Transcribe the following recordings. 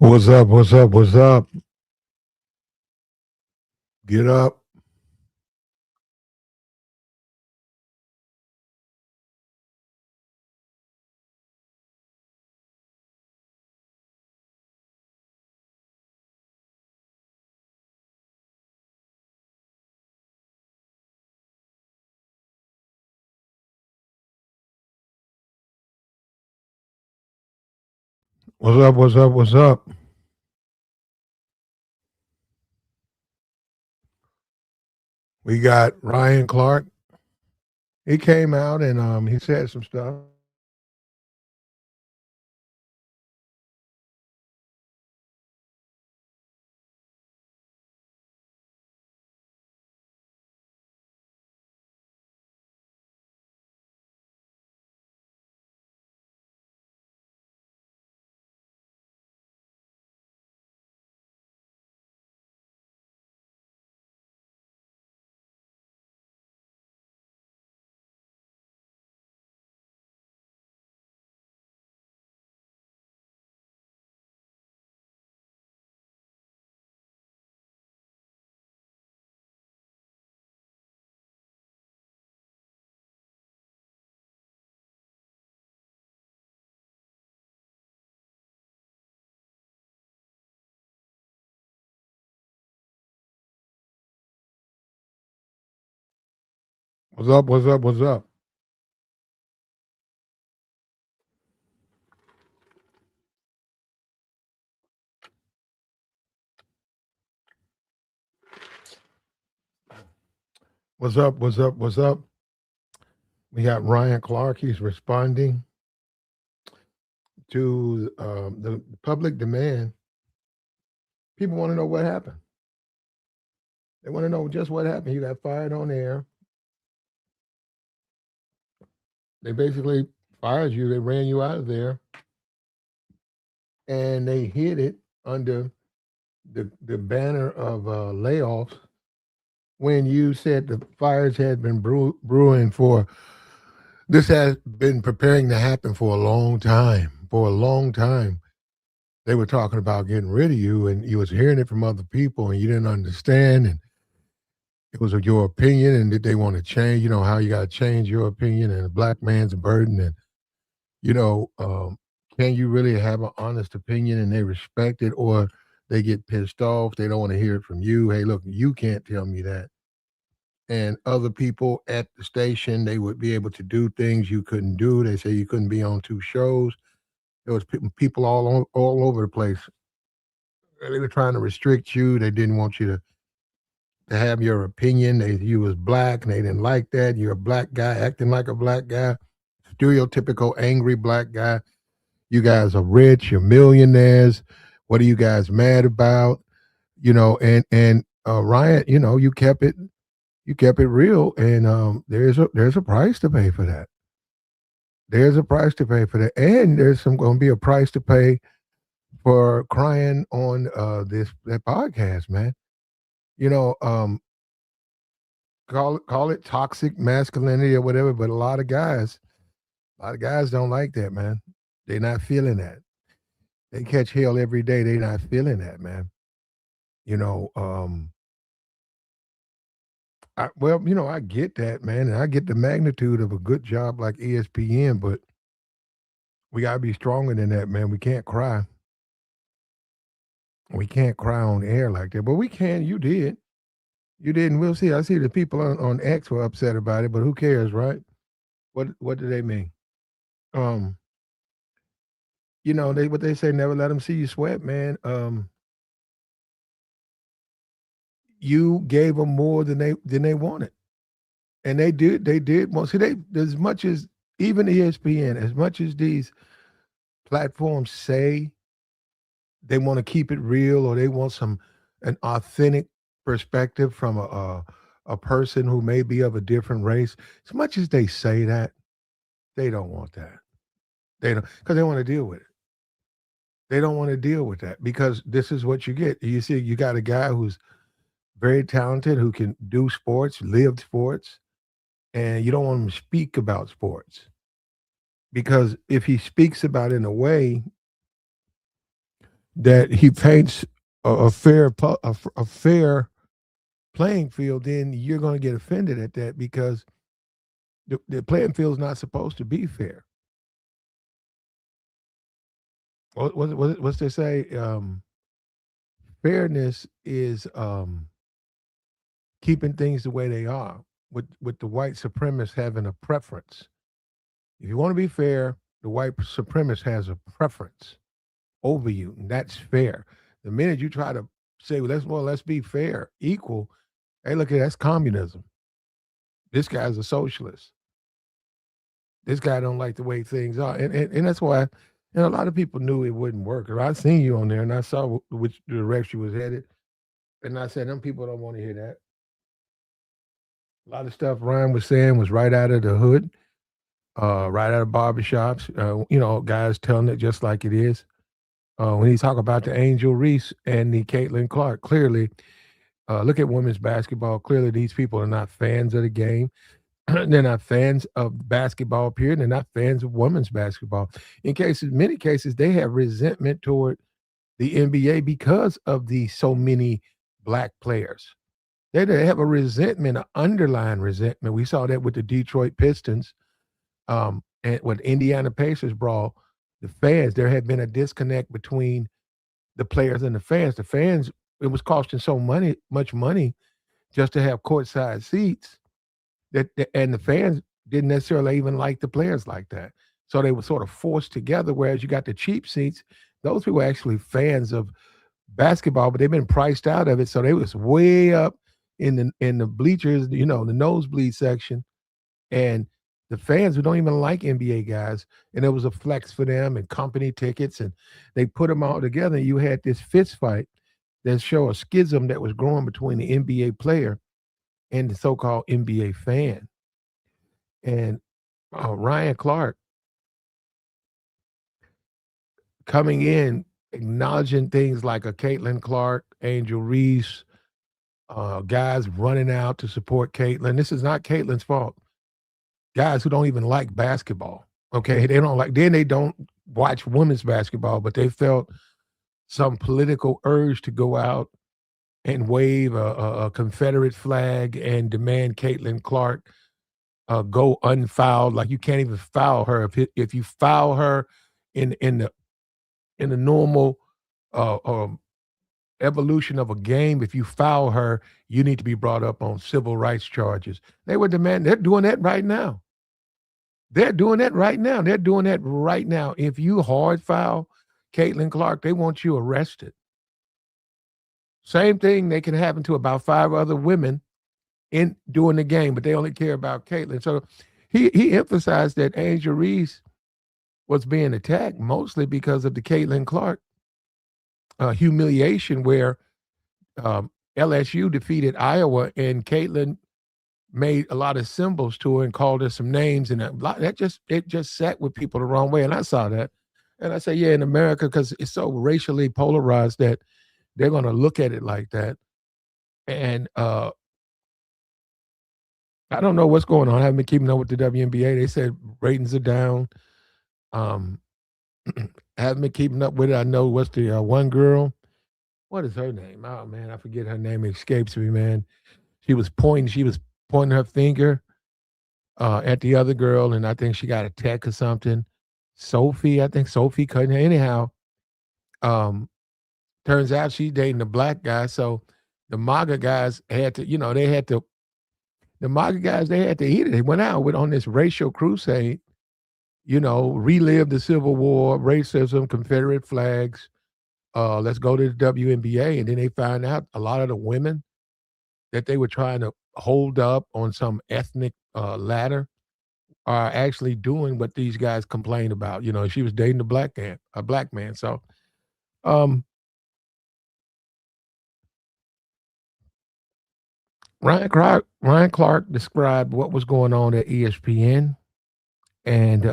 What's up? What's up? What's up? Get up. What's up? What's up? What's up? We got Ryan Clark. He came out and he said some stuff. What's up? What's up? What's up? What's up? What's up? What's up? We got Ryan Clark. He's responding to the public demand. People want to know what happened. They want to know just what happened. You got fired on air. They basically fired you. They ran you out of there, and they hid it under the banner of layoffs when you said the fires had been brewing for this has been preparing to happen for a long time. For a long time, they were talking about getting rid of you, and you was hearing it from other people, and you didn't understand, and it was your opinion, and did they want to change? You know how you got to change your opinion, and a black man's a burden, and you know, can you really have an honest opinion, and they respect it, or they get pissed off? They don't want to hear it from you. Hey, look, you can't tell me that. And other people at the station, they would be able to do things you couldn't do. They say you couldn't be on two shows. There was people all over the place. They were trying to restrict you. They didn't want you to have your opinion. You was black, and they didn't like that. You're a black guy acting like a black guy, stereotypical angry black guy. You guys are rich. You're millionaires. What are you guys mad about? Ryan, you kept it real, and there's a price to pay for that. There's a price to pay for that, and there's some going to be a price to pay for crying on this that podcast, man. You know, call it toxic masculinity or whatever, but a lot of guys don't like that, man. They're not feeling that. They catch hell every day. They're not feeling that, man. You know, I get that, man, and I get the magnitude of a good job like ESPN, but we gotta be stronger than that, man. We can't cry. We can't cry on air like that, but we can. You did. You did, and we'll see. I see the people on X were upset about it, but who cares, right? What do they mean? Um, what they say, never let them see you sweat, man. You gave them more than they wanted, and they did. Well, see, they as much as even ESPN, as much as these platforms say they want to keep it real or they want an authentic perspective from a person who may be of a different race. As much as they say that, they don't want that. They don't because they want to deal with it. They don't want to deal with that because this is what you get. You see, you got a guy who's very talented who can do sports, live sports, and you don't want him to speak about sports because if he speaks about it in a way that he paints a fair playing field, then you're going to get offended at that because the playing field is not supposed to be fair. What's they say? Fairness is keeping things the way they are. With the white supremacist having a preference. If you want to be fair, the white supremacist has a preference over you, and that's fair. The minute you try to say, let's be fair, equal, hey, look at that's communism. This guy's a socialist. This guy don't like the way things are, and that's why. And a lot of people knew it wouldn't work. I seen you on there, and I saw which direction you was headed, and I said, them people don't want to hear that. A lot of stuff Ryan was saying was right out of the hood, right out of barbershops. Guys telling it just like it is. When he talk about the Angel Reese and the Caitlin Clark, clearly, look at women's basketball. Clearly, these people are not fans of the game. They're not fans of basketball, period. They're not fans of women's basketball. Many cases, they have resentment toward the NBA because of the so many black players. They have a resentment, an underlying resentment. We saw that with the Detroit Pistons, and with Indiana Pacers brawl. The fans, there had been a disconnect between the players and the fans. The fans, it was costing much money just to have courtside seats and the fans didn't necessarily even like the players like that. So they were sort of forced together. Whereas you got the cheap seats, those people were actually fans of basketball, but they've been priced out of it. So they was way up in the bleachers, the nosebleed section, and the fans who don't even like NBA guys, and it was a flex for them and company tickets, and they put them all together. And you had this fist fight that show a schism that was growing between the NBA player and the so-called NBA fan. And Ryan Clark coming in, acknowledging things like a Caitlin Clark, Angel Reese, guys running out to support Caitlin. This is not Caitlin's fault. Guys who don't even like basketball. Okay, they don't watch women's basketball, but they felt some political urge to go out and wave a Confederate flag and demand Caitlin Clark go unfouled. Like you can't even foul her. If you foul her in the normal uh, um, evolution of a game, if you foul her, you need to be brought up on civil rights charges. They were demanding. They're doing that right now. They're doing that right now. They're doing that right now. If you hard foul Caitlin Clark, they want you arrested. Same thing they can happen to about 5 other women in doing the game, but they only care about Caitlin. So he emphasized that Angel Reese was being attacked mostly because of the Caitlin Clark humiliation, where LSU defeated Iowa and Caitlin made a lot of symbols to her and called her some names, and it just sat with people the wrong way. And I saw that, and I say, yeah, in America, because it's so racially polarized that they're going to look at it like that. And I don't know what's going on. I haven't been keeping up with the WNBA. They said ratings are down. Um, I haven't been keeping up with it. I know what's the one girl. What is her name? Oh man, I forget her name. It escapes me, man. She was pointing her finger at the other girl, and I think she got a tech or something. Sophie, I think Sophie couldn't. Anyhow, um, turns out she's dating a black guy. So the MAGA guys had to, they had to. The MAGA guys, they had to eat it. They went out on this racial crusade. Relive the Civil War, racism, Confederate flags. Let's go to the WNBA, and then they find out a lot of the women that they were trying to hold up on some ethnic ladder are actually doing what these guys complain about. She was dating a black man. So, um, Ryan Clark described what was going on at ESPN, and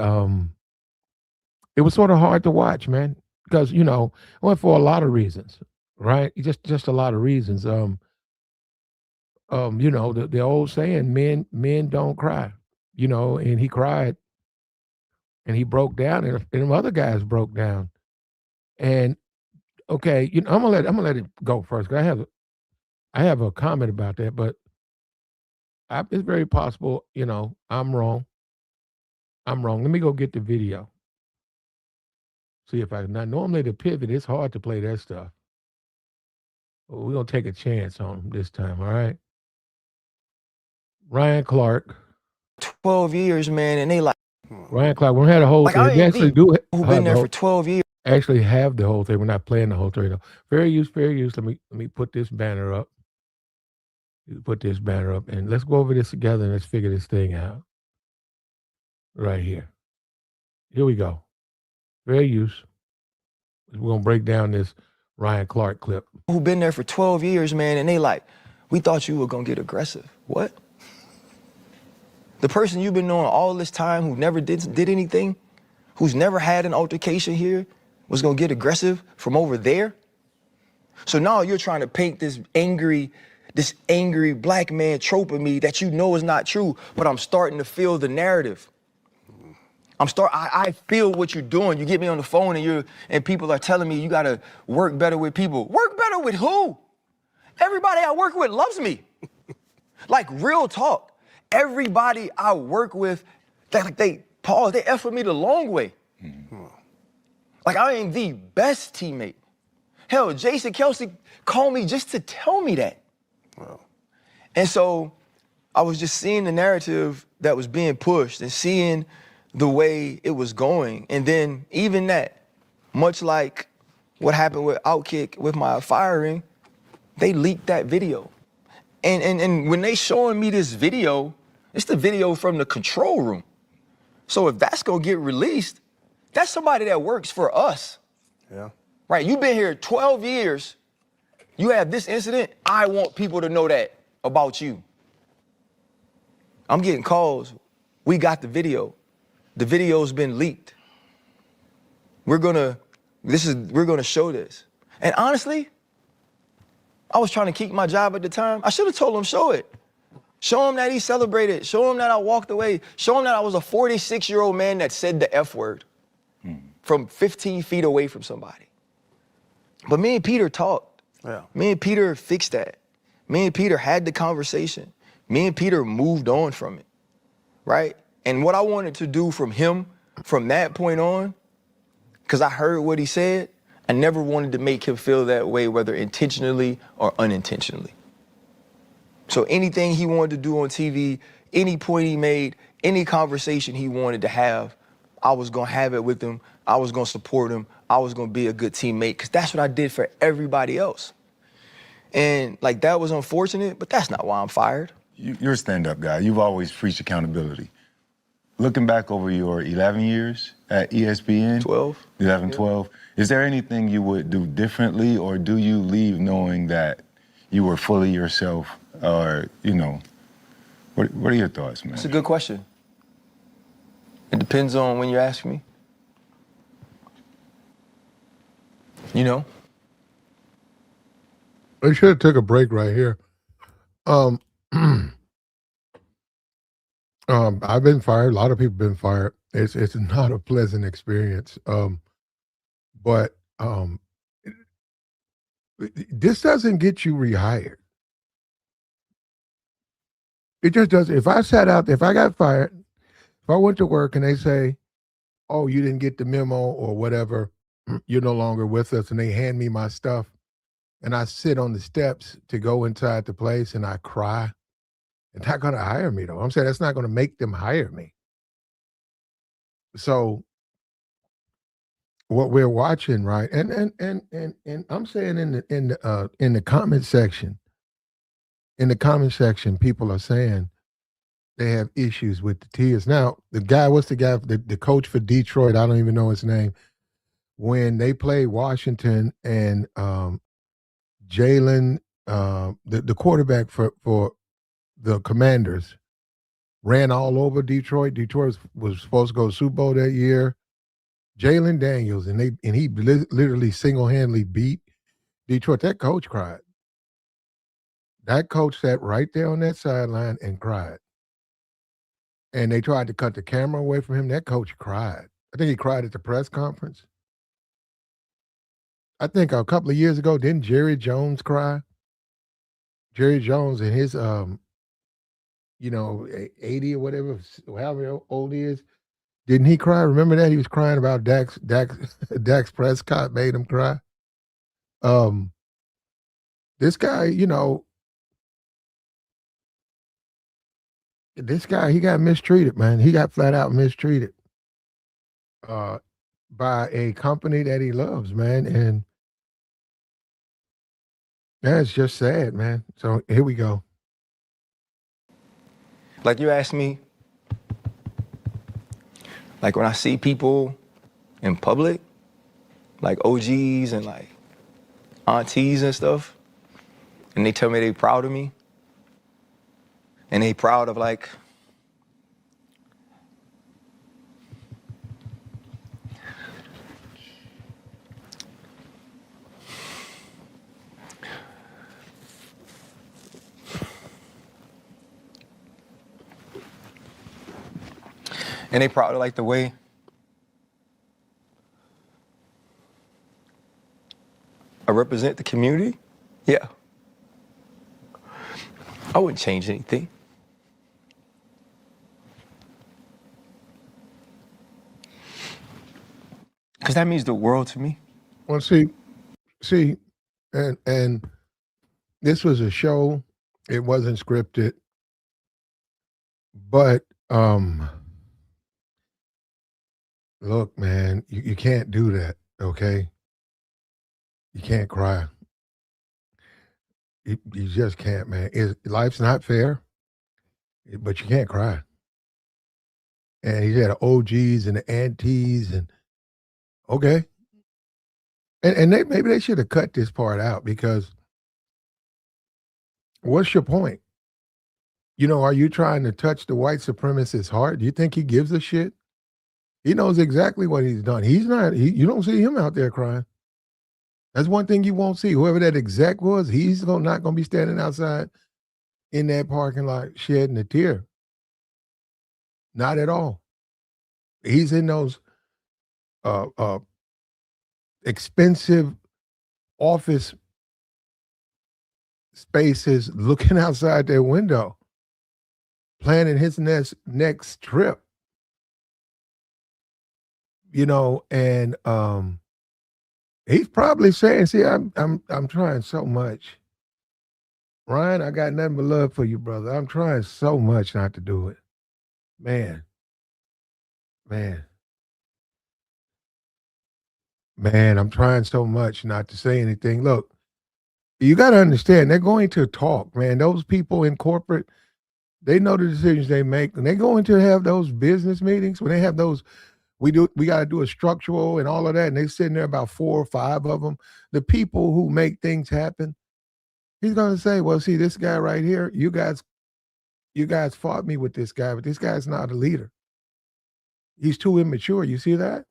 it was sort of hard to watch, man, because well, for a lot of reasons, right? Just a lot of reasons. The old saying, men don't cry, and he cried and he broke down, and other guys broke down. And Okay, I'm gonna let it go first. 'Cause I have a comment about that, but it's very possible. I'm wrong. I'm wrong. Let me go get the video. See if I can. Now, normally the pivot, it's hard to play that stuff. But we're gonna take a chance on him this time. All right. Ryan Clark. 12 years, man, and they like Ryan Clark. We had a whole like thing. We actually IMV do who have been the there for whole. 12 years. Actually, have the whole thing. We're not playing the whole thing though. Fair use, fair use. Let me put this banner up. Put this banner up, and let's go over this together and let's figure this thing out. Right here. Here we go. Fair use. We're gonna break down this Ryan Clark clip. Who been there for 12 years, man, and they like, we thought you were gonna get aggressive. What? The person you've been knowing all this time who never did anything, who's never had an altercation here, was gonna get aggressive from over there? So now you're trying to paint this angry black man trope of me that you know is not true, but I'm starting to feel the narrative. I feel what you're doing. You get me on the phone and people are telling me you gotta work better with people. Work better with who? Everybody I work with loves me. Like real talk. Everybody I work with, they F with me the long way. Mm-hmm. Like I ain't the best teammate. Hell, Jason Kelsey called me just to tell me that. Wow. And so I was just seeing the narrative that was being pushed and seeing the way it was going. And then even that, much like what happened with Outkick with my firing, they leaked that video. And when they showing me this video, it's the video from the control room. So if that's gonna get released, that's somebody that works for us. Yeah. Right, you've been here 12 years, you have this incident, I want people to know that about you. I'm getting calls, we got the video's been leaked. We're gonna show this. And honestly, I was trying to keep my job at the time. I should have told him, show it. Show him that he celebrated, show him that I walked away, show him that I was a 46-year-old man that said the F word from 15 feet away from somebody. But me and Peter talked. Yeah. Me and Peter fixed that. Me and Peter had the conversation. Me and Peter moved on from it, right? And what I wanted to do from him from that point on, because I heard what he said, I never wanted to make him feel that way, whether intentionally or unintentionally. So anything he wanted to do on TV, any point he made, any conversation he wanted to have, I was gonna have it with him. I was gonna support him. I was gonna be a good teammate, because that's what I did for everybody else. And like, that was unfortunate, but that's not why I'm fired. You're a stand-up guy. You've always preached accountability. Looking back over your 11 years at ESPN, 12, 11, 12, is there anything you would do differently, or do you leave knowing that you were fully yourself, or, what are your thoughts, man? It's a good question. It depends on when you ask me. I should have took a break right here. I've been fired. A lot of people have been fired. It's not a pleasant experience. But this doesn't get you rehired. It just doesn't. If I sat out there, if I got fired, if I went to work and they say, "Oh, you didn't get the memo or whatever, you're no longer with us," and they hand me my stuff, and I sit on the steps to go inside the place and I cry, they're not going to hire me though. I'm saying that's not going to make them hire me. So what we're watching, right? And I'm saying in the comment section, people are saying they have issues with the tears. Now, what's the guy, the coach for Detroit, I don't even know his name, when they played Washington and Jalen, the quarterback for the Commanders, ran all over Detroit. Detroit was supposed to go to Super Bowl that year. Jalen Daniels, and he literally single-handedly beat Detroit. That coach cried. That coach sat right there on that sideline and cried. And they tried to cut the camera away from him. That coach cried. I think he cried at the press conference. I think a couple of years ago, didn't Jerry Jones cry? Jerry Jones and his 80 or whatever, however old he is, didn't he cry? Remember that? He was crying about Dax Dax Prescott made him cry. Um, this guy, he got mistreated, man. He got flat out mistreated uh by a company that he loves, man. And that's just sad, man. So here we go. Like you asked me, like when I see people in public, like OGs and like aunties and stuff, and they tell me they proud of me, and they proud of like and they proud of like the way I represent the community. Yeah. I wouldn't change anything. Because that means the world to me. Well, see, and this was a show. It wasn't scripted, but look, man, you can't do that. Okay, you can't cry. You just can't, man. Life's not fair, but you can't cry. And he had the OGs and the aunties, and okay, and maybe they should have cut this part out because what's your point? Are you trying to touch the white supremacist's heart? Do you think he gives a shit? He knows exactly what he's done. He's not. You don't see him out there crying. That's one thing you won't see. Whoever that exec was, he's not going to be standing outside in that parking lot shedding a tear. Not at all. He's in those expensive office spaces looking outside their window, planning his next trip. And he's probably saying, see, I'm trying so much. Ryan, I got nothing but love for you, brother. I'm trying so much not to do it. Man, I'm trying so much not to say anything. Look, you got to understand, they're going to talk, man. Those people in corporate, they know the decisions they make. When they go into have those business meetings, when they have those, we got to do a structural and all of that, and they sitting there about 4 or 5 of them. The people who make things happen, he's going to say, well, see, this guy right here, you guys fought me with this guy, but this guy's not a leader. He's too immature. You see that?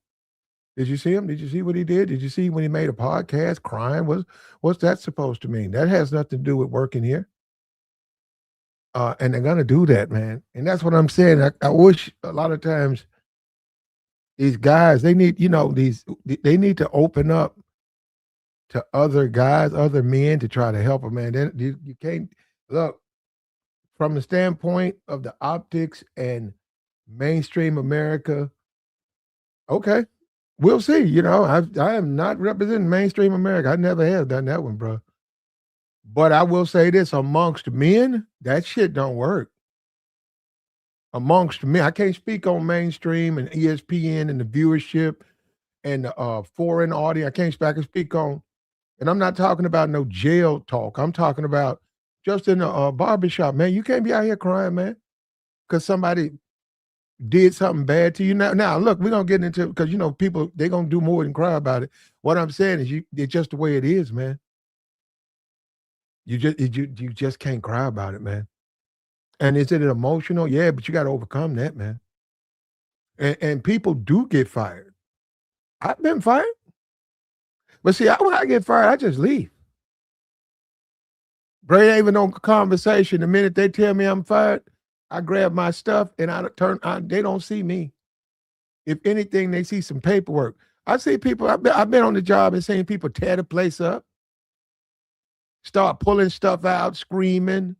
Did you see him? Did you see what he did? Did you see when he made a podcast crying? What's that supposed to mean? That has nothing to do with working here. And they're going to do that, man. And that's what I'm saying. I wish a lot of times these guys, they need, they need to open up to other guys, other men to try to help them, man. Then you can't look from the standpoint of the optics and mainstream America. Okay, we'll see. I am not representing mainstream America. I never have done that one, bro. But I will say this: amongst men, that shit don't work. Amongst men, I can't speak on mainstream and ESPN and the viewership and the foreign audience. I can speak on, and I'm not talking about no jail talk. I'm talking about just in a barbershop, man. You can't be out here crying, man, because somebody did something bad to you. Now, look, we're gonna get into because people they're gonna do more than cry about it. What I'm saying is, it's just the way it is, man. You just can't cry about it, man. And is it emotional? Yeah, but you got to overcome that, man. And people do get fired. I've been fired, but see, when I get fired, I just leave. Bray ain't even no conversation. The minute they tell me I'm fired, I grab my stuff and they don't see me. If anything, they see some paperwork. I see people. I've been on the job and seen people tear the place up, start pulling stuff out, screaming,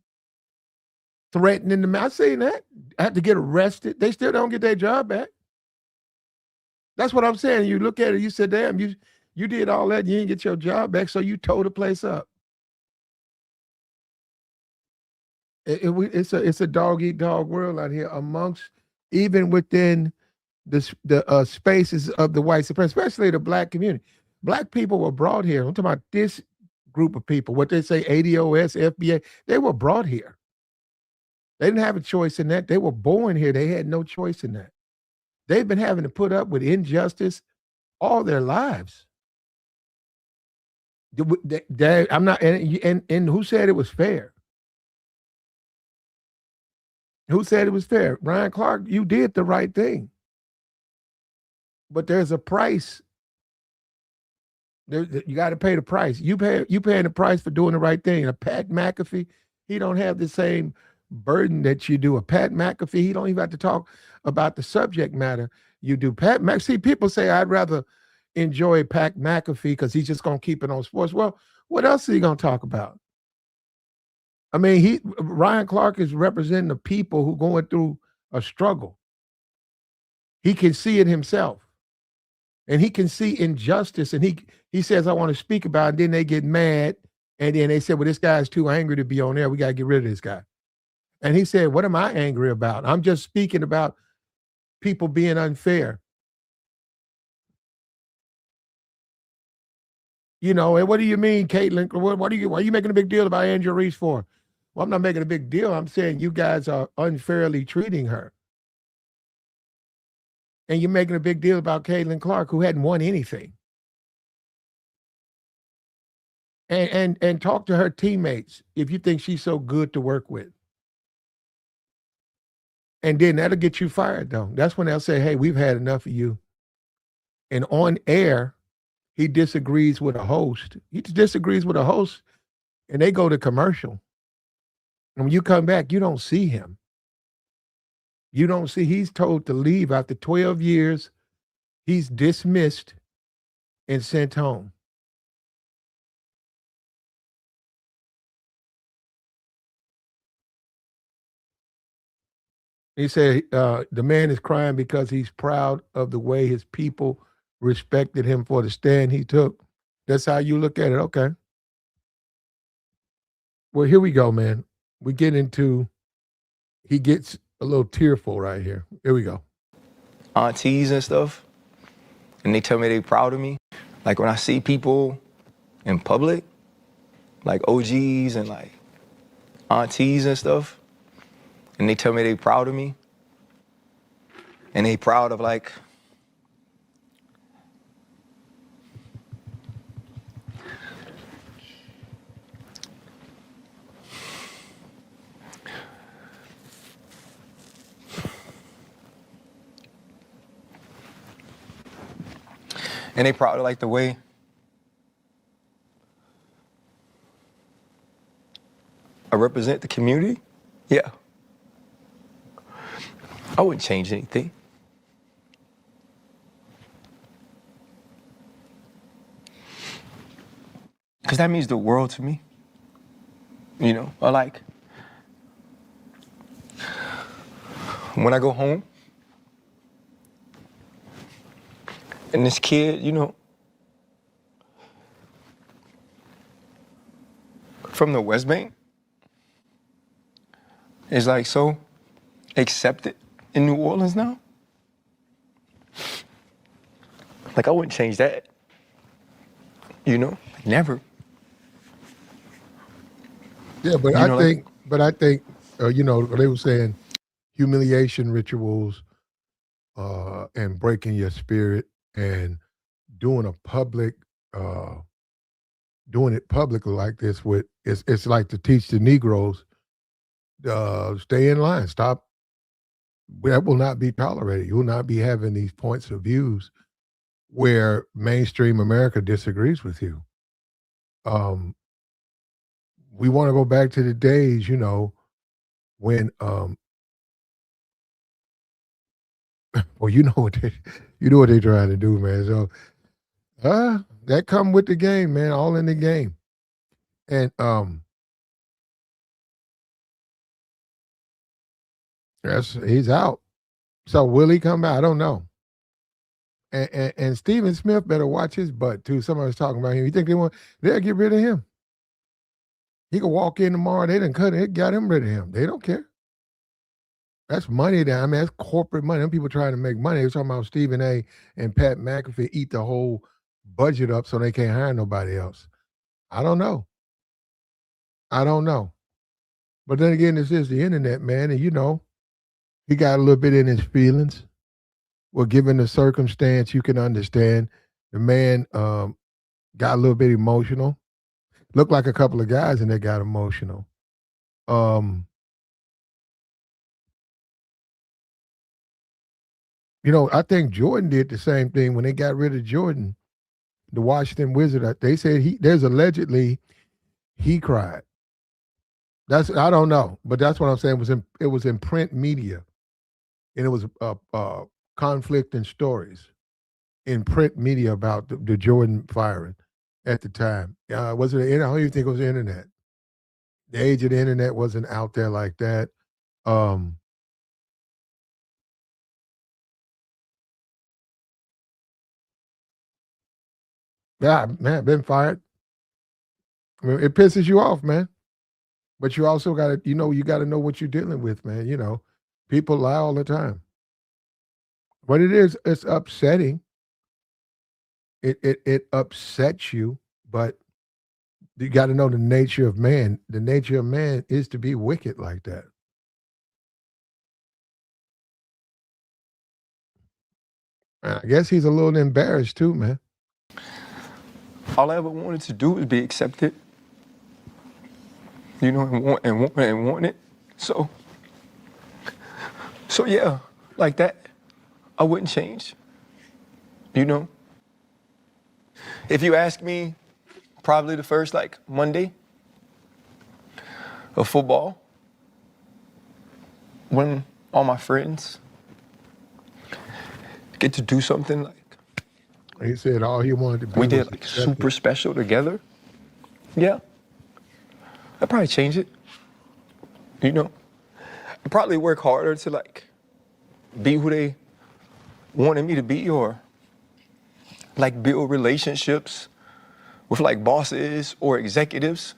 threatening them. I seen that. I had to get arrested. They still don't get their job back. That's what I'm saying. You look at it, you said, "Damn, you did all that, and you didn't get your job back, so you tore the place up." It's a dog eat dog world out here amongst even within the spaces of the white supremacy, especially the black community. Black people were brought here. I'm talking about this group of people. What they say, ADOS, FBA, they were brought here. They didn't have a choice in that. They were born here. They had no choice in that. They've been having to put up with injustice all their lives. I'm not, and who said it was fair? Who said it was fair? Ryan Clark, you did the right thing. But there's a price. You got to pay the price. You paying the price for doing the right thing. A Pat McAfee, he don't have the same burden that you do. A Pat McAfee, he don't even have to talk about the subject matter you do. See, people say I'd rather enjoy Pat McAfee because he's just gonna keep it on sports. Well, what else is he gonna talk about? I mean, Ryan Clark is representing the people who going through a struggle. He can see it himself. And he can see injustice. And he says, I want to speak about it. And then they get mad. And then they said, well, this guy's too angry to be on there. We got to get rid of this guy. And he said, what am I angry about? I'm just speaking about people being unfair. You know, and what do you mean, Caitlin? Why are you making a big deal about Angela Reese for? Well, I'm not making a big deal. I'm saying you guys are unfairly treating her. And you're making a big deal about Caitlin Clark, who hadn't won anything. And talk to her teammates if you think she's so good to work with. And then that'll get you fired, though. That's when they'll say, hey, we've had enough of you. And on air, he disagrees with a host. He disagrees with a host, and they go to commercial. And when you come back, you don't see him. You don't see, he's told to leave after 12 years. He's dismissed and sent home. He said the man is crying because he's proud of the way his people respected him for the stand he took. That's how you look at it. Okay. Well, here we go, man. We get into, he gets a little tearful right here. Here we go. Aunties and stuff, and they tell me they proud of me. Like when I see people in public, like OGs and like aunties and stuff, and they tell me they proud of me, and they proud of like, and they proud of like the way I represent the community. Yeah. I wouldn't change anything. Because that means the world to me. You know, or like, when I go home, and this kid, you know, from the West Bank is like so accepted in New Orleans now. Like I wouldn't change that. You know, never. Yeah, but You know, I think, you know, they were saying humiliation rituals and breaking your spirit and doing a public, doing it publicly like this with, it's like to teach the Negroes, stay in line, stop. That will not be tolerated. You will not be having these points of views where mainstream America disagrees with you. We want to go back to the days, you know, when well, you know what they're trying to do, man. So That come with the game, man. All in the game. And he's out. So will he come back? I don't know. And Steven Smith better watch his butt too. Somebody was talking about him. You think they'll get rid of him? He could walk in tomorrow. They didn't cut it. It got him rid of him. They don't care. That's money down. I mean, that's corporate money. Them people trying to make money. They were talking about Stephen A. and Pat McAfee eat the whole budget up so they can't hire nobody else. I don't know. I don't know. But then again, this is the internet, man. And he got a little bit in his feelings. Well, given the circumstance, you can understand. The man got a little bit emotional. Looked like a couple of guys and they got emotional. I think Jordan did the same thing when they got rid of Jordan, the Washington Wizard. They said there's allegedly he cried. I don't know, but that's what I'm saying. It was in print media, and it was conflict and stories in print media about the Jordan firing at the time. Was it? I don't even think it was the internet. The age of the internet wasn't out there like that. Yeah, man, been fired. I mean, it pisses you off, man. But you also got to, you got to know what you're dealing with, man. People lie all the time. But it's upsetting. It upsets you, but you got to know the nature of man. The nature of man is to be wicked like that. I guess he's a little embarrassed too, man. All I ever wanted to do was be accepted, and want it. So yeah, like that, I wouldn't change. If you ask me, probably the first Monday of football, when all my friends get to do something He said all he wanted to be we was did accepted. super special together. Yeah, I'd probably change it. I'd probably work harder to be who they wanted me to be, or build relationships with bosses or executives,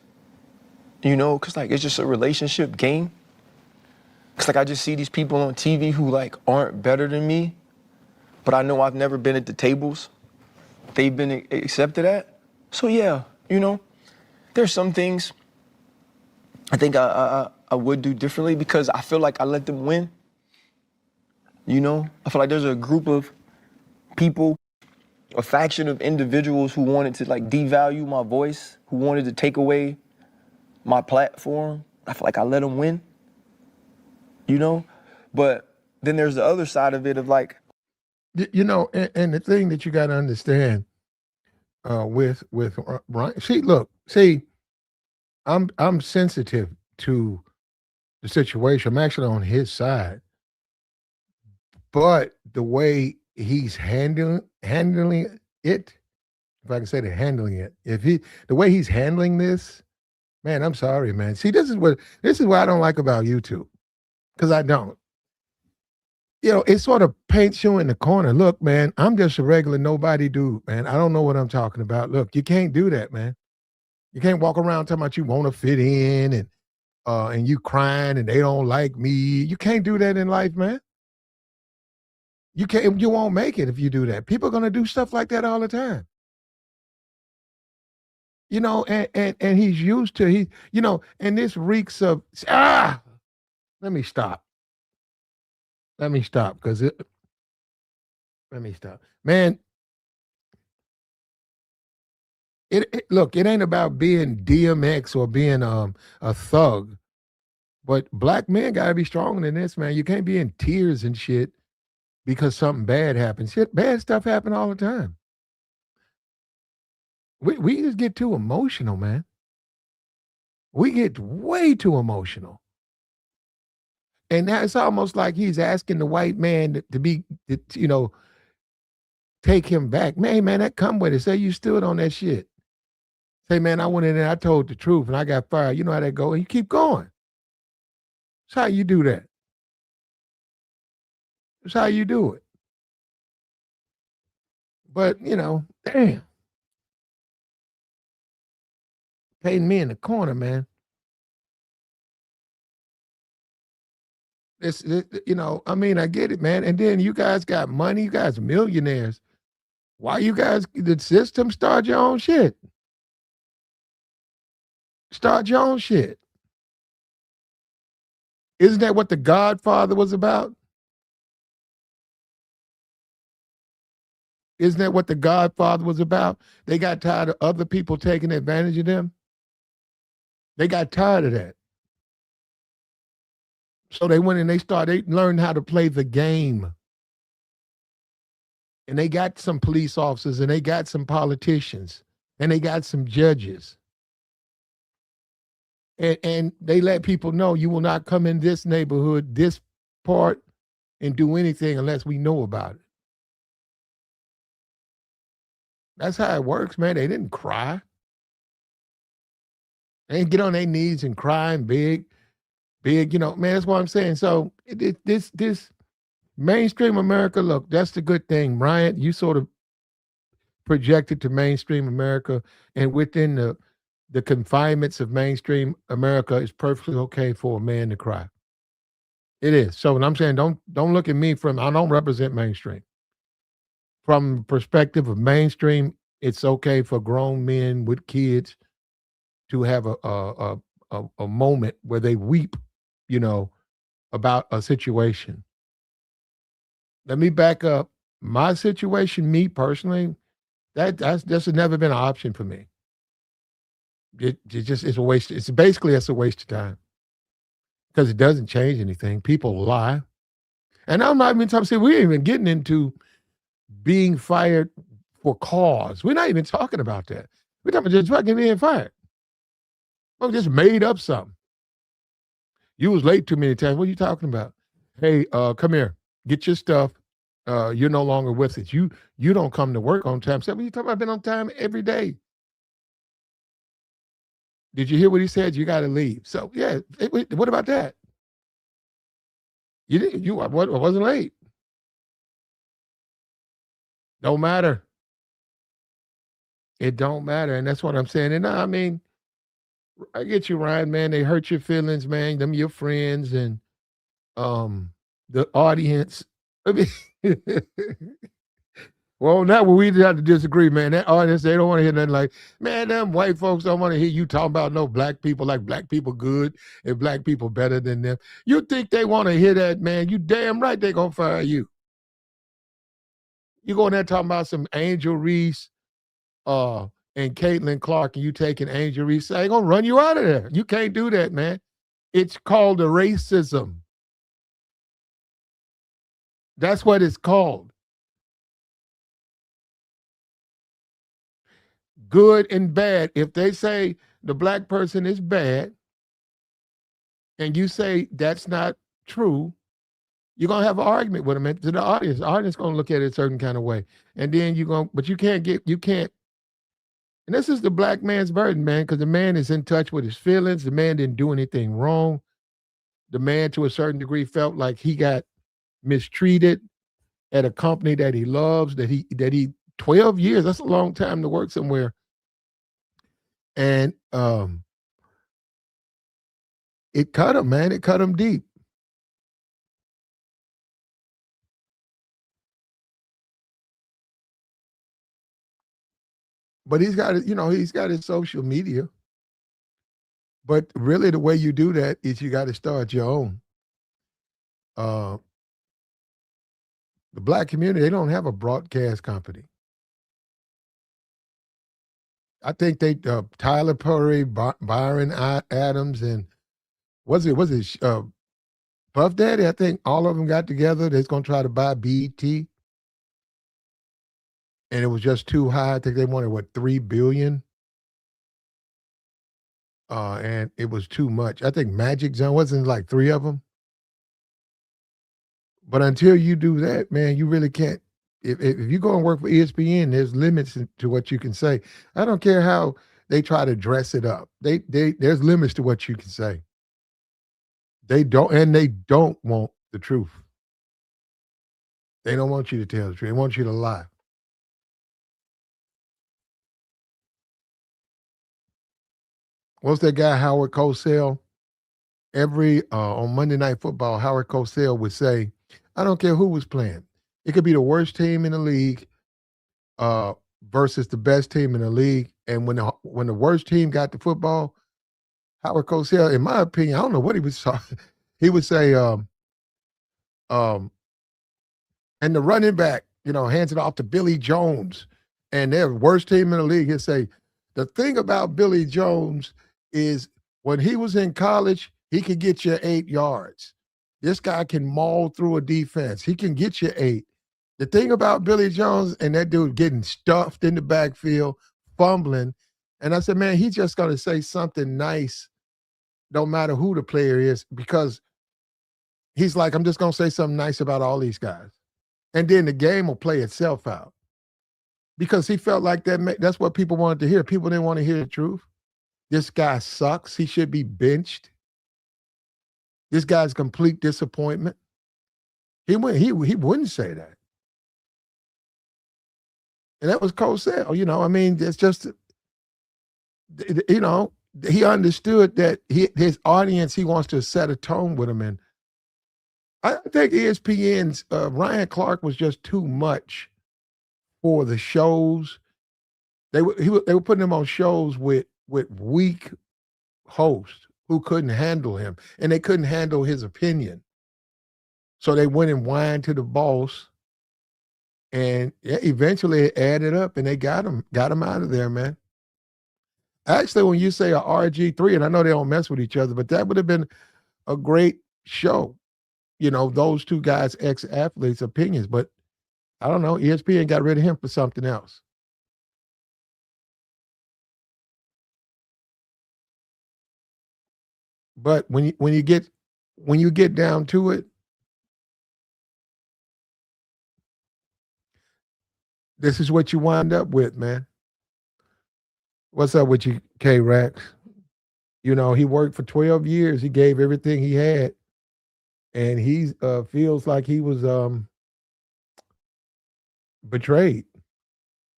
because it's just a relationship game. Because I just see these people on TV who aren't better than me, but I know I've never been at the tables they've been accepted at. So yeah, there's some things I think I would do differently because I feel like I let them win. I feel like there's a group of people, a faction of individuals who wanted to devalue my voice, who wanted to take away my platform. I feel like I let them win, but then there's the other side of it of and the thing that you got to understand with Ryan. I'm sensitive to the situation. I'm actually on his side, but the way he's handling it, if I can say that, handling it, the way he's handling this, man, I'm sorry, man. See, this is what I don't like about YouTube, because I don't. It sort of paints you in the corner. Look, man, I'm just a regular nobody dude, man. I don't know what I'm talking about. Look, you can't do that, man. You can't walk around talking about you want to fit in and you crying and they don't like me. You can't do that in life, man. You won't make it if you do that. People are gonna do stuff like that all the time. And he's used to and this reeks of let me stop. Let me stop because let me stop. Man, look, it ain't about being DMX or being a thug, but black men gotta be stronger than this, man. You can't be in tears and shit because something bad happens. Shit, bad stuff happen all the time. We just get too emotional, man. We get way too emotional. And that's almost like he's asking the white man to be, take him back. Man, that come with it. Say you stood on that shit. Say, man, I went in there, I told the truth, and I got fired. You know how that go. And you keep going. That's how you do that. That's how you do it. But, damn. Painting me in the corner, man. I get it, man. And then you guys got money. You guys are millionaires. Why you guys, the system, start your own shit? Start your own shit. Isn't that what The Godfather was about? Isn't that what The Godfather was about? They got tired of other people taking advantage of them. They got tired of that. So they went and they learned how to play the game. And they got some police officers and they got some politicians and they got some judges. And they let people know you will not come in this neighborhood, this part, and do anything unless we know about it. That's how it works, man. They didn't cry. They didn't get on their knees and cry and big, man, that's what I'm saying. So this mainstream America, look, that's the good thing. Bryant, you sort of projected to mainstream America, and within the confinements of mainstream America, it's perfectly okay for a man to cry. It is. So when I'm saying don't look at me I don't represent mainstream. From the perspective of mainstream, it's okay for grown men with kids to have a moment where they weep, about a situation. Let me back up. My situation, me personally, that's never been an option for me. It's a waste. It's a waste of time because it doesn't change anything. People lie, and I'm not even talking. See, we ain't even getting into being fired for cause. We're not even talking about that. We're talking about just fucking being fired. We just made up something. You was late too many times. What are you talking about? Hey, come here. Get your stuff. You're no longer with us. You don't come to work on time. So what are you talking about? I've been on time every day. Did you hear what he said? You got to leave. So yeah, what about that? You didn't. I wasn't late. Don't matter. It don't matter, and that's what I'm saying. And I mean, I get you, Ryan. Man, they hurt your feelings, man. Them your friends and the audience. I mean, well, now we have to disagree, man. That audience, they don't want to hear nothing like, man, them white folks don't want to hear you talking about no black people, like black people good and black people better than them. You think they want to hear that, man? You damn right they're going to fire you. You going there talking about some Angel Reese and Caitlin Clark, and you taking Angel Reese, they're going to run you out of there. You can't do that, man. It's called a racism. That's what it's called. Good and bad. If they say the black person is bad and you say that's not true, you're going to have an argument with them. And to the audience is going to look at it a certain kind of way. And then but you can't, and this is the black man's burden, man, because the man is in touch with his feelings. The man didn't do anything wrong. The man, to a certain degree, felt like he got mistreated at a company that he loves, that he 12 years, that's a long time to work somewhere. And it cut him, man. It cut him deep. But he's got his social media. But really the way you do that is you got to start your own. The black community, they don't have a broadcast company. I think they Tyler Perry, Byron Adams, and was it Puff Daddy? I think all of them got together. They're going to try to buy BET, and it was just too high. I think they wanted $3 billion, and it was too much. I think Magic Zone wasn't like 3 of them. But until you do that, man, you really can't. if you go and work for ESPN, there's limits to what you can say. I don't care how they try to dress it up. There's limits to what you can say. They don't want the truth. They don't want you to tell the truth. They want you to lie. What's that guy, Howard Cosell? Every on Monday Night Football, Howard Cosell would say, "I don't care who was playing. It could be the worst team in the league uh, versus the best team in the league. And when the worst team got the football, Howard Cosell, in my opinion, I don't know what he was talking. He would say, um, and the running back, hands it off to Billy Jones, and they're the worst team in the league. He'd say, the thing about Billy Jones is when he was in college, he could get you 8 yards. This guy can maul through a defense. He can get you 8. The thing about Billy Jones and that dude getting stuffed in the backfield, fumbling, and I said, man, he's just going to say something nice, no matter who the player is, because he's like, I'm just going to say something nice about all these guys. And then the game will play itself out. Because he felt like that's what people wanted to hear. People didn't want to hear the truth. This guy sucks. He should be benched. This guy's complete disappointment. He wouldn't say that. And that was Cosell. I mean, it's just, he understood that his audience, he wants to set a tone with him. And I think ESPN's Ryan Clark was just too much for the shows. They were putting him on shows with weak hosts who couldn't handle him, and they couldn't handle his opinion. So they went and whined to the boss, and eventually it added up, and they got him out of there, man. Actually, when you say a RG3, and I know they don't mess with each other, but that would have been a great show. Those two guys, ex-athletes' opinions, but I don't know. ESPN got rid of him for something else. But when you get down to it, this is what you wind up with, man. What's up with you, K-Rex? He worked for 12 years. He gave everything he had, and he feels like he was betrayed.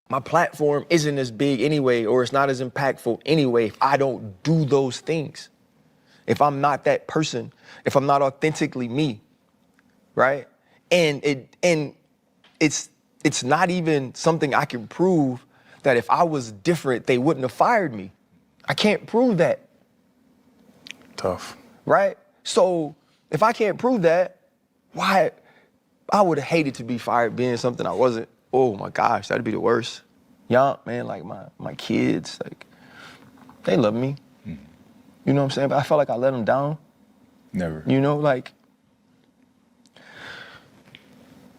My platform isn't as big anyway, or it's not as impactful anyway if I don't do those things. If I'm not that person, if I'm not authentically me, right? And it's not even something I can prove that if I was different, they wouldn't have fired me. I can't prove that. Tough. Right? So if I can't prove that, why? I would have hated to be fired being something I wasn't. Oh my gosh, that'd be the worst. Young, man, like my kids, like, they love me. You know what I'm saying? But I felt like I let them down. Never.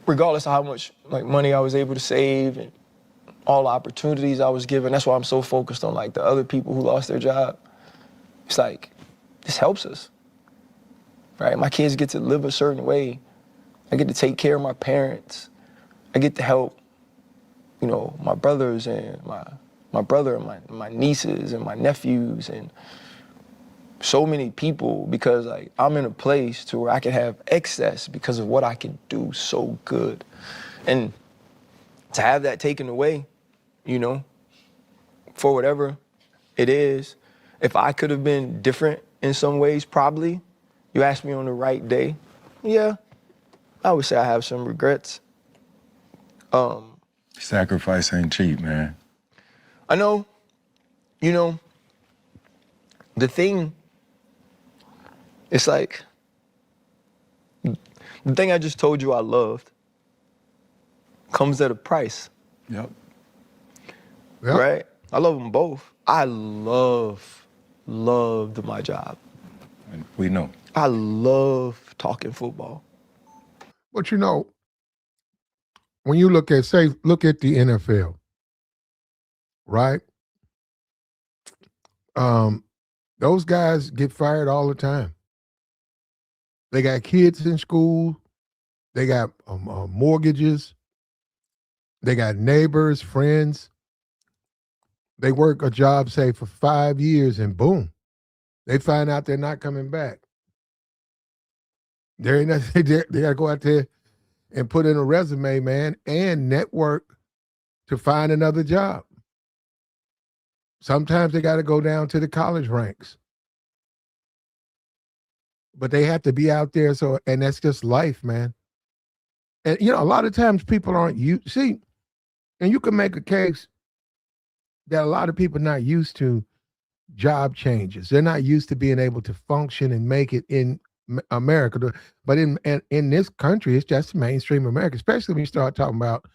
Regardless of how much money I was able to save and all the opportunities I was given, that's why I'm so focused on the other people who lost their job. It's like, this helps us, right? My kids get to live a certain way. I get to take care of my parents. I get to help, my brothers and my brother and my nieces and my nephews and so many people, because I'm in a place to where I can have excess because of what I can do so good. And to have that taken away, for whatever it is, if I could have been different in some ways, probably, you asked me on the right day, yeah, I would say I have some regrets. Sacrifice ain't cheap, man. I know, the thing, it's like, the thing I just told you I loved comes at a price. Yep. Right? I love them both. I loved my job. We know. I love talking football. But when you look at the NFL, right? Those guys get fired all the time. They got kids in school. They got mortgages. They got neighbors, friends. They work a job, say, for 5 years, and boom, they find out they're not coming back. They got to go out there and put in a resume, man, and network to find another job. Sometimes they got to go down to the college ranks. But they have to be out there, and that's just life, man. And, a lot of times people aren't see, and you can make a case that a lot of people are not used to job changes. They're not used to being able to function and make it in America. But in this country, it's just mainstream America, especially when you start talking about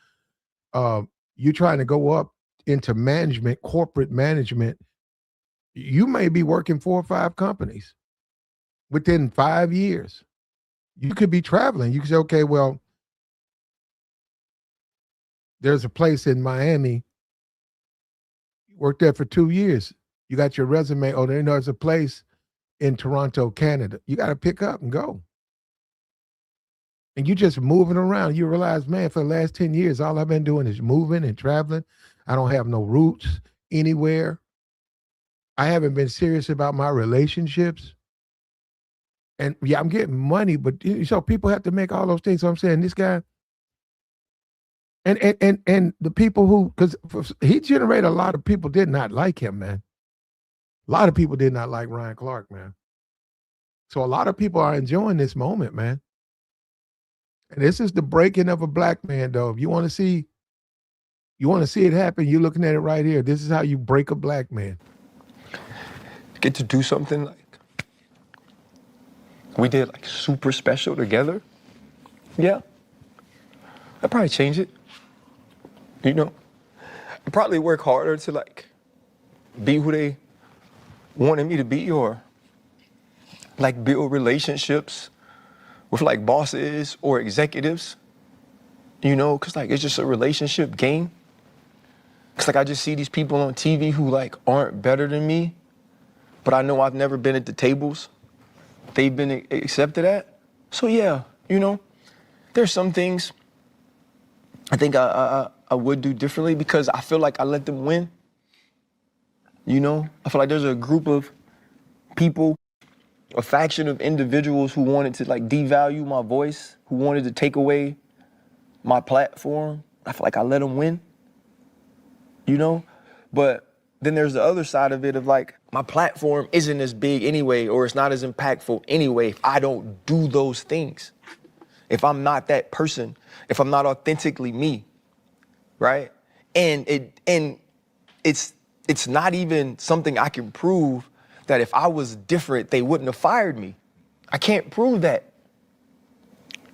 you trying to go up into management, corporate management. You may be working 4 or 5 companies within 5 years. You could be traveling. You could say, okay, well, there's a place in Miami. You worked there for 2 years. You got your resume. Oh, there's a place in Toronto, Canada. You got to pick up and go. And you just moving around. You realize, man, for the last 10 years, all I've been doing is moving and traveling. I don't have no roots anywhere. I haven't been serious about my relationships. And yeah, I'm getting money, but so people have to make all those things. So I'm saying this guy, and the people who, because he generated a lot of people did not like him, man. A lot of people did not like Ryan Clark, man. So a lot of people are enjoying this moment, man. And this is the breaking of a black man, though. If you want to see it happen, you're looking at it right here. This is how you break a black man. Get to do something like we did, like super special together. Yeah. I'd probably change it. I'd probably work harder to like be who they wanted me to be, or like build relationships with like bosses or executives, cause like it's just a relationship game. Cause like I just see these people on TV who like aren't better than me, but I know I've never been at the tables they've been accepted at. So yeah, there's some things I think I would do differently because I feel like I let them win. I feel like there's a group of people, a faction of individuals who wanted to like devalue my voice, who wanted to take away my platform. I feel like I let them win, but then there's the other side of it of like, my platform isn't as big anyway, or it's not as impactful anyway if I don't do those things. If I'm not that person, if I'm not authentically me, right? And it's not even something I can prove that if I was different, they wouldn't have fired me. I can't prove that.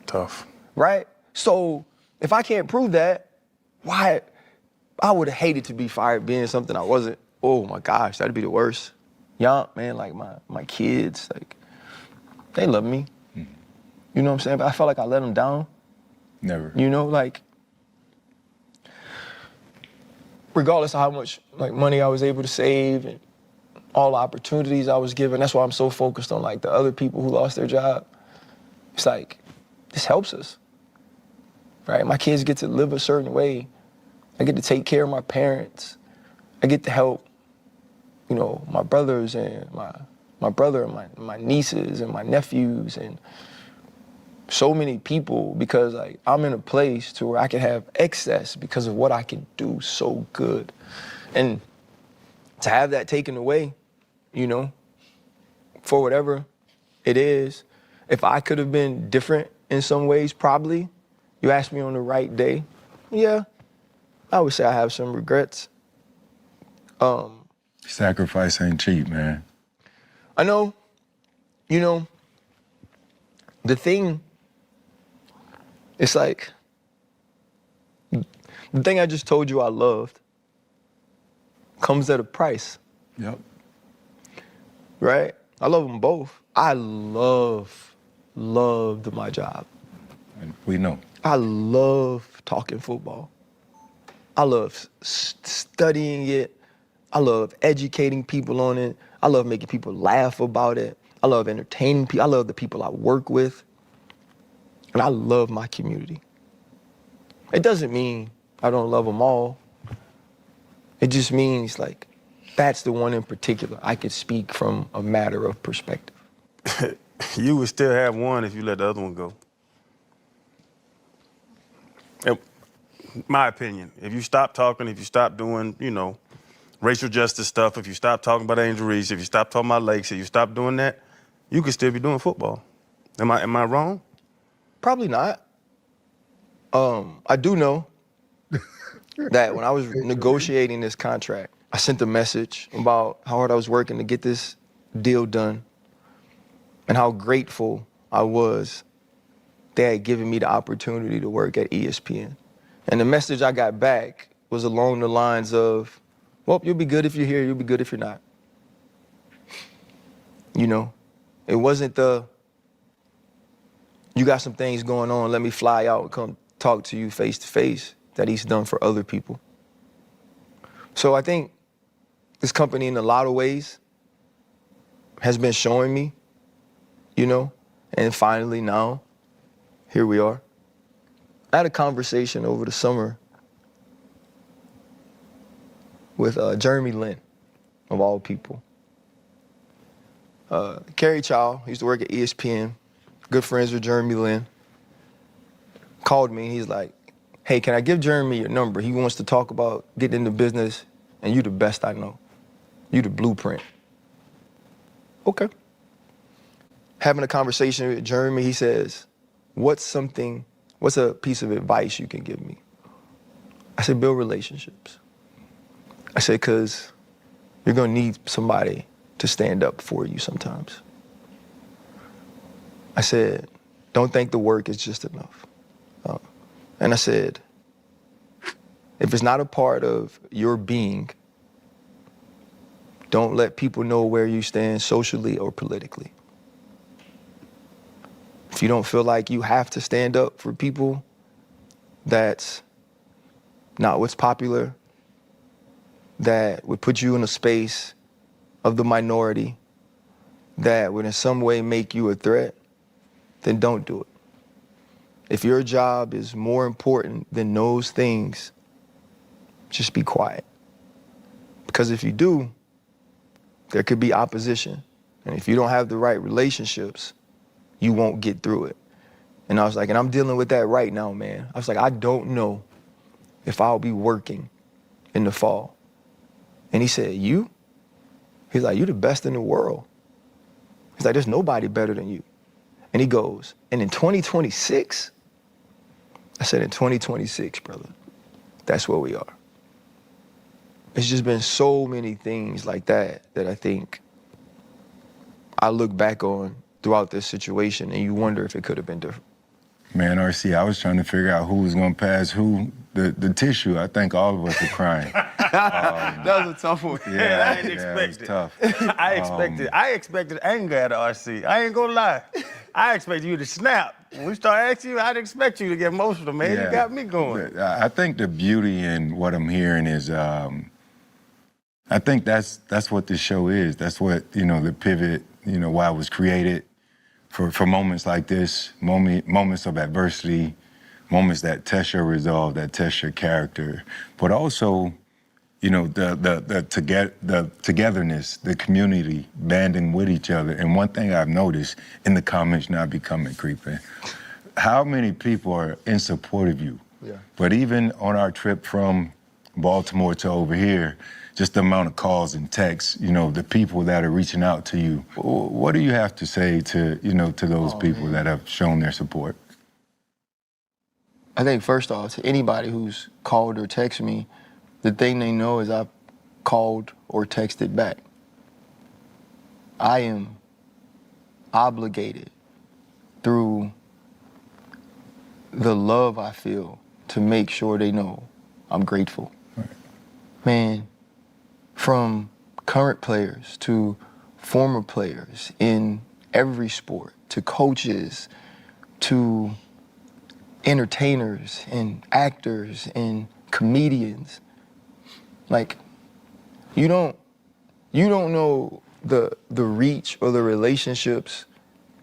Tough. Right? So if I can't prove that, why? I would have hated to be fired being something I wasn't. Oh my gosh, that'd be the worst. Young, man, like my kids, like, they love me. Mm-hmm. You know what I'm saying? But I felt like I let them down. Never. Like, regardless of how much like money I was able to save and all the opportunities I was given, that's why I'm so focused on like the other people who lost their job. It's like, this helps us, right? My kids get to live a certain way. I get to take care of my parents. I get to help, my brothers and my brother and my nieces and my nephews and so many people, because like I'm in a place to where I can have excess because of what I can do so good. And to have that taken away, for whatever it is, if I could have been different in some ways, probably, you asked me on the right day, yeah, I would say I have some regrets. Sacrifice ain't cheap, man. I know, the thing, it's like, the thing I just told you I loved comes at a price. Yep. Right? I love them both. I loved my job. And we know. I love talking football. I love studying it. I love educating people on it. I love making people laugh about it. I love entertaining people. I love the people I work with. And I love my community. It doesn't mean I don't love them all. It just means like, that's the one in particular. I could speak from a matter of perspective. You would still have one if you let the other one go. In my opinion, if you stop talking, if you stop doing, racial justice stuff, if you stop talking about Angel Reese, if you stop talking about Lakes, if you stop doing that, you could still be doing football. Am I wrong? Probably not. I do know that when I was negotiating this contract, I sent a message about how hard I was working to get this deal done and how grateful I was they had given me the opportunity to work at ESPN. And the message I got back was along the lines of, well, you'll be good if you're here, you'll be good if you're not. It wasn't you got some things going on, let me fly out and come talk to you face to face, that he's done for other people. So I think this company in a lot of ways has been showing me, and finally now, here we are. I had a conversation over the summer with Jeremy Lin, of all people. Kerry Chow, he used to work at ESPN, good friends with Jeremy Lin, called me and he's like, hey, can I give Jeremy your number? He wants to talk about getting into business and you the best I know. You the blueprint. Okay. Having a conversation with Jeremy, he says, what's a piece of advice you can give me? I said, build relationships. I said, because you're gonna need somebody to stand up for you sometimes. I said, don't think the work is just enough. And I said, if it's not a part of your being, don't let people know where you stand socially or politically. If you don't feel like you have to stand up for people, that's not what's popular, that would put you in a space of the minority, that would in some way make you a threat, then don't do it. If your job is more important than those things, just be quiet. Because if you do, there could be opposition. And if you don't have the right relationships, you won't get through it. And I was like, and I'm dealing with that right now, man. I was like, I don't know if I'll be working in the fall. And he said, you? He's like, you're the best in the world. He's like, there's nobody better than you. And he goes, and in 2026? I said, in 2026, brother, that's where we are. It's just been so many things like that I think I look back on throughout this situation and you wonder if it could have been different. Man, RC, I was trying to figure out who was going to pass who the tissue. I think all of us are crying. That was a tough one. Yeah, I didn't expect it was it. tough. I expected anger at RC. I ain't gonna lie. I expected you to snap. When we start asking you, I didn't expect you to get emotional, man. Yeah. You got me going. But I think the beauty in what I'm hearing is, I think that's what this show is. That's what, the pivot, why it was created for moments like this, moments of adversity, moments that test your resolve, that test your character, but also, the togetherness, the community, banding with each other. And one thing I've noticed in the comments, now becoming creeping, how many people are in support of you? Yeah. But even on our trip from Baltimore to over here, just the amount of calls and texts, the people that are reaching out to you. What do you have to say to, to those people that have shown their support? I think first off, to anybody who's called or texted me, the thing they know is I've called or texted back. I am obligated through the love I feel to make sure they know I'm grateful. Right. Man, from current players to former players in every sport, to coaches, to entertainers and actors and comedians. Like, you don't know the reach or the relationships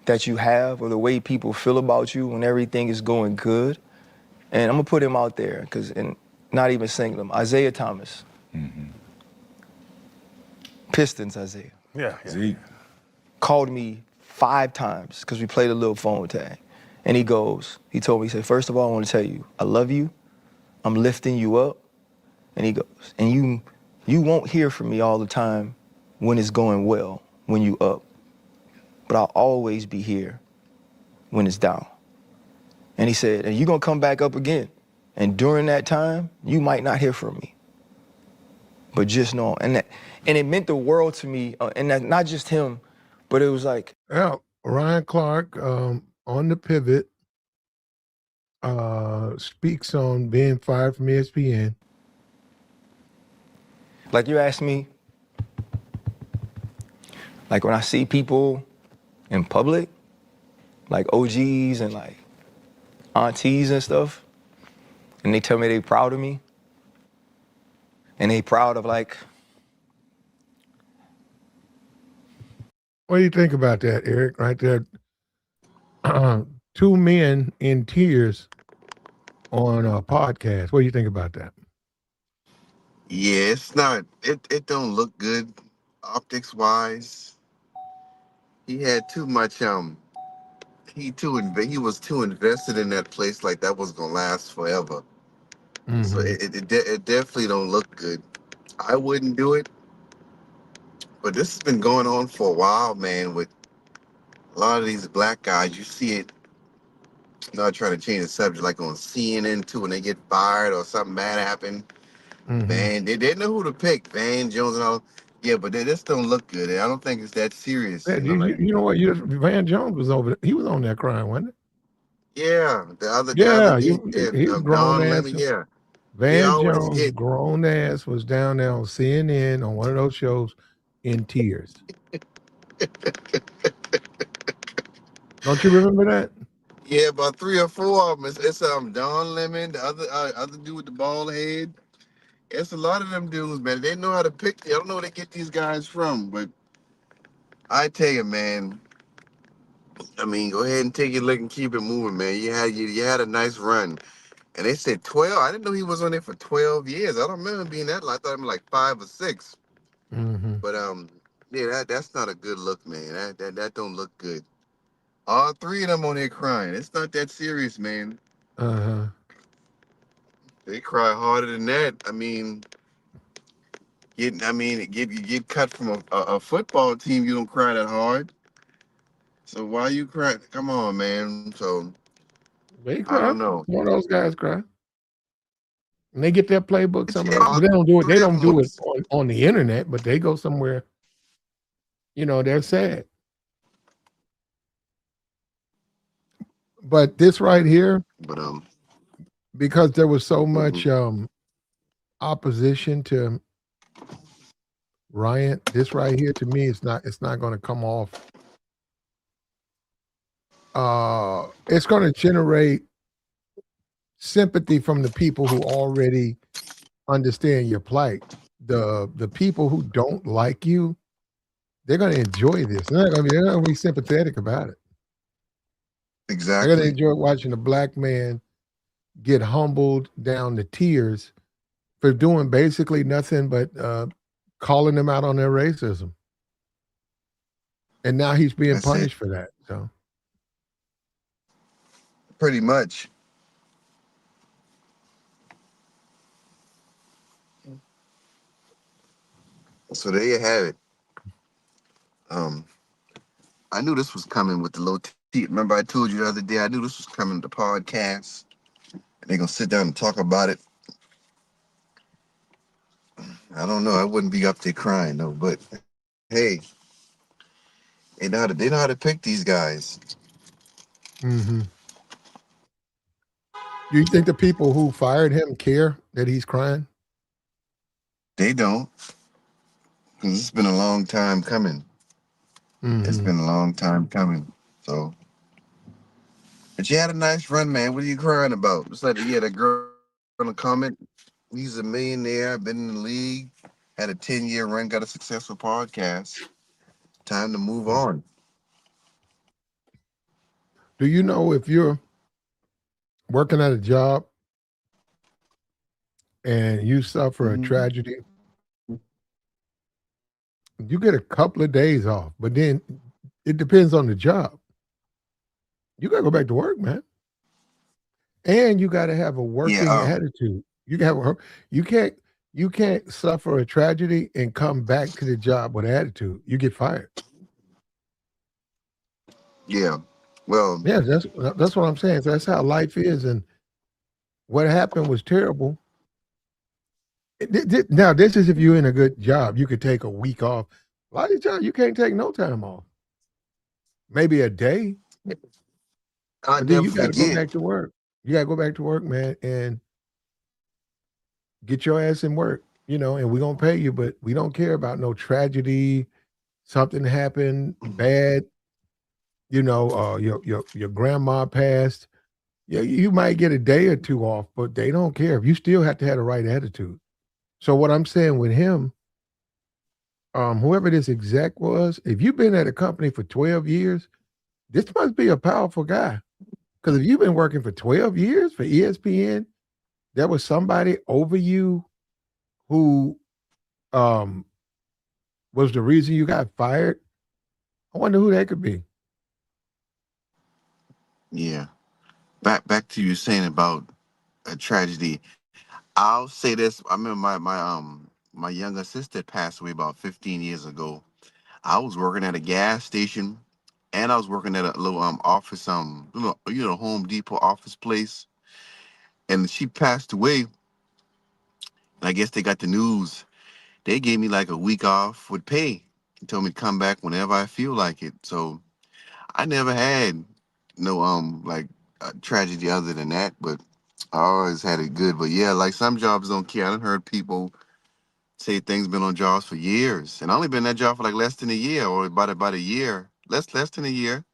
that you have or the way people feel about you when everything is going good. And I'm gonna put him out there, because not even sing them. Isaiah Thomas. Pistons Isaiah. Yeah. Zeke. Called me 5 times because we played a little phone tag. And he told me, he said, first of all, I want to tell you, I love you. I'm lifting you up. And he goes, and you won't hear from me all the time when it's going well, when you up. But I'll always be here when it's down. And he said, and you're going to come back up again. And during that time, you might not hear from me. But just know, and it meant the world to me, and that not just him, but it was like, Well, Ryan Clark on the pivot speaks on being fired from ESPN. like you asked me, like when I see people in public, like OGs and like aunties and stuff, and they tell me they proud of me, and they proud of like, What do you think about that, Eric? Right there, 2 men in tears on a podcast. What do you think about that? Yeah, it's not. It don't look good, optics wise. He had too much. He was too invested in that place, like that was gonna last forever. So Mm-hmm. it definitely don't look good. I wouldn't do it, but this has been going on for a while, man. With a lot of these black guys, you see it. Not trying to change the subject, like on CNN too, when they get fired or something bad happen. Mm-hmm. Man, they know who to pick, Van Jones and all. Yeah, but they just don't look good. I don't think it's that serious. Yeah, You know, like you know what? Van Jones was over. He was on there crying, wasn't it? yeah, the other Yeah, day, he was grown Don ass. Lemon. Yeah, they Van always Jones, get. grown ass, was down there on CNN on one of those shows in tears. Don't you remember that? Yeah, about 3 or 4 of them. It's Don Lemon, the other dude with the bald head. It's a lot of them dudes, man. They know how to pick. I don't know where they get these guys from, but I tell you, man. I mean, go ahead and take your lick and keep it moving, man. You had a nice run. And they said 12. I didn't know he was on there for 12 years. I don't remember him being that long. I thought him like 5 or 6. Mm-hmm. But yeah, that's not a good look, man. That don't look good. All 3 of them on there crying. It's not that serious, man. Uh-huh. They cry harder than that. I mean, you get cut from a football team, you don't cry that hard. So why you cry? Come on, man. So They I cry. don't know. One of those guys cry. And they get their playbook somewhere else. All But they don't do it. They 3 of don't them do it on the internet, but they go somewhere, they're sad. But this right here, but because there was so mhm. much opposition to Ryan, this right here to me, it's not gonna come off. It's gonna generate sympathy from the people who already understand your plight. The people who don't like you, they're gonna enjoy this. They're not gonna be sympathetic about it. They're gonna Exactly. enjoy watching a black man get humbled down to tears for doing basically nothing but calling them out on their racism. And now he's being That's it. punished for that. So Pretty much. So there you have it. Um, I knew this was coming with the low T. Remember I told you the other day I knew this was coming to the podcast. And they're gonna sit down and talk about it. I don't know. I wouldn't be up there crying though, but hey, they know how to pick these guys. mhm. Do you think the people who fired him care that he's crying? They don't, because it's been a long time coming. It's Mhm. been a long time coming. So, but you had a nice run, man. What are you crying about? It's like you had a girl on a comment. He's a millionaire, been in the league, had a 10-year run, got a successful podcast. Time to move on. Do you know if you're working at a job and you suffer a Mhm. tragedy, you get a couple of days off, but then it depends on the job. You got to go back to work, man. And you got to have a Yeah. working attitude. You got you can't you can't suffer a tragedy and come back to the job with attitude. You get fired. Yeah. Well. Yeah, that's what I'm saying. So that's how life is, and what happened was terrible. Now, this is if you're in a good job, you could take a week off. A lot of times, you can't take no time off. Maybe a day, I but then never you got to go forget. back to work. You got to go back to work, man, and get your ass in work. And we're gonna pay you, but we don't care about no tragedy. Something happened bad. Your grandma passed. Yeah, you might get a day or two off, but they don't care. If you still have to have the right attitude. So what I'm saying with him, whoever this exec was, if you've been at a company for 12 years, this must be a powerful guy. Because if you've been working for 12 years for ESPN, there was somebody over you who um, was the reason you got fired. I wonder who that could be. Yeah. Back to you saying about a tragedy. I'll say this. I remember my younger sister passed away about 15 years ago. I was working at a gas station, and I was working at a little office Home Depot office place, and she passed away. And I guess they got the news. They gave me like a week off with pay. They told me to come back whenever I feel like it. So I never had no like tragedy other than that, but I always had it good. But yeah, like some jobs don't care. I done heard people say things been on jobs for years, and I only been in that job for like less than a year, or about a year, less than a year.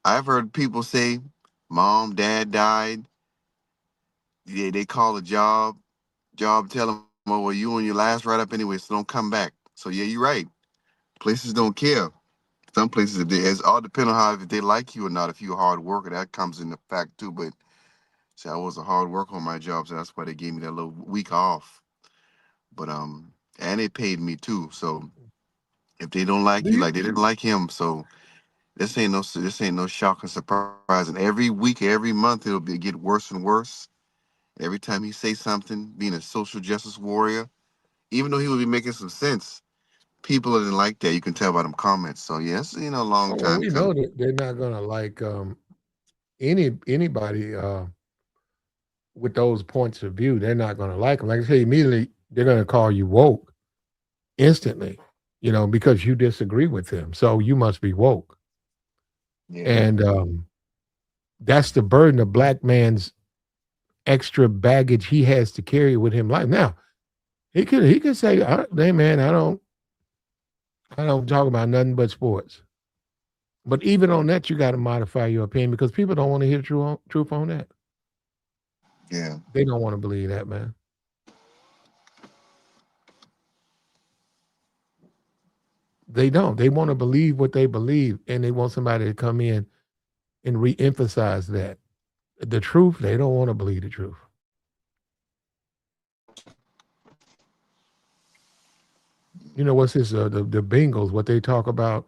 I've heard people say, "Mom, Dad died." Yeah, they call a job tell them, "Oh, well, you on your last write up anyway, so don't come back." So yeah, you're right. Places don't care. Some places, it's all depend on how if they like you or not. If you're a hard worker, that comes into fact too. But see, I was a hard worker on my job, so that's why they gave me that little week off. But and they paid me too. So if they don't like Do you, you like they didn't like him, so this ain't no shock and surprise. And every week, every month, get worse and worse. Every time he say something, being a social justice warrior, even though he would be making some sense, people didn't like that. You can tell by them comments. So yes, a long Oh, well, time we coming. know that they're not gonna like anybody with those points of view. They're not gonna like them. Like I say, immediately they're gonna call you woke instantly. Because you disagree with them, so you must be woke. Yeah. And that's the burden of black man's extra baggage he has to carry with him. Like now, he could say, "Hey man, I don't talk about nothing but sports." But even on that, you got to modify your opinion because people don't want to hear the truth on that. Yeah. They don't want to believe that, man. They don't. They want to believe what they believe, and they want somebody to come in and re-emphasize that. The truth, they don't want to believe the truth. What's this? The Bengals, what they talk about,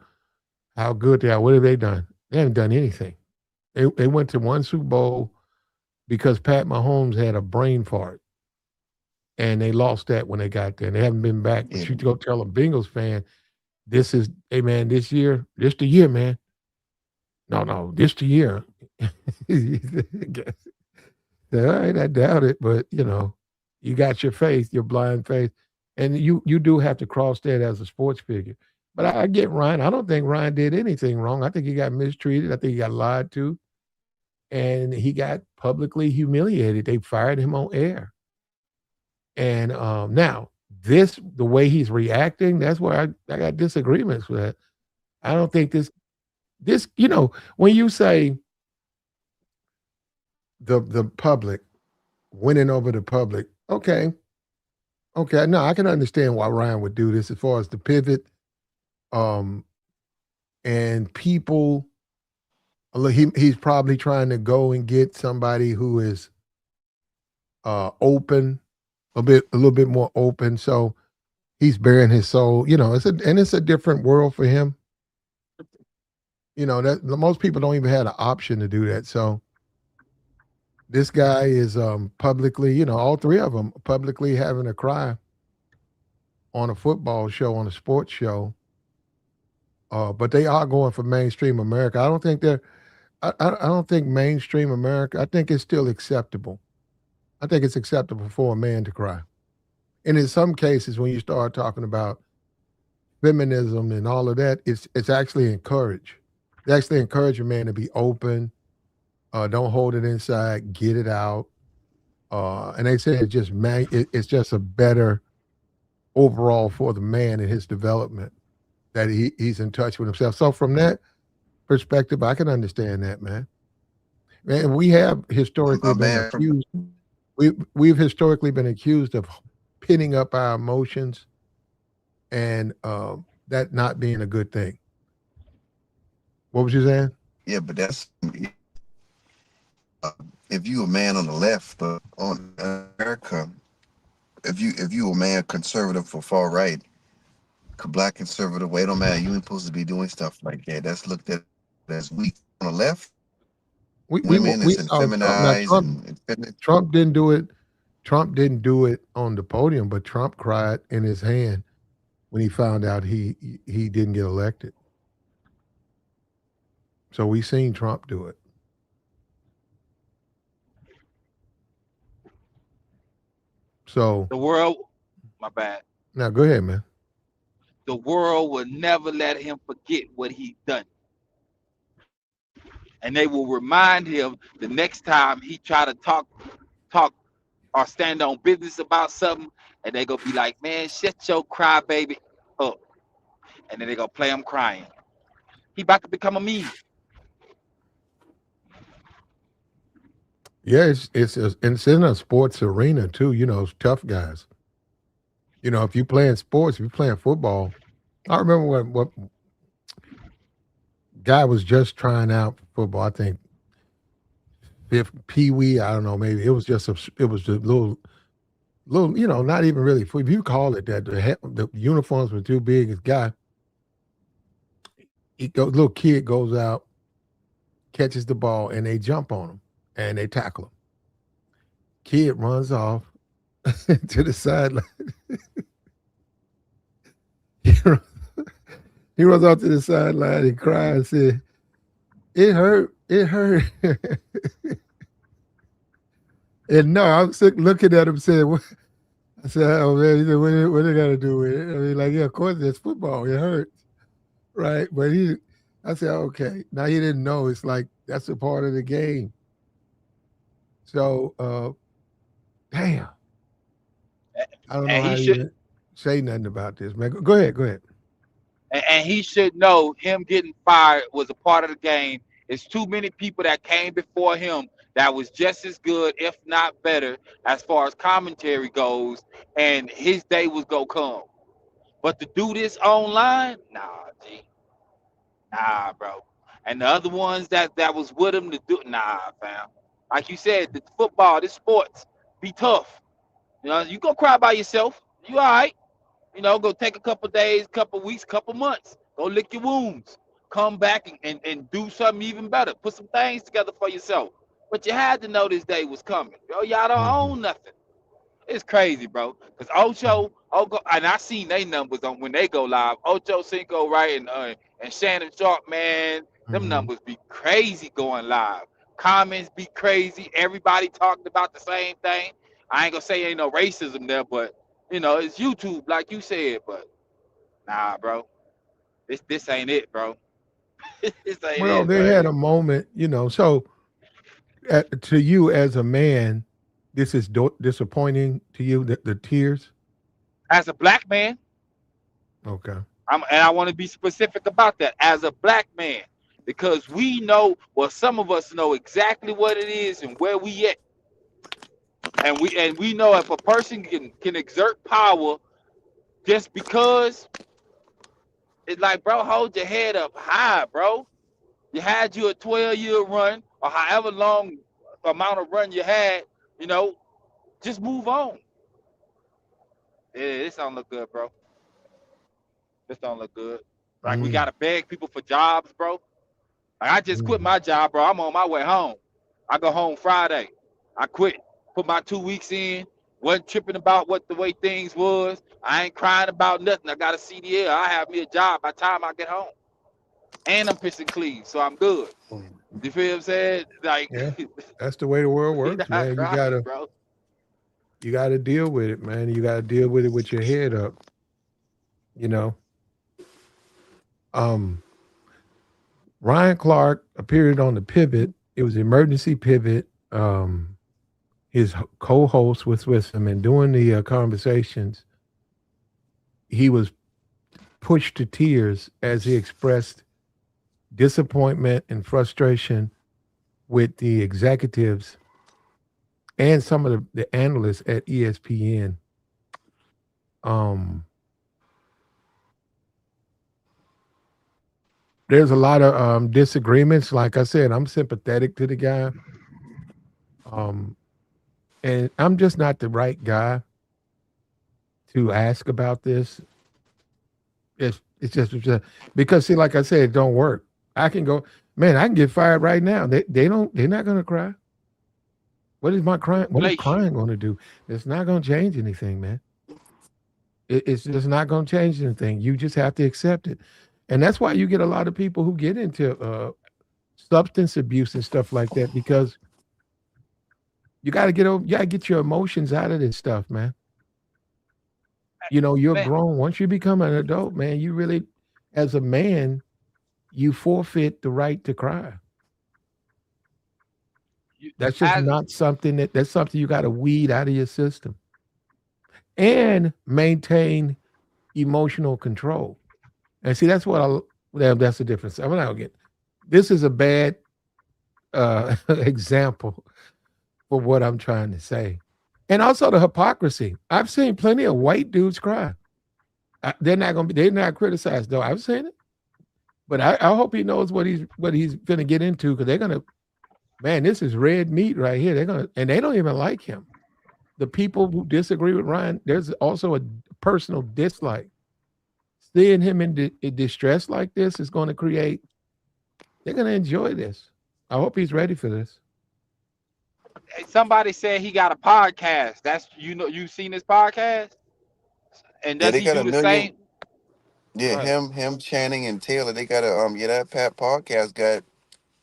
how good they are. What have they done? They haven't done anything. They went to one Super Bowl because Pat Mahomes had a brain fart, and they lost that when they got there. And they haven't been back. But Yeah. you go tell a Bengals fan, hey man, this the year, man. No, no, this the year. All right, I doubt it, but you got your faith, your blind faith, and you do have to cross that as a sports figure. But I get Ryan. I don't think Ryan did anything wrong. I think he got mistreated. I think he got lied to, and he got publicly humiliated. They fired him on air. And now the way he's reacting, that's where I got disagreements with that. I don't think when you say the public winning over the public, okay, okay, no, I can understand why Ryan would do this as far as the pivot, um, and people. Look, he's probably trying to go and get somebody who is open a little bit more open. So he's bearing his soul. It's a different world for him. That most people don't even have the option to do that. So this guy is publicly, all three of them publicly having a cry on a football show, on a sports show. But they are going for mainstream America. I don't think they're. I don't think mainstream America. I think it's still acceptable. I think it's acceptable for a man to cry. And in some cases, when you start talking about feminism and all of that, it's actually encouraged. They actually encourage a man to be open. Don't hold it inside. Get it out. And they say it's just a better overall for the man and his development that he's in touch with himself. So from that perspective, I can understand that, man. And we have historically My been man from accused. We've historically been accused of pinning up our emotions and that not being a good thing. What was you saying? yeah, but that's if you a man on the left, but on America, if you a man conservative for far right, black conservative, way don't matter. You ain't supposed to be doing stuff like that. That's looked at as weak. On the left, women We is saw Trump. Now feminized Trump and feminine. Trump didn't do it. Trump didn't do it on the podium, but Trump cried in his hand when he found out he didn't get elected. So we seen Trump do it. So The world, my bad. now go ahead, man. The world will never let him forget what he done. And they will remind him the next time he try to talk or stand on business about something, and they gonna be like, man, shut your cry baby up. And then they gonna play him crying. He about to become a meme. Yeah, it's in a sports arena too. It's tough guys. If you playing sports, if you playing football, I remember what guy was just trying out for football. I think if Pee Wee, I don't know, maybe it was just little, not even really. If you call it that, the uniforms were too big. This guy, little kid goes out, catches the ball, and they jump on him and they tackle him. Kid runs off to the sideline. he run- he runs off to the sideline and cries and said, "It hurt, it hurt." And no, I'm looking at him saying, "What?" I said, "Oh man," he said, "What they got to do with it?" I mean, like, yeah, of course, it's football. It hurts, right? But I said, "Okay." Now he didn't know. It's like that's a part of the game. So, damn, I don't know And how he to should even say nothing about this, man. Go ahead, go ahead. and he should know him getting fired was a part of the game. It's too many people that came before him that was just as good, if not better, as far as commentary goes, and his day was gonna come. But to do this online, nah, G, nah, bro. And the other ones that was with him to do, nah, fam. Like you said, the football, this sports, be tough. You know, you go cry by yourself. You all right? Go take a couple days, couple weeks, couple months. Go lick your wounds. Come back and do something even better. Put some things together for yourself. But you had to know this day was coming. Yo, y'all don't Hmm. own nothing. It's crazy, bro. Because Ocho, and I seen they numbers on when they go live. Ocho Cinco, right, and Shannon Sharp, man, them Hmm. numbers be crazy going live. Comments be crazy. Everybody talking about the same thing. I ain't gonna say ain't no racism there, but it's YouTube, like you said. But nah, bro, this ain't it, bro. This ain't Well, it, they had man. a moment, So to you as a man, this is disappointing to you. The tears. As a black man, Okay. and I want to be specific about that. As a black man, because we know, well, some of us know exactly what it is and where we at, and we know if a person can exert power just because it's like, bro, hold your head up high, bro. You had you a 12-year run or however long amount of run you had, you know, just move on. This don't look good, bro. This don't look good. Like we Mm, gotta beg people for jobs, bro. Like I just quit mm. my job, bro. I'm on my way home. I go home Friday. I quit. Put my 2 weeks in. Wasn't tripping about what the way things was. I ain't crying about nothing. I got a CDL. I have me a job by the time I get home. And I'm pissing clean, so I'm good. You feel what I'm saying? Like Yeah, that's the way the world we works, not man. You crying, gotta bro. you gotta deal with it, man. You gotta deal with it with your head up. You know, um, Ryan Clark appeared on the pivot. It was emergency pivot. His co-host was with him, and during the conversations, he was pushed to tears as he expressed disappointment and frustration with the executives and some of the analysts at ESPN. Um, there's a lot of disagreements. Like I said, I'm sympathetic to the guy, um, and I'm just not the right guy to ask about this. It's just because see, like I said, it don't work. I can go, man. I can get fired right now. They don't. They're not gonna cry. What is my crying? What is Inflation. crying going to do? It's not going to change anything, man. It's just not going to change anything. You just have to accept it, and that's why you get a lot of people who get into substance abuse and stuff like that because you got to get over. You got to get your emotions out of this stuff, man. You're Man, grown. Once you become an adult, man, you really, as a man, you forfeit the right to cry. you, That's just as not something that's something you got to weed out of your system and maintain emotional control. And see, that's what that's the difference. I'm not get. This is a bad example for what I'm trying to say, and also the hypocrisy. I've seen plenty of white dudes cry. They're not gonna be. They're not criticized though. I've seen it, but I hope he knows what he's gonna get into because they're gonna. Man, this is red meat right here. They're gonna, and they don't even like him. The people who disagree with Ryan, there's also a personal dislike. Seeing him in distress like this is going to create. They're going to enjoy this. I hope he's ready for this. somebody said he got a podcast. That's you seen this podcast? And Yeah, does they he got do a the million. same? Yeah, Go ahead. him, Channing, and Taylor. They got a yeah, that Pat podcast got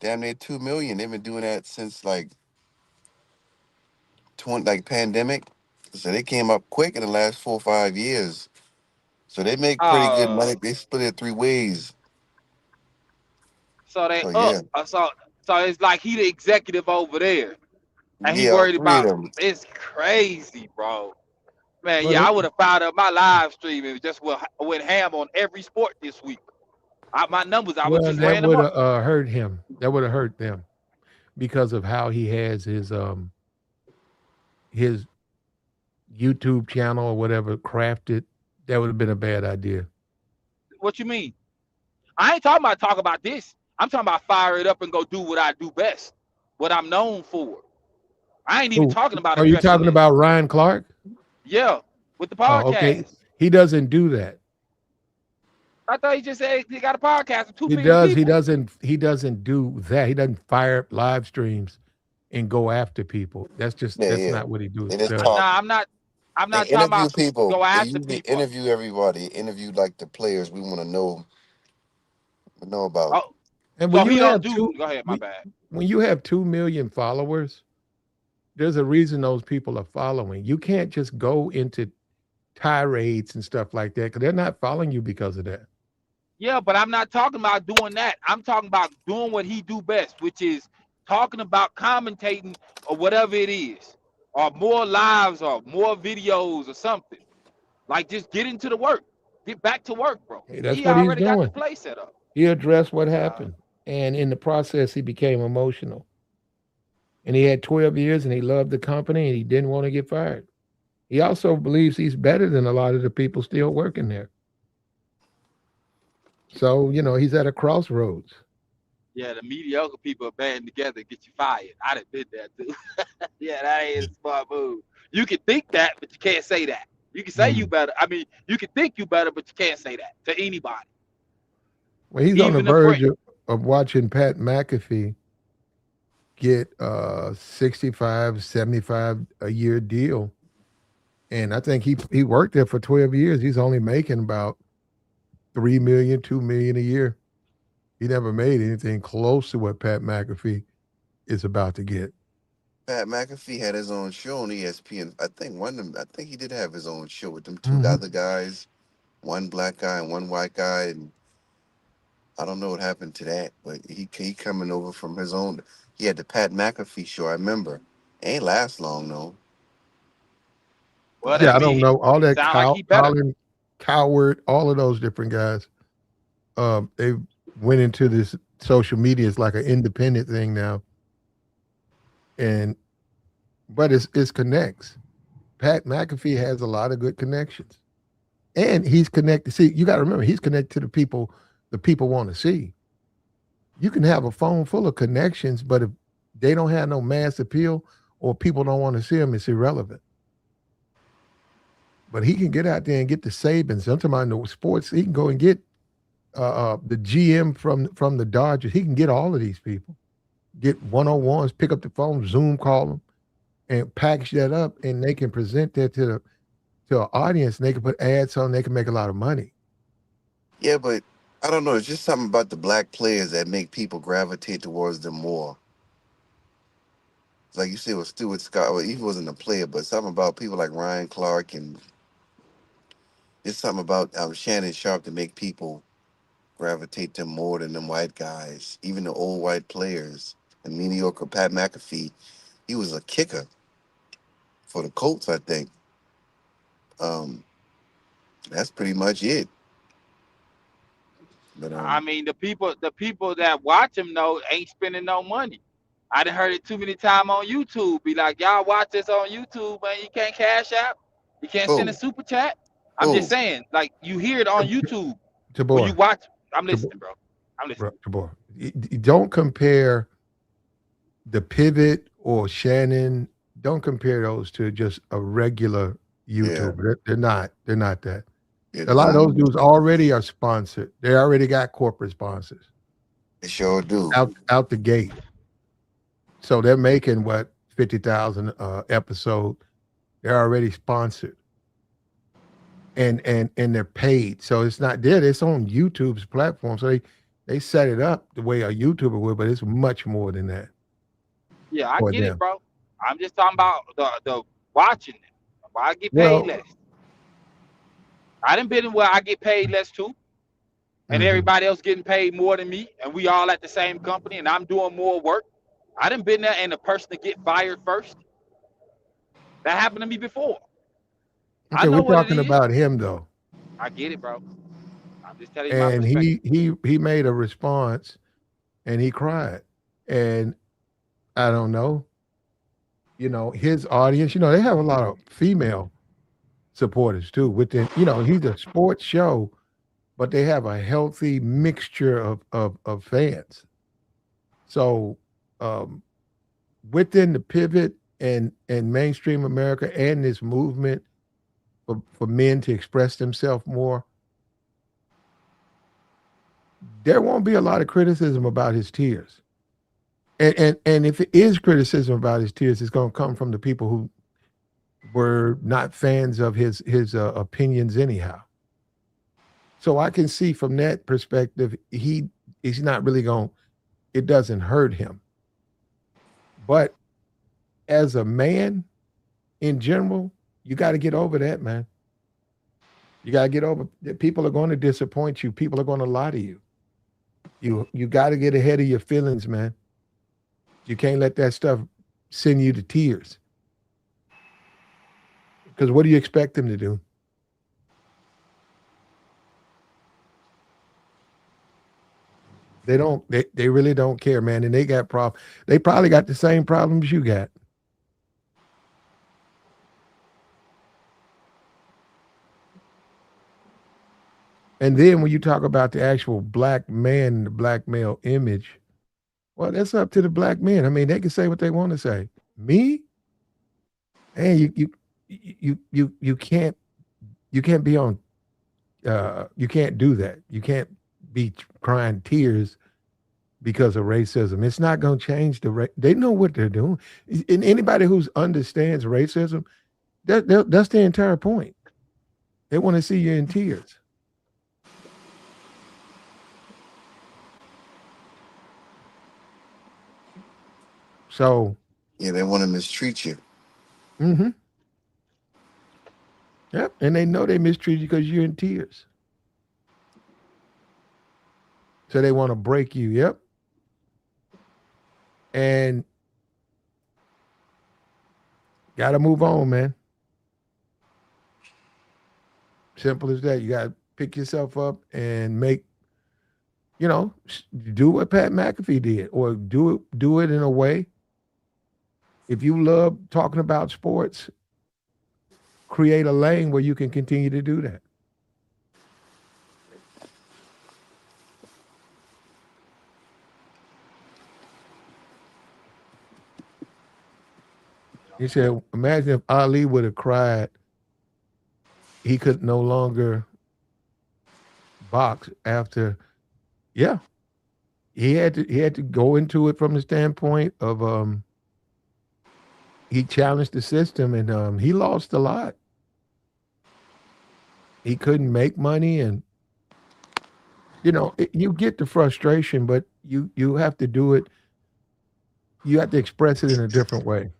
damn near 2 million. They've been doing that since like 20, like pandemic. So they came up quick in the last 4 or 5 years. So they make pretty good Uh, money. They split it 3 ways. so they So up. yeah, So it's like he the executive over there, and he yeah, all worried three of about. them. It's crazy, bro. Man, Well, yeah, I would have fired up my live stream and just went ham on every sport this week. My numbers, I would just that ran them would have up. hurt him. That would have hurt them because of how he has his YouTube channel or whatever crafted. That would have been a bad idea. What you mean? I ain't talk about this. I'm talking about fire it up and go do what I do best, what I'm known for. I ain't even Who talking about are you addressing talking this. about? Ryan Clark? Yeah, with the Oh, okay. podcast. He doesn't do that. I thought he just said he got a podcast with 2 He million does. He people. doesn't. He doesn't do that. He doesn't fire up live streams and go after people. Yeah, That's yeah. not what he They do, just does. talk. Nah, I'm not. I'm They not talking interview about people. go They after usually people. interview everybody. Interview like the players we want to know about. Oh, And when so you he don't have do. two, Go ahead, my we- bad. when you have 2 million followers, there's a reason those people are following. You can't just go into tirades and stuff like that because they're not following you because of that. Yeah, but I'm not talking about doing that. I'm talking about doing what he do best, which is talking about commentating or whatever it is, or more lives or more videos or something. Like just get into the work, get back to work, bro. Hey, that's He what he's already got the doing. play set up. He addressed what Uh, happened, and in the process, he became emotional. And he had 12 years, and he loved the company, and he didn't want to get fired. He also believes he's better than a lot of the people still working there. So, he's at a crossroads. yeah, the mediocre people are banding together and get you fired. I done been there too. Yeah, that ain't a smart move. You can think that, but you can't say that. You can say you Mm. better. I mean, you can think you better, but you can't say that to anybody, Well, he's on the even a friend. verge of watching Pat McAfee get 65, 75 a year deal. And I think he worked there for 12 years. He's only making about 3 million, 2 million a year. He never made anything close to what Pat McAfee is about to get. Pat McAfee had his own show on ESPN. I think one of them. I think he did have his own show with them two Hmm. other guys, one black guy and one white guy, and I don't know what happened to that. But he coming over from his own. He had the Pat McAfee show. I remember. Ain't last long though. Well, But that Yeah, I don't mean know. All that sound like he better. Colin Coward, all of those different guys, they went into this social media. It's like an independent thing now. And but it's connects. Pat McAfee has a lot of good connections. And he's connected. See, you got to remember, he's connected to the people want to see. You can have a phone full of connections, but if they don't have no mass appeal or people don't want to see them, it's irrelevant. But he can get out there and get the Sabins. I'm talking about in the sports. He can go and get the GM from the Dodgers. He can get all of these people, get 101s, pick up the phone, Zoom call them, and package that up, and they can present that to an audience. And they can put ads on. They can make a lot of money. yeah, but I don't know. It's just something about the black players that make people gravitate towards them more. It's like you said with Stuart Scott. Well, he wasn't a player, but something about people like Ryan Clark and there's something about Shannon Sharp to make people gravitate to more than them white guys, even the old white players. And mediocre Pat McAfee, he was a kicker for the Colts, I think. Um, that's pretty much it. But I mean, the people that watch him though ain't spending no money. I done heard it too many times on YouTube. Be like, y'all watch this on YouTube, man. You can't cash out. You can't send a who, super chat. I'm just who? saying, like you hear it on YouTube when you Tabor, watch. I'm Tabor, listening, bro. I'm listening. Tabor. You don't compare the pivot or Shannon. Don't compare those to just a regular Yeah, YouTuber. They're not. They're not that. yeah, A lot of those them. dudes already are sponsored. They already got corporate sponsors They sure do. out the gate. So they're making what 50,000 episode. They're already sponsored and they're paid. So it's not there. It's on YouTube's platform. So they set it up the way a YouTuber would, but it's much more than that Yeah, I for get it, them. bro. I'm just talking about the watching it. Why I get paid Well, less? I done been where I get paid less too, and mhm. everybody else getting paid more than me, and we all at the same company, and I'm doing more work. I done been there, and the person to get fired first. That happened to me before. I Okay, we're know what it talking is. about him though. I get it, bro. I'm just telling you my And perspective. he made a response and he cried. And I don't know, his audience, they have a lot of female supporters too within, he's a sports show, but they have a healthy mixture of fans. So um, within the pivot and mainstream America and this movement for men to express themselves more, there won't be a lot of criticism about his tears. And if it is criticism about his tears, it's going to come from the people who were not fans of his opinions anyhow. So I can see from that perspective, he's not really going. It doesn't hurt him, but as a man in general, you got to get over that, man. You got to get over that. People are going to disappoint you. People are going to lie to you. You got to get ahead of your feelings, man. You can't let that stuff send you to tears. Because what do you expect them to do? They don't. They really don't care, man. And they got problems. They probably got the same problems you got. And then when you talk about the actual black man, the black male image, well, that's up to the black men. I mean, they can say what they want to say. Me, and you can't. You can't be on. You can't do that. You can't be crying tears because of racism. It's not going to change the rate. They know what they're doing. And anybody who understands racism, that's the entire point. They want to see you in tears. So, Yeah, they want to mistreat you. hmm yep. And they know they mistreat you because you're in tears. So they want to break you. Yep. And got to move on, man. Simple as that. You got to pick yourself up and make, do what Pat McAfee did, or do it in a way. If you love talking about sports, create a lane where you can continue to do that. He said, imagine if Ali would have cried, he could no longer box after. Yeah, he had to go into it from the standpoint of he challenged the system, and he lost a lot. He couldn't make money, and you get the frustration, but you have to do it. You have to express it in a different way.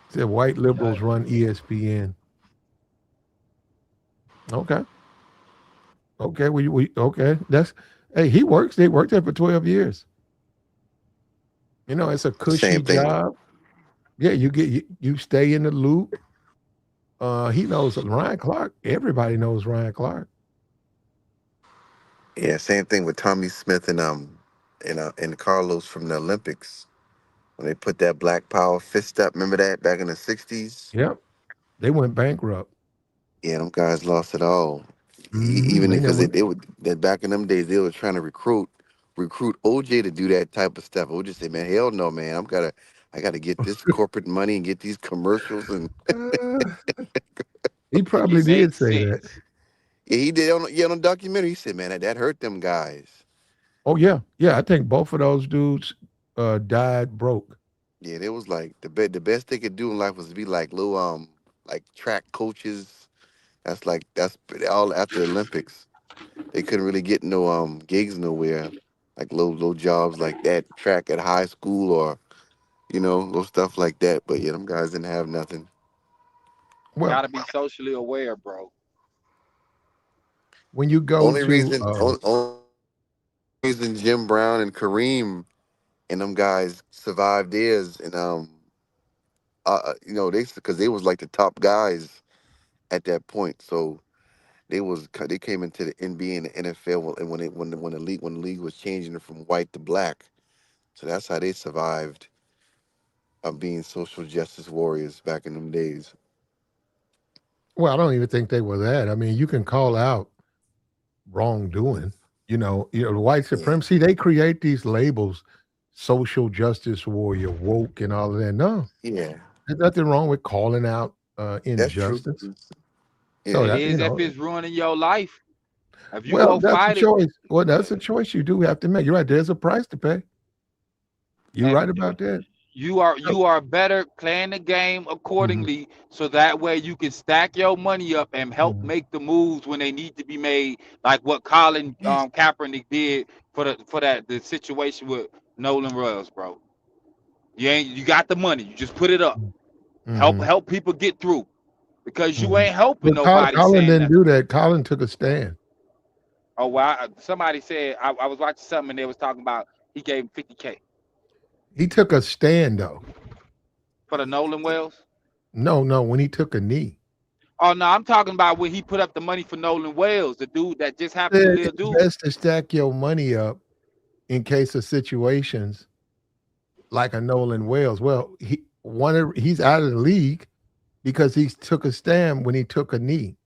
Said white liberals run ESPN. Okay. Okay. Okay. That's hey, he works. They worked there for 12 years. It's a cushy Same thing. job. Yeah, you stay in the loop. He knows Ryan Clark. Everybody knows Ryan Clark. Yeah, same thing with Tommy Smith and Carlos from the Olympics when they put that Black Power fist up. Remember that back in the '60s? Yep. They went bankrupt. Yeah, them guys lost it all. Even They because never. they would that back in them days they were trying to recruit OJ to do that type of stuff. OJ said, "Man, hell no, man. I gotta get this corporate money and get these commercials." And Uh, he It probably did makes say that. sense. yeah, he did on the documentary. He said, "Man, that hurt them guys." Oh yeah, yeah. I think both of those dudes died broke. Yeah, it was like the best they could do in life was to be like little like track coaches. That's all after the Olympics. They couldn't really get no gigs nowhere, like low jobs like that, track at high school or little stuff like that. But yeah, them guys didn't have nothing. Well, Gotta be socially aware, bro. when you go Only to reason only reason Jim Brown and Kareem and them guys survived theirs and they because they was like the top guys at that point. So they came into the NBA and the NFL and when the league was changing it from white to black. So that's how they survived being social justice warriors back in them days. well, I don't even think they were that. I mean, you can call out wrongdoing. The white Yeah, supremacy. They create these labels, social justice warrior, woke, and all of that. No, yeah, there's nothing wrong with calling out that's true. injustice. So Yeah, It that is if it's ruining your life. If you well, go that's a fight it, choice. Well, that's a choice you do have to make. You're right. There's a price to pay. You're and right about that. So, you are better playing the game mhm, accordingly, so that way you can stack your money up and help mhm. make the moves when they need to be made, like what Colin Kaepernick did for that the situation with Nolan Royals, bro. You got the money, you just put it up. Mhm, Help people get through because you mhm. ain't helping But nobody Colin saying didn't nothing. do that. Colin took a stand. Oh well, somebody said I was watching something and they was talking about he gave him 50K He took a stand though. for the Nolan Wells. No, no, when he took a knee. Oh no, I'm talking about when he put up the money for Nolan Wells, the dude that just happened to Said be a it's dude. best to stack your money up in case of situations like a Nolan Wales. Well, he's out of the league because he took a stand when he took a knee,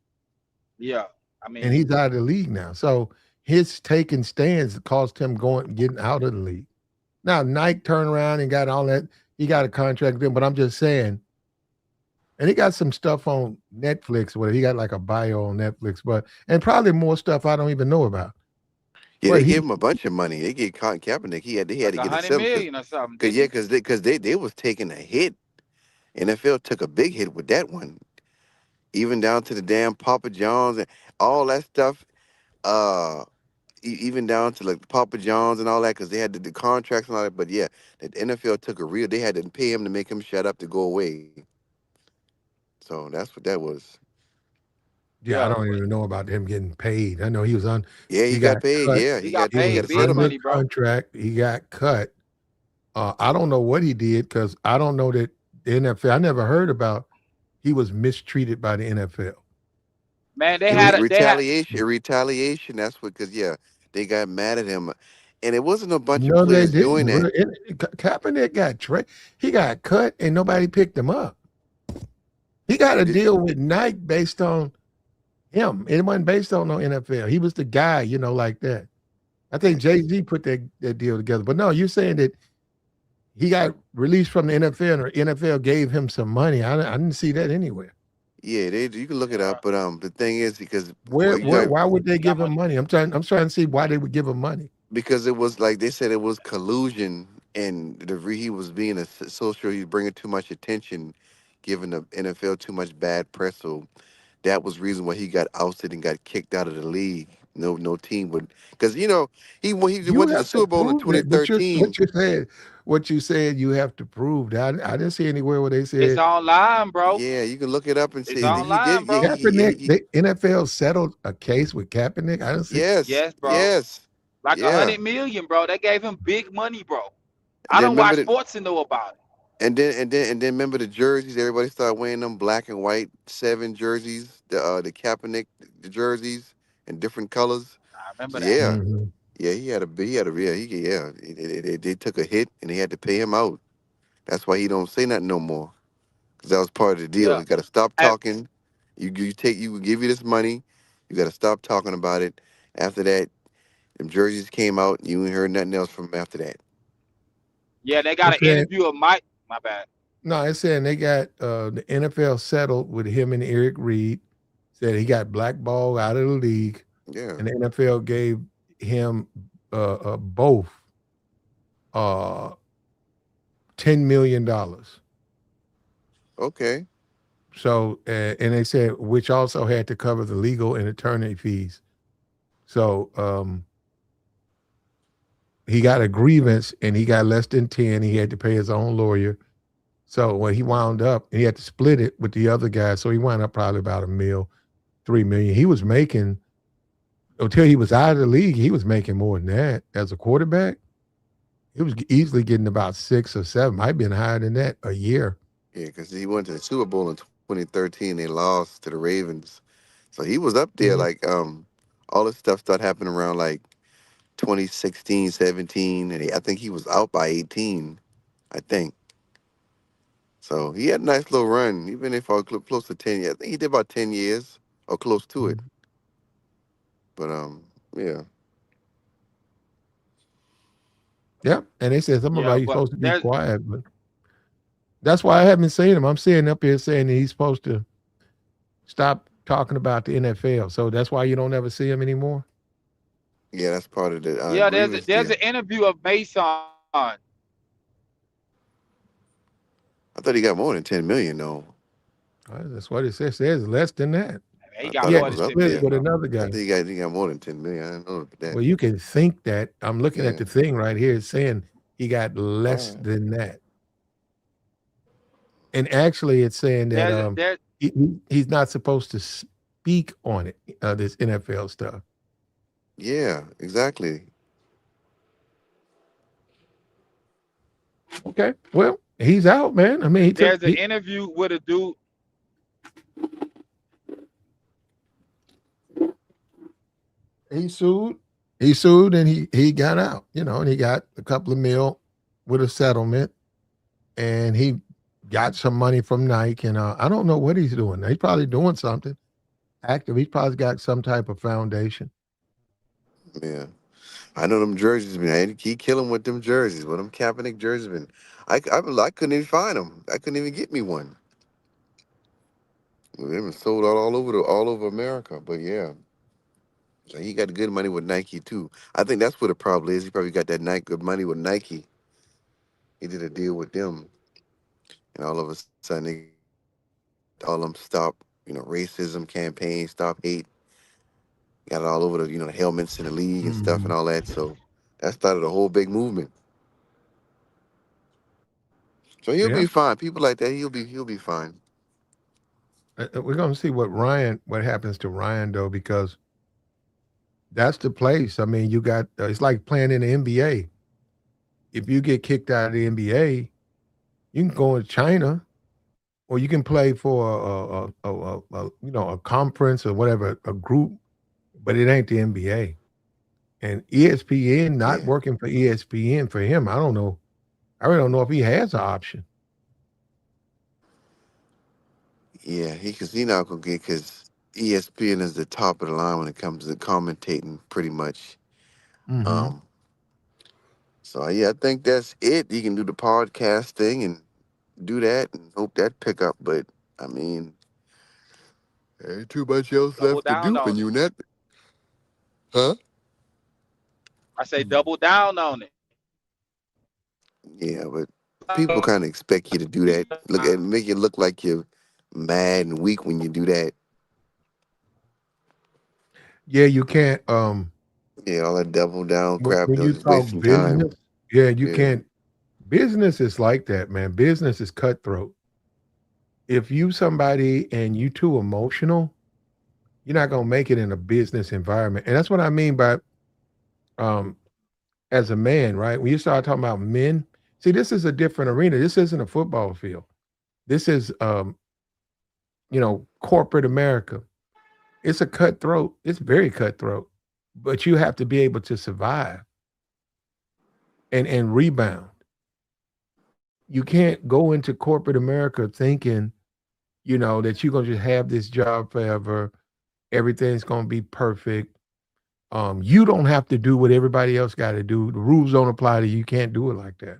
Yeah, I and mean, he's out of the league now. So his taking stands cost him getting out of the league. Now Nike turned around and got all that. He got a contract with them, but I'm just saying, and he got some stuff on Netflix. Where he got like a bio on Netflix, but and probably more stuff I don't even know about. Yeah, But they he gave him a bunch of money. They gave Colin Kaepernick. They had like to a get a hundred settlement million or something, cause didn't yeah, he? cause they was taking a hit. NFL took a big hit with that one, even down to the damn Papa John's and all that stuff. Uh, even down to like Papa John's and all that, because they had the contracts and all that. But yeah, the NFL took a real. They had to pay him to make him shut up to go away. So that's what that was. yeah, I Yeah, don't even know about him getting paid. I know he was on. Yeah, he He got got paid. cut. Yeah, he he got got He he was got paid a big under settlement. money, bro. contract. He got cut. I don't know what he did because I don't know that the NFL. I never heard about he was mistreated by the NFL. Man, Yeah, It was they had retaliation. That's what, because yeah, they got mad at him, and it wasn't a bunch of no, they players doing didn't. that. Kaepernick got he got cut and nobody picked him up. He got a Did- deal with Nike based on him. It wasn't based on no NFL. He was the guy, like that. I yeah, think Jay-Z put that deal together. But no, you're saying that he got released from the NFL or NFL gave him some money. I didn't see that anywhere. yeah, they you can look it yeah, up, but the thing is because Where, you where got why would they he got give him money. money? I'm trying to see why they would give him money. because it was like they said it was collusion, and he was being a social. He was bringing too much attention, giving the NFL too much bad press. So that was reason why he got ousted and got kicked out of the league. No team would, because he You went to the have to Super Bowl in prove that, but you 2013. what you said you have to prove that. I didn't see anywhere where they It's said Yeah, online, bro. you can look it up and see It's he did. online, Yeah, bro. Kaepernick. The NFL settled a case with Kaepernick. I didn't see. yes, Yes, bro. yes, Like a yeah. 100 million, bro. They gave him big money, bro. And I then don't watch remember the sports and know about it. and then remember the jerseys. Everybody started wearing them black and white 7 jerseys. The Kaepernick the jerseys in different colors. I remember that. Yeah, Mhm. yeah. They took a hit and they had to pay him out. That's why he don't say nothing no more. Cause that was part of the deal. Yeah. You got to stop And, talking. You give you this money. You got to stop talking about it. After that, them jerseys came out. You ain't heard nothing else from 'em after that. yeah, they got They an said interview of Mike. My bad. no. It's saying they got the NFL settled with him and Eric Reed. Said he got blackballed out of the league, Yeah. and the NFL gave him both uh, $10 million. Okay. So, and they said, which also had to cover the legal and attorney fees. So, he got a grievance and he got less than 10. He had to pay his own lawyer. So when he wound up, and he had to split it with the other guy. So he wound up probably about a mil, 3 million. He was making until he was out of the league. He was making more than that as a quarterback. He was easily getting about 6 or 7. Might have been higher than that a year. Yeah, because he went to the Super Bowl in 2013. They lost to the Ravens, so he was up there. Mhm. Like all this stuff started happening around like 2016, 17, and I think he was out by 18. I think so. He had a nice little run. He been there for close to 10 years. I think he did about 10 years or close to it. Mhm. But yeah, Yeah, and they said something Yeah, about he's but supposed to be there's quiet, but that's why I haven't seen him. I'm seeing up here saying that he's supposed to stop talking about the NFL. So that's why you don't ever see him anymore. yeah, that's part of the yeah, grievance there's deal. an interview of Mason. I thought he got more than 10 million though. That's what it says. It says less than that. He I got thought He it had more to than was up 10 split it million, there. with bro. another I guy. think he got more than 10 million. I didn't know that. Well, you can think that. I'm looking at Yeah. the thing right here. It's saying he got All less right. than that. And actually, it's saying that There's he's not supposed to speak on it, this NFL stuff. Yeah, exactly. Okay. Well, he's out, man. I mean, there's an interview with a dude. he sued. He sued and he got out, and he got a couple of mil with a settlement, and he got some money from Nike. And I don't know what he's doing. He's probably doing something active. He's probably got some type of foundation. Yeah. I know them jerseys, man. He killing with them jerseys. With them Kaepernick jerseys, man. I couldn't even find them. I couldn't even get me one. They've been sold out all over America. But yeah, so he got good money with Nike too. I think that's what it probably is. He probably got that Nike good money with Nike. He did a deal with them, and all of a sudden they all them stop, racism campaigns, stop hate. Got it all over the helmets in the league and stuff and Mhm. all that. So that started a whole big movement. So he'll Yeah. be fine. People like that, he'll be fine. We're gonna see what happens to Ryan though, because that's the place. I mean, you got it's like playing in the NBA. If you get kicked out of the NBA, you can go to China, or you can play for a conference or whatever, a group, but it ain't the NBA. And ESPN not Yeah, working for ESPN for him, I don't know. I really don't know if he has an option. yeah. He not gonna get because ESPN is the top of the line when it comes to commentating, pretty much. Hmm. Um, so yeah, I think that's it. He can do the podcast thing and do that and hope that pick up. But I mean, there ain't too much else Double left to down do when on it. you net, huh? I say double down on it. Yeah, but people kind of expect you to do that. Look and make you look like you're mad and weak when you do that. Yeah, you can't. Yeah, all that double down crap. When They're you just talk wasting time. business, yeah, you Yeah, can't. Business is like that, man. Business is cutthroat. If you somebody and you too emotional, you're not gonna make it in a business environment. And that's what I mean by um as a man, right? When you start talking about men, see, this is a different arena. This isn't a football field. This is corporate America. It's a cutthroat. It's very cutthroat. But you have to be able to survive and rebound. You can't go into corporate America thinking, that you're gonna just have this job forever. Everything's gonna be perfect. You don't have to do what everybody else got to do. The rules don't apply to you. You can't do it like that.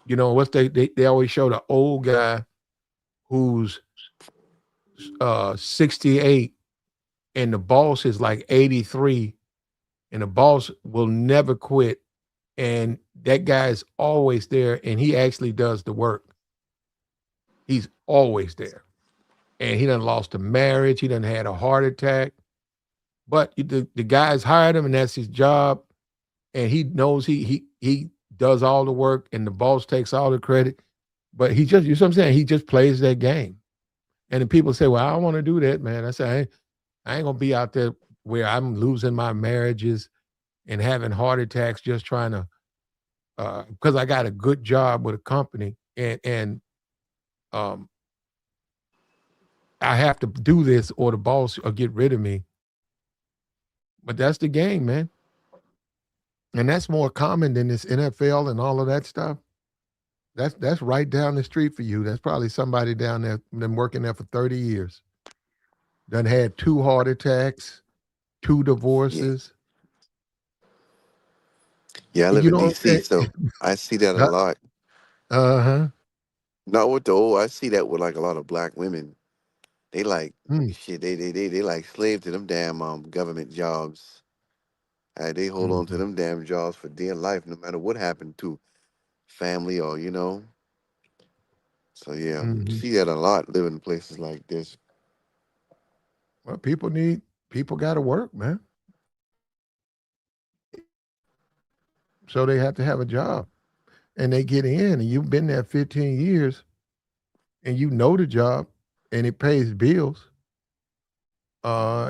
What's they always show the old guy who's 68 and the boss is like 83, and the boss will never quit, and that guy is always there, and he actually does the work. He's always there, and he done lost a marriage. He done had a heart attack, but the guy's hired him, and that's his job, and he knows he does all the work, and the boss takes all the credit. But he just, you know what I'm saying? He just plays that game. And then people say, "Well, I don't want to do that, man." I say, I ain't gonna be out there where I'm losing my marriages and having heart attacks just trying to because I got a good job with a company, and um I have to do this or the boss will get rid of me. But that's the game, man. And that's more common than this NFL and all of that stuff. That's right down the street for you. That's probably somebody down there been working there for 30 years. Done had 2 heart attacks, 2 yeah, divorces. yeah. I live You in know what D.C., I'm so I see that a saying? lot. Uh-huh. Not with the old. I see that with like a lot of black women. They like Mm, shit. They like slave to them damn government jobs. They hold on to mhm, them damn jobs for dear life, no matter what happened to family or. So yeah, mhm. see that a lot living in places like this. Well, people gotta work, man. So they have to have a job. And they get in and you've been there 15 years and you know the job and it pays bills.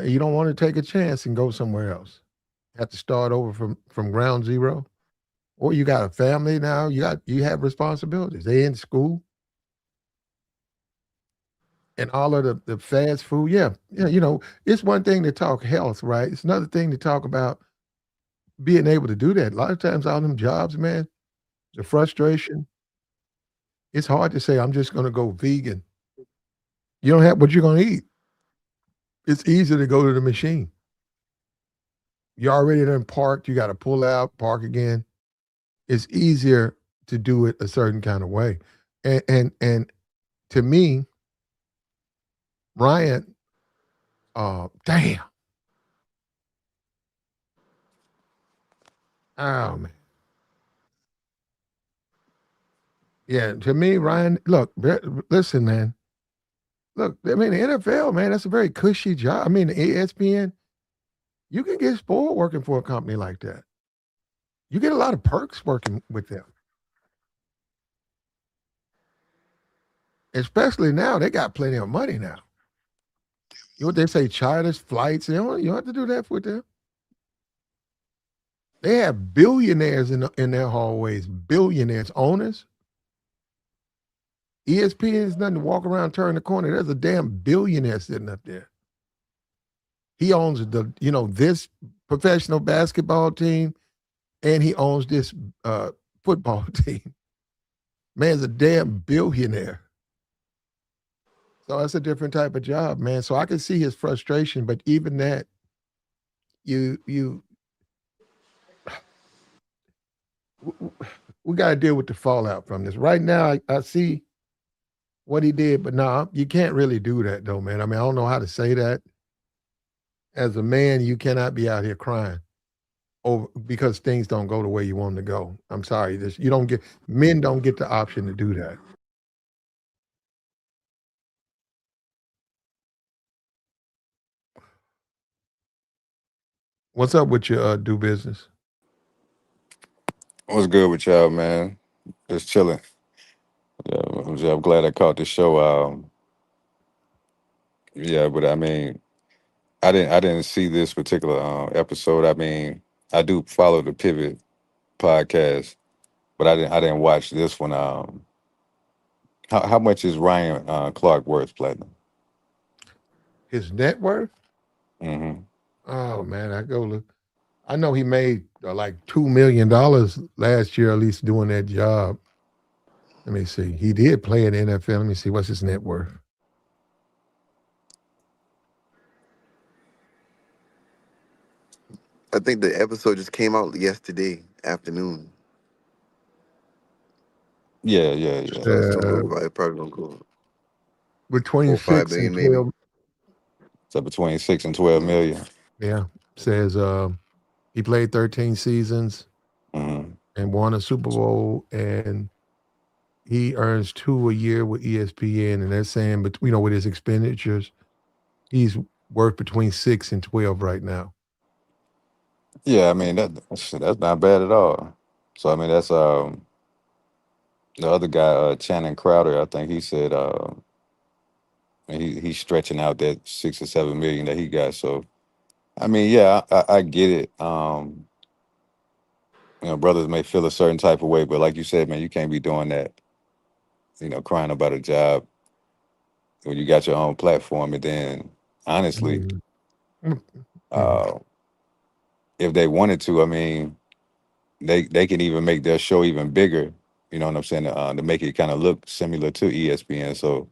You don't want to take a chance and go somewhere else. Have to start over from ground zero. Or you got a family now. You have responsibilities. They in school and all of the fast food. Yeah. Yeah. It's one thing to talk health, right? It's another thing to talk about being able to do that. A lot of times all them jobs, man, the frustration, it's hard to say, I'm just gonna go vegan. You don't have what you're gonna eat. It's easy to go to the machine. You're already done parked. You got to pull out, park again. It's easier to do it a certain kind of way. And to me, Ryan, damn. Oh man. Yeah, to me, Ryan, look, listen, man. Look, I mean, the NFL, man, that's a very cushy job. I mean, the ESPN, you can get spoiled working for a company like that. You get a lot of perks working with them. Especially now, they got plenty of money now. You know what they say, charters, flights, you don't have to do that with them. They have billionaires in their hallways, billionaires, owners. ESPN is nothing to walk around, turn the corner. There's a damn billionaire sitting up there. He owns this professional basketball team, and he owns this football team. Man's a damn billionaire. So that's a different type of job, man. So I can see his frustration, but even that, you we got to deal with the fallout from this. Right now, I see what he did, but no, you can't really do that though, man. I mean, I don't know how to say that. As a man, you cannot be out here crying over because things don't go the way you want them to go. I'm sorry, men don't get the option to do that. What's up with your do business? What's good with y'all, man? Just chilling. Yeah, I'm glad I caught the show. Yeah, but I mean, I didn't see this particular episode. I mean, I do follow the Pivot podcast, but I didn't watch this one. How much is Ryan Clark worth, Platinum? His net worth? Mm-hmm. Oh man, I go look. I know he made like $2 million last year, at least doing that job. Let me see. He did play in the NFL. Let me see. What's his net worth? I think the episode just came out yesterday afternoon. Yeah. So it's Uh, probably gonna go between 4 or 5 six and million maybe. 12. So between 6 and 12 million. Yeah. Says he played 13 seasons Mm-hmm. and won a Super Bowl, and he earns two a year with ESPN. And they're saying, but with his expenditures, he's worth between 6 and 12 right now. Yeah, I mean that's not bad at all. So I mean that's the other guy, Channing Crowder. I think he said he's stretching out that 6 or 7 million that he got. So I mean, yeah, I get it. Brothers may feel a certain type of way, but like you said, man, you can't be doing that. Crying about a job when you got your own platform, and then honestly, Mhm. Mhm. uh, if they wanted to, I mean, they can even make their show even bigger. You know what I'm saying? To make it kind of look similar to ESPN. So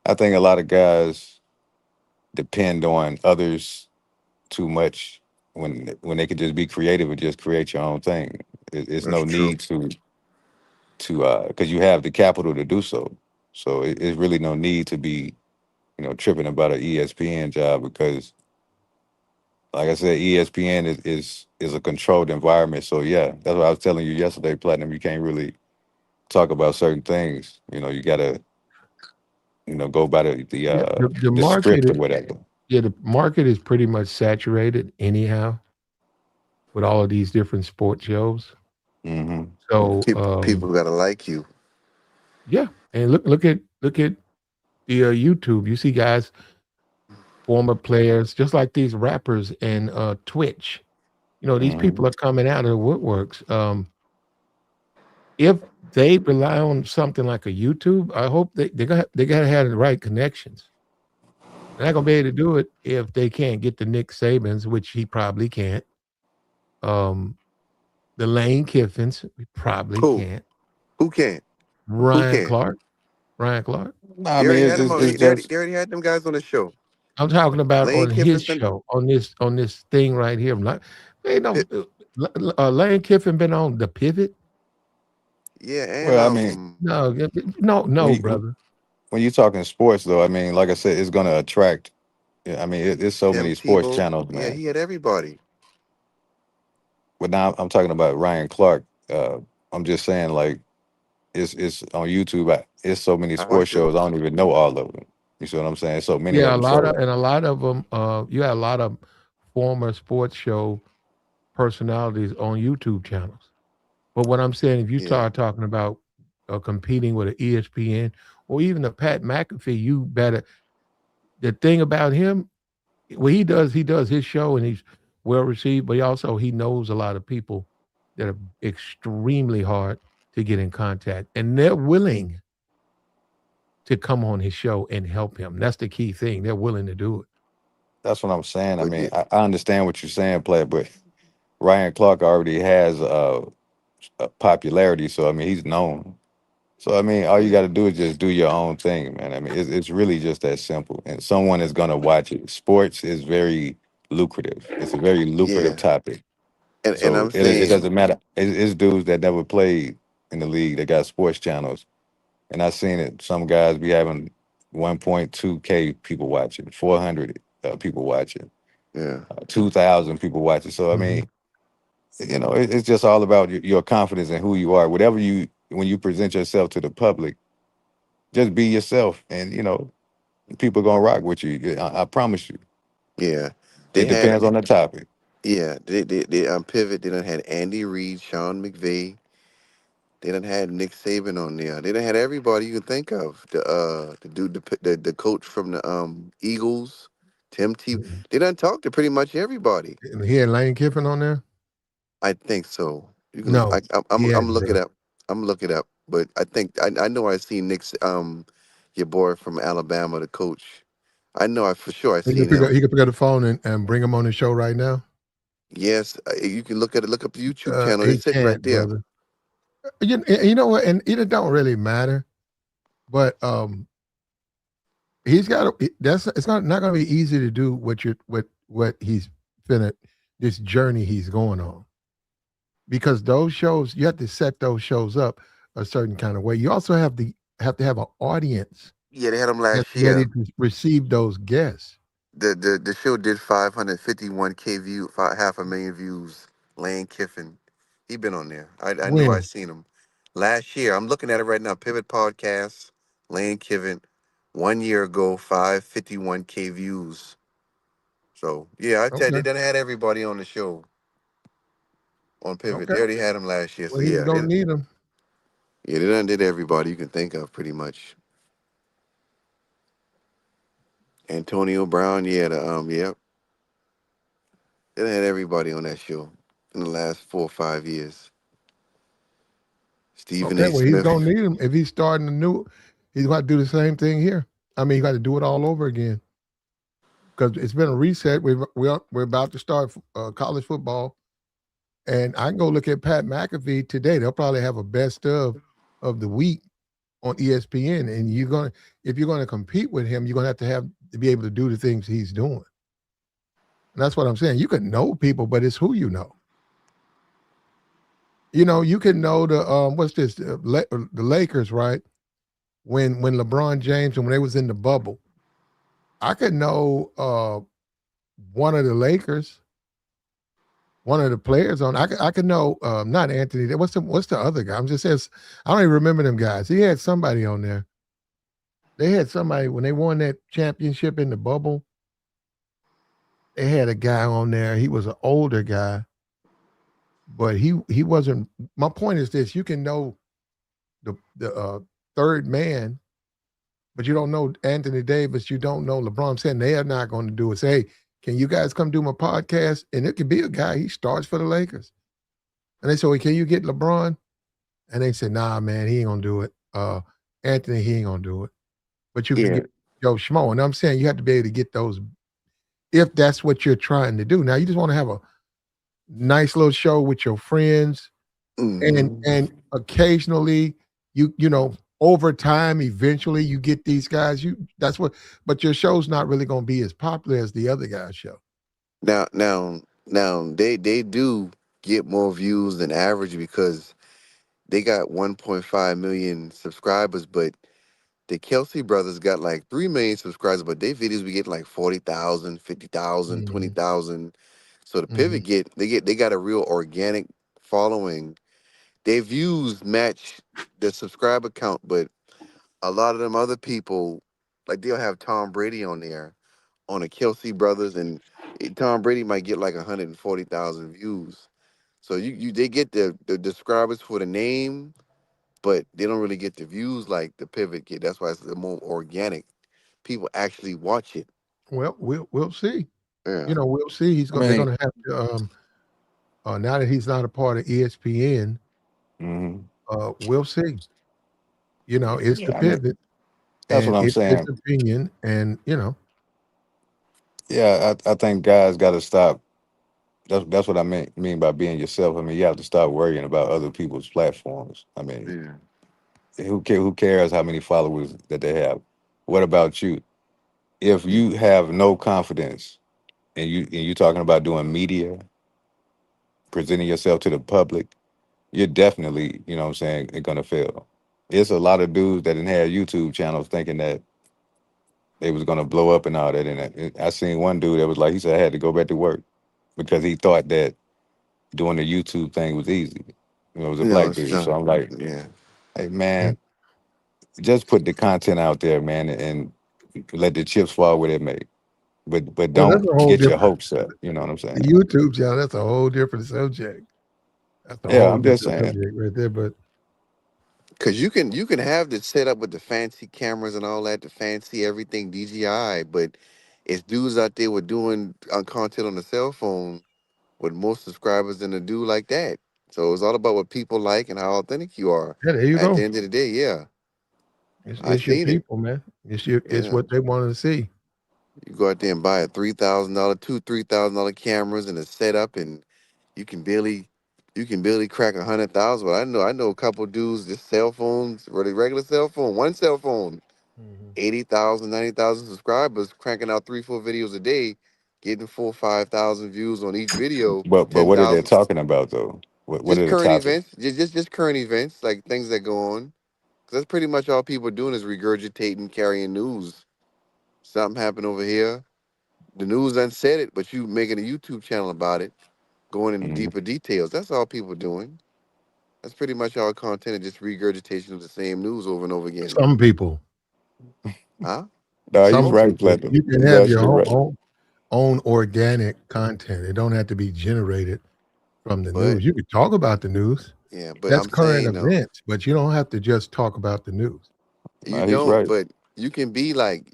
I think a lot of guys depend on others too much when they could just be creative and just create your own thing. It's That's no true. need to because you have the capital to do so. So it's really no need to be tripping about an ESPN job because, like I said, ESPN is a controlled environment. So yeah, that's what I was telling you yesterday, Platinum. You can't really talk about certain things. You gotta go by the the, Yeah, uh, the the market script or is whatever. the market is pretty much saturated anyhow with all of these different sports shows. Hmm. So People gotta like you. yeah, and look at the YouTube. You see guys, former players, just like these rappers and Twitch. These Hmm. people are coming out of the woodworks. If they rely on something like a YouTube, I hope they gotta have the right connections. They're not gonna be able to do it if they can't get the Nick Sabans, which he probably can't. Um, the Lane Kiffins, we probably Who? can't. Who can't? Who Ryan can't? Clark, Ryan Clark. No, I They mean already it's, had them it's on. it's just They already had them guys on the show. I'm talking about Lane on his Kiffin's been show, on this thing right here. Like, ain't no Lane Kiffin been on the Pivot? yeah, and Well, I mean, No, no, when no, you brother. when you're talking sports, though, I mean, like I said, it's going to attract. Yeah, I mean, it's so Tim many sports Tebow. channels, Yeah, man. he had everybody. But now I'm talking about Ryan Clark. I'm just saying, like, it's on YouTube. It's so many I sports watched it. shows. I don't even know all of them. You see what I'm saying? So many of Yeah, them. So a lot of them. You had a lot of former sports show personalities on YouTube channels. But what I'm saying, if you Yeah, start talking about competing with an ESPN or even a Pat McAfee, you better. The thing about him, well, he does his show and he's well received, but he knows a lot of people that are extremely hard to get in contact, and they're willing to come on his show and help him. That's the key thing. They're willing to do it. that's what I'm saying. I but mean, I understand what you're saying, player, but Ryan Clark already has a popularity. So I mean, he's known. So I mean, all you yeah, got to do is just do your own thing, man. I mean, it's really just that simple, and someone is gonna watch it. Sports is very lucrative. It's a very lucrative yeah, topic. and So I'm it saying, doesn't matter. It's dudes that never played in the league that got sports channels, and I've seen it. Some guys be having 1.2K people watching, 400 people watching, yeah, 2,000 people watching. So I Mhm. mean, it's just all about your confidence in who you are. Whatever when you present yourself to the public, just be yourself, and people gonna rock with you. I promise you. yeah. They It had, depends on the topic. yeah, they Pivot. They done had Andy Reid, Sean McVay. They done had Nick Saban on there. They done had everybody you can think of. The dude, the coach from the Eagles, Tim Tebow. Mhm. They done talked to pretty much everybody. And he had Lane Kiffin on there. I think so. You can look. No, he I'm hadn't, look it bro. up. I'm look it up. But I think I know I seen Nick's your boy from Alabama, the coach. I know I for sure I seen him. He could pick up the phone and bring him on the show right now. Yes, you can look at it. Look up the YouTube channel. He It's sitting right can't, there. brother. You know what? And it don't really matter. But he's got to. That's it's not going to be easy to do what he's finna this journey he's going on, because those shows you have to set those shows up a certain kind of way. You also have to have an audience Yeah, they had him that's last ready year. to receive those guests. The show did 551K view, half a million views. Lane Kiffin, he been on there. I knew I When seen him last year. I'm looking at it right now. Pivot podcast, Lane Kiffin, 1 year ago, 551K views. So yeah, I tell you, they okay, done had everybody on the show on Pivot. okay, They already had him last year. So well he's yeah, gonna need them. they done did everybody you can think of pretty much. Antonio Brown, yeah, yep, they done had everybody on that show in the last 4 or 5 years. Stephen Okay, A. well he's gonna Smith. need them if he's starting a new. He's got to do the same thing here. I mean, he got to do it all over again because it's been a reset. We're about to start college football, and I can go look at Pat McAfee today. They'll probably have a best of the week on ESPN, and if you're gonna compete with him, you're gonna have to be able to do the things he's doing. And that's what I'm saying. You can know people, but it's who you know. You can know what's this the Lakers, right? When LeBron James and when they was in the bubble, I could know one of the Lakers, one of the players on. I could know not Anthony. What's the other guy? I'm just saying. I don't even remember them guys. He had somebody on there. They had somebody when they won that championship in the bubble. They had a guy on there. He was an older guy, but he wasn't. My point is this: you can know the third man, but you don't know Anthony Davis. You don't know LeBron. I'm saying they are not going to do it. Say, hey, can you guys come do my podcast? And it could be a guy. He starts for the Lakers, and they say, well, can you get LeBron? And they said, nah, man, he ain't gonna do it. Anthony, he ain't gonna do it. But you can Yeah. get Joe Schmo. And I'm saying you have to be able to get those if that's what you're trying to do. Now you just want to have a nice little show with your friends, and Hmm. occasionally you know over time, eventually you get these guys. That's what, but your show's not really going to be as popular as the other guy's show. Now they do get more views than average because they got 1.5 million subscribers, but the Kelsey brothers got like 3 million subscribers, but their videos be getting like 40,000, 50,000, Hmm. 20,000. So the Hmm. pivot they got a real organic following. Their views match the subscriber count, but a lot of them other people, like they'll have Tom Brady on there on the Kelsey brothers, and Tom Brady might get like 140,000 views. So you they get the subscribers for the name, but they don't really get the views like the pivot get. That's why it's more organic. People actually watch it. Well, we'll see. Yeah. We'll see. I They're mean, going to have to. Now that he's not a part of ESPN, mhm. we'll see. It's the Yeah, I mean, pivot, that's what and I'm it's his saying. opinion, and Yeah, I think guys got to stop. That's what I mean by being yourself. I mean, you have to stop worrying about other people's platforms. I mean, Yeah. who cares how many followers that they have? What about you? If you have no confidence and you talking about doing media, presenting yourself to the public, you're definitely, you know what I'm saying, gonna fail. It's a lot of dudes that didn't have YouTube channels thinking that they was gonna blow up and all that. And I seen one dude that was like, he said I had to go back to work because he thought that doing the YouTube thing was easy. It was a No, black it's dude. not. So I'm like, Yeah. hey yeah. man, just put the content out there, man, and let the chips fall where they may. But Well, don't that's a whole get your different. hopes up. You know what I'm saying? The YouTube channel. That's a whole different subject. That's a Yeah, whole I'm just different saying. subject right there. But Cause you can have this set up with the fancy cameras and all that, the fancy everything DJI, but it's dudes out there with doing content on the cell phone with more subscribers than a dude like that. So it's all about what people like and how authentic you are. yeah, there you At the go. end of the day, yeah, I It's your seen it. people, man. It's Yeah, what they want to see. you go out there and buy a $3,000, $2,000, $3,000 cameras and a setup, and you can barely you can barely crack 100,000. But I know a couple dudes just cell phones, really regular cell phone, one cell phone, Mhm. 80,000, 90,000 subscribers, cranking out 3, 4 videos a day, getting 4, 5,000 views on each video, But what are they 10,000. talking about though? What Just are the current topics? events, just current events, like things that go on. 'Cause that's pretty much all people are doing is regurgitating, carrying news. Something happened over here. The news done said it, but you making a YouTube channel about it, going into Mhm. deeper details. That's all people doing. That's pretty much all content, is just regurgitation of the same news over and over again. Some people, Huh? No, he's some right, people, Platinum. you can He's have your actually right. own organic content. It don't have to be generated from the But news. You could talk about the news. yeah, but That's I'm current saying though, events, but you don't have to just talk about the news. you No, he's don't. right. But you can be like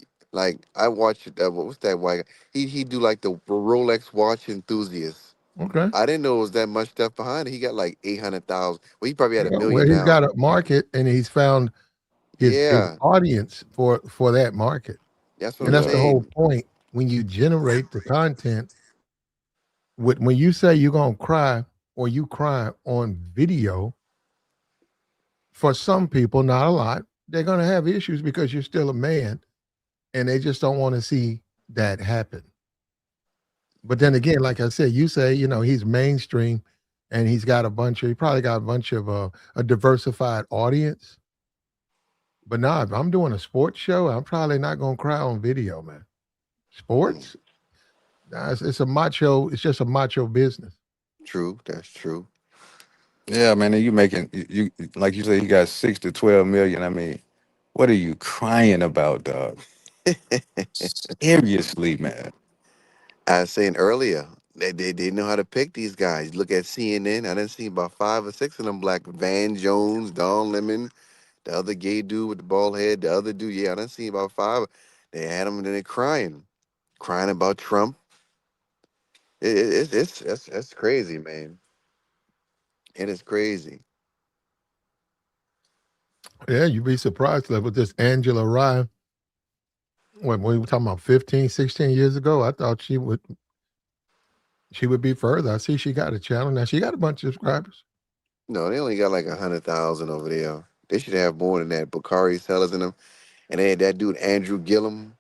I watched what's that white guy? He do like the Rolex watch enthusiast. Okay. I didn't know it was that much stuff behind it. He got like 800,000. Well, he probably had a Well, million he's got now. a market, and he's found his Yeah, audience for that market, that's what and I'm that's Yeah. the whole saying. point. When you generate the content, when you say you're gonna cry or you cry on video, for some people, not a lot, they're gonna have issues because you're still a man, and they just don't want to see that happen. But then again, like I said, you say, he's mainstream and he probably got a bunch of a diversified audience. But now if I'm doing a sports show, I'm probably not gonna cry on video, man. Mm, Sports? Nah, it's just a macho business. true, that's true. Yeah, man. And you making like you said, you got 6 to 12 million. I mean, what are you crying about, dog? Seriously, man. I was saying earlier, they didn't know how to pick these guys. Look at CNN. I didn't see about 5 or 6 of them black. Van Jones, Don Lemon, the other gay dude with the bald head, the other dude. Yeah, I didn't see about five. They had them and then they crying about Trump. That's crazy, man. It is crazy. Yeah, you'd be surprised. Like with this Angela Rye, when we were talking about 15, 16 years ago, I thought she would be further. I see she got a channel now. She got a bunch of subscribers. No, they only got like 100,000 over there. They should have more than that. Bakari Sellers in them, and they had that dude Andrew Gillum.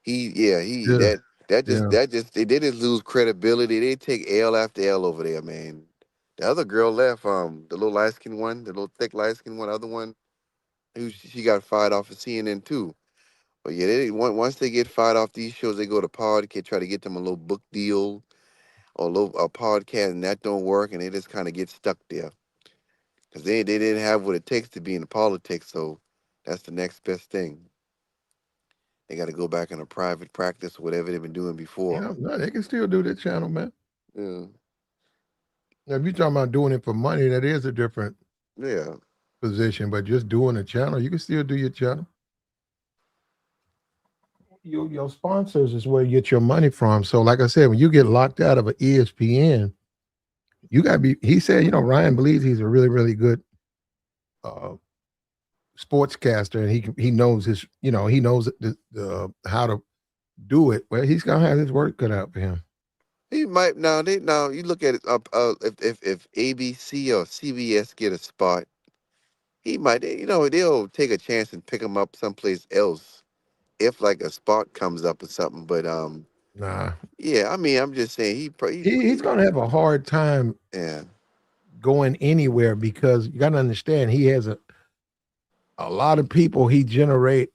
He Yeah, yeah. they just lose credibility. They take L after L over there, man. The other girl left, the little light skinned one, the little thick light skinned one, other one, who she got fired off of CNN too. But yeah, once they get fired off these shows, they go to podcast, try to get them a little book deal or a podcast, and that don't work, and they just kind of get stuck there because they didn't have what it takes to be in politics. So that's the next best thing. They got to go back into private practice, whatever they've been doing before. Yeah, no, they can still do that channel, man. Yeah, Now, if you're talking about doing it for money, that is a different yeah, position. But just doing a channel, you can still do your channel. Your sponsors is where you get your money from. So, like I said, when you get locked out of an ESPN, you got to be. He said, Ryan believes he's a really, really good uh, sportscaster, and he knows his, he knows the how to do it. Well, he's gonna have his work cut out for him. he might now. They now you look at it. If ABC or CBS get a spot, he might. They'll take a chance and pick him up someplace else if like a spot comes up or something. But Nah, yeah. I mean, I'm just saying he's gonna have a hard time yeah, going anywhere because you got to understand he has a lot of people he generate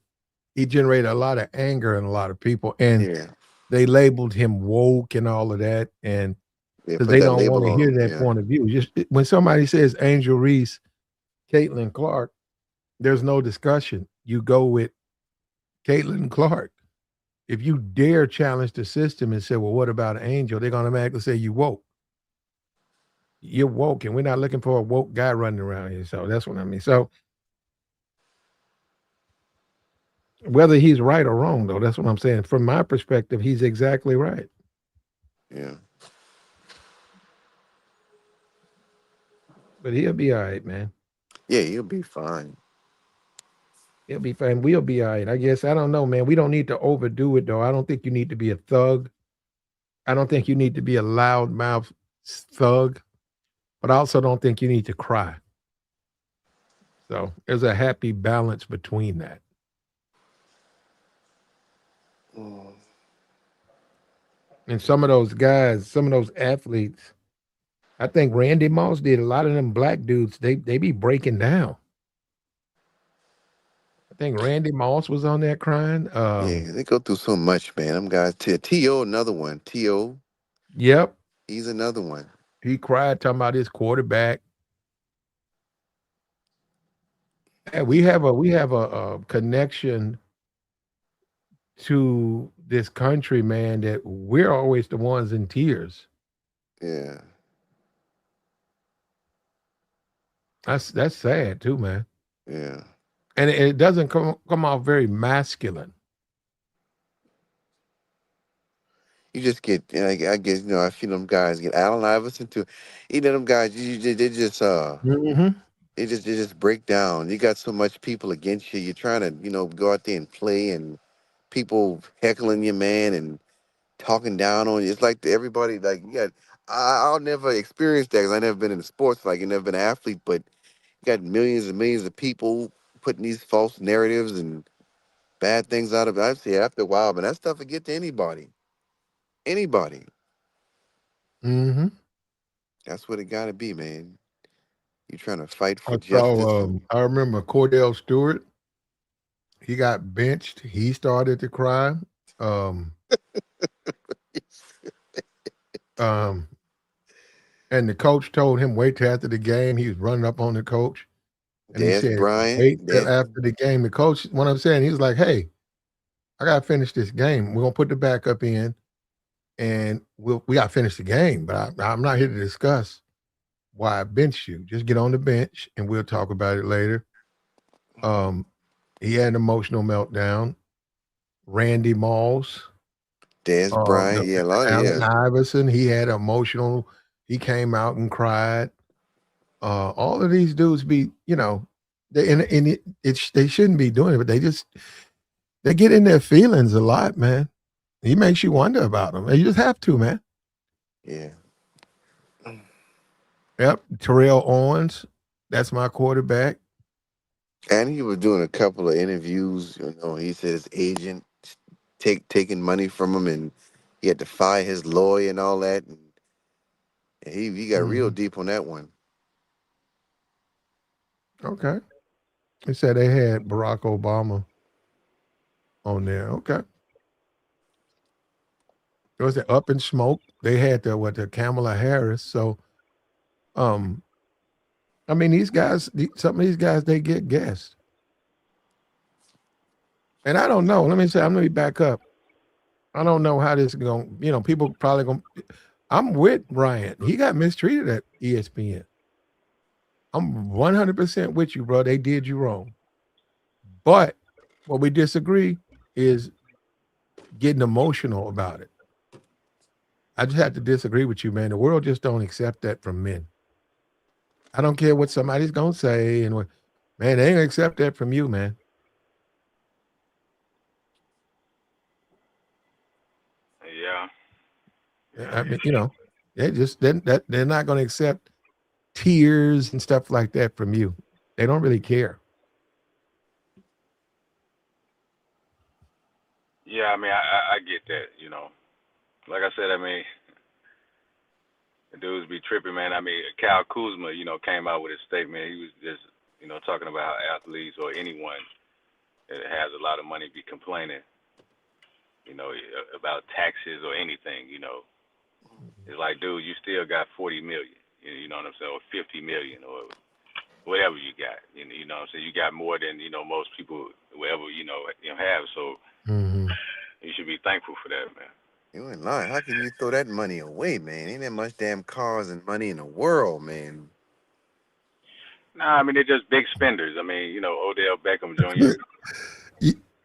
a lot of anger in a lot of people, and yeah, they labeled him woke and all of that, and yeah. because Put they that don't want label to on hear him. that Yeah, point of view. Just when somebody says Angel Reese, Caitlin Clark, there's no discussion. You go with Caitlin Clark. If you dare challenge the system and say, "Well, what about Angel?" They're gonna automatically say you woke. You're woke, and we're not looking for a woke guy running around here. So that's what I mean. So whether he's right or wrong, though, that's what I'm saying. From my perspective, he's exactly right. yeah, But he'll be all right, man. yeah. You'll be fine. He'll be fine. We'll be all right. I guess I don't know, man. We don't need to overdo it, though. I don't think you need to be a thug. I don't think you need to be a loudmouth thug, but I also don't think you need to cry. So there's a happy balance between that. Mm. And some of those guys, some of those athletes, I think Randy Moss did a lot of them black dudes. They be breaking down. I think Randy Moss was on there crying. Yeah, they go through so much, man. Them guys. T.O. another one. T.O. Yep, He's another one. he cried talking about his quarterback. Yeah, we have a connection to this country, man, that we're always the ones in tears. Yeah, That's sad too, man. yeah. And it doesn't come off very masculine. You just get, I guess, I feel them guys get Allen Iverson too. Them guys, they just, Mhm. they just break down. You got so much people against you. You're trying to, go out there and play, and people heckling you, man, and talking down on you. It's like everybody, like, you got. I'll never experience that because I never been in sports. Like, you never been an athlete, but you got millions and millions of people putting these false narratives and bad things out of it. I see after a while, man, that stuff will get to anybody. Anybody. Mhm. That's what it got to be, man. You trying to fight for I justice saw and I remember Cordell Stewart, he got benched. He started to cry. Um um and the coach told him wait till after the game. He was running up on the coach and he Des said, Bryant. wait till after the game. The coach, what I'm saying, he was like, hey, I gotta finish this game. We're gonna put the backup in and we gotta finish the game. But I'm not here to discuss why I benched you. Just get on the bench and we'll talk about it later. Um, he had an emotional meltdown. Randy Moss, Des Bryant. Yeah, a lot of Allen yeah, Iverson, he had emotional. He came out and cried. All of these dudes be, they shouldn't be doing it, but they get in their feelings a lot, man. He makes you wonder about them. You just have to, man. yeah. Yep, Terrell Owens, that's my quarterback. And he was doing a couple of interviews. You know, he said his agent taking money from him, and he had to fire his lawyer and all that. And he got real Hmm. deep on that one. Okay. They said they had Barack Obama on there. Okay. It was the Up in Smoke. They had the Kamala Harris. So, um, I mean, these guys, some of these guys, they get guests, and I don't know. Let me say, I'm gonna back up. I don't know how this is going. You know, people probably going. I'm with Ryan. He got mistreated at ESPN. I'm 100% with you, bro. They did you wrong. But what we disagree is getting emotional about it. I just have to disagree with you, man. The world just don't accept that from men. I don't care what somebody's gonna say, and what, man, they ain't gonna accept that from you, man. Yeah, I mean, you know, they're not gonna accept tears and stuff like that from you. They don't really care. yeah. I mean, I get that. Like I said, I mean, the dudes be tripping, man. I mean, Cal Kuzma, came out with a statement. He was just, talking about how athletes or anyone that has a lot of money be complaining, about taxes or anything. It's like, dude, you still got 40 million. You know what I'm saying, or 50 million, or whatever you got. You know what I'm saying. You got more than most people will ever have. So Hmm. you should be thankful for that, man. You ain't lying. How can you throw that money away, man? Ain't that much damn cars and money in the world, man. Nah, I mean they're just big spenders. I mean, Odell Beckham Jr.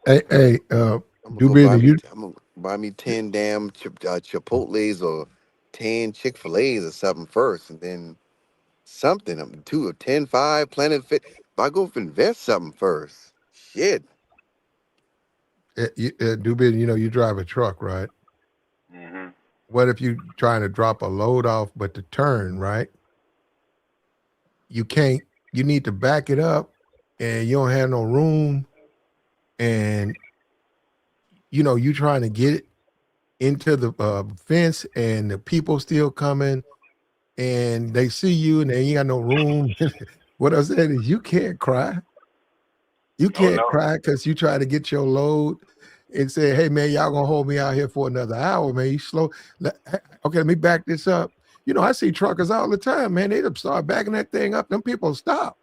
Hey, I'm gonna go Dubin, you I'm gonna buy me 10 damn Chipotle's or 10 Chick-fil-A's or something first, and then something. I'm 2 or 10, 5 Planet Fit. But I go invest something first. Shit. Dubin, you know, you drive a truck, right? Hmm. What if you trying to drop a load off, but to turn, right? You can't. You need to back it up, and you don't have no room, and you know you trying to get it into the fence, and the people still coming, and they see you, and they ain't got no room. What I said is, you can't cry. You Oh can't no. cry because you try to get your load and say, "Hey man, y'all gonna hold me out here for another hour, man? You slow." Okay, let me back this up. You know, I see truckers all the time, man. They start backing that thing up. Them people stop.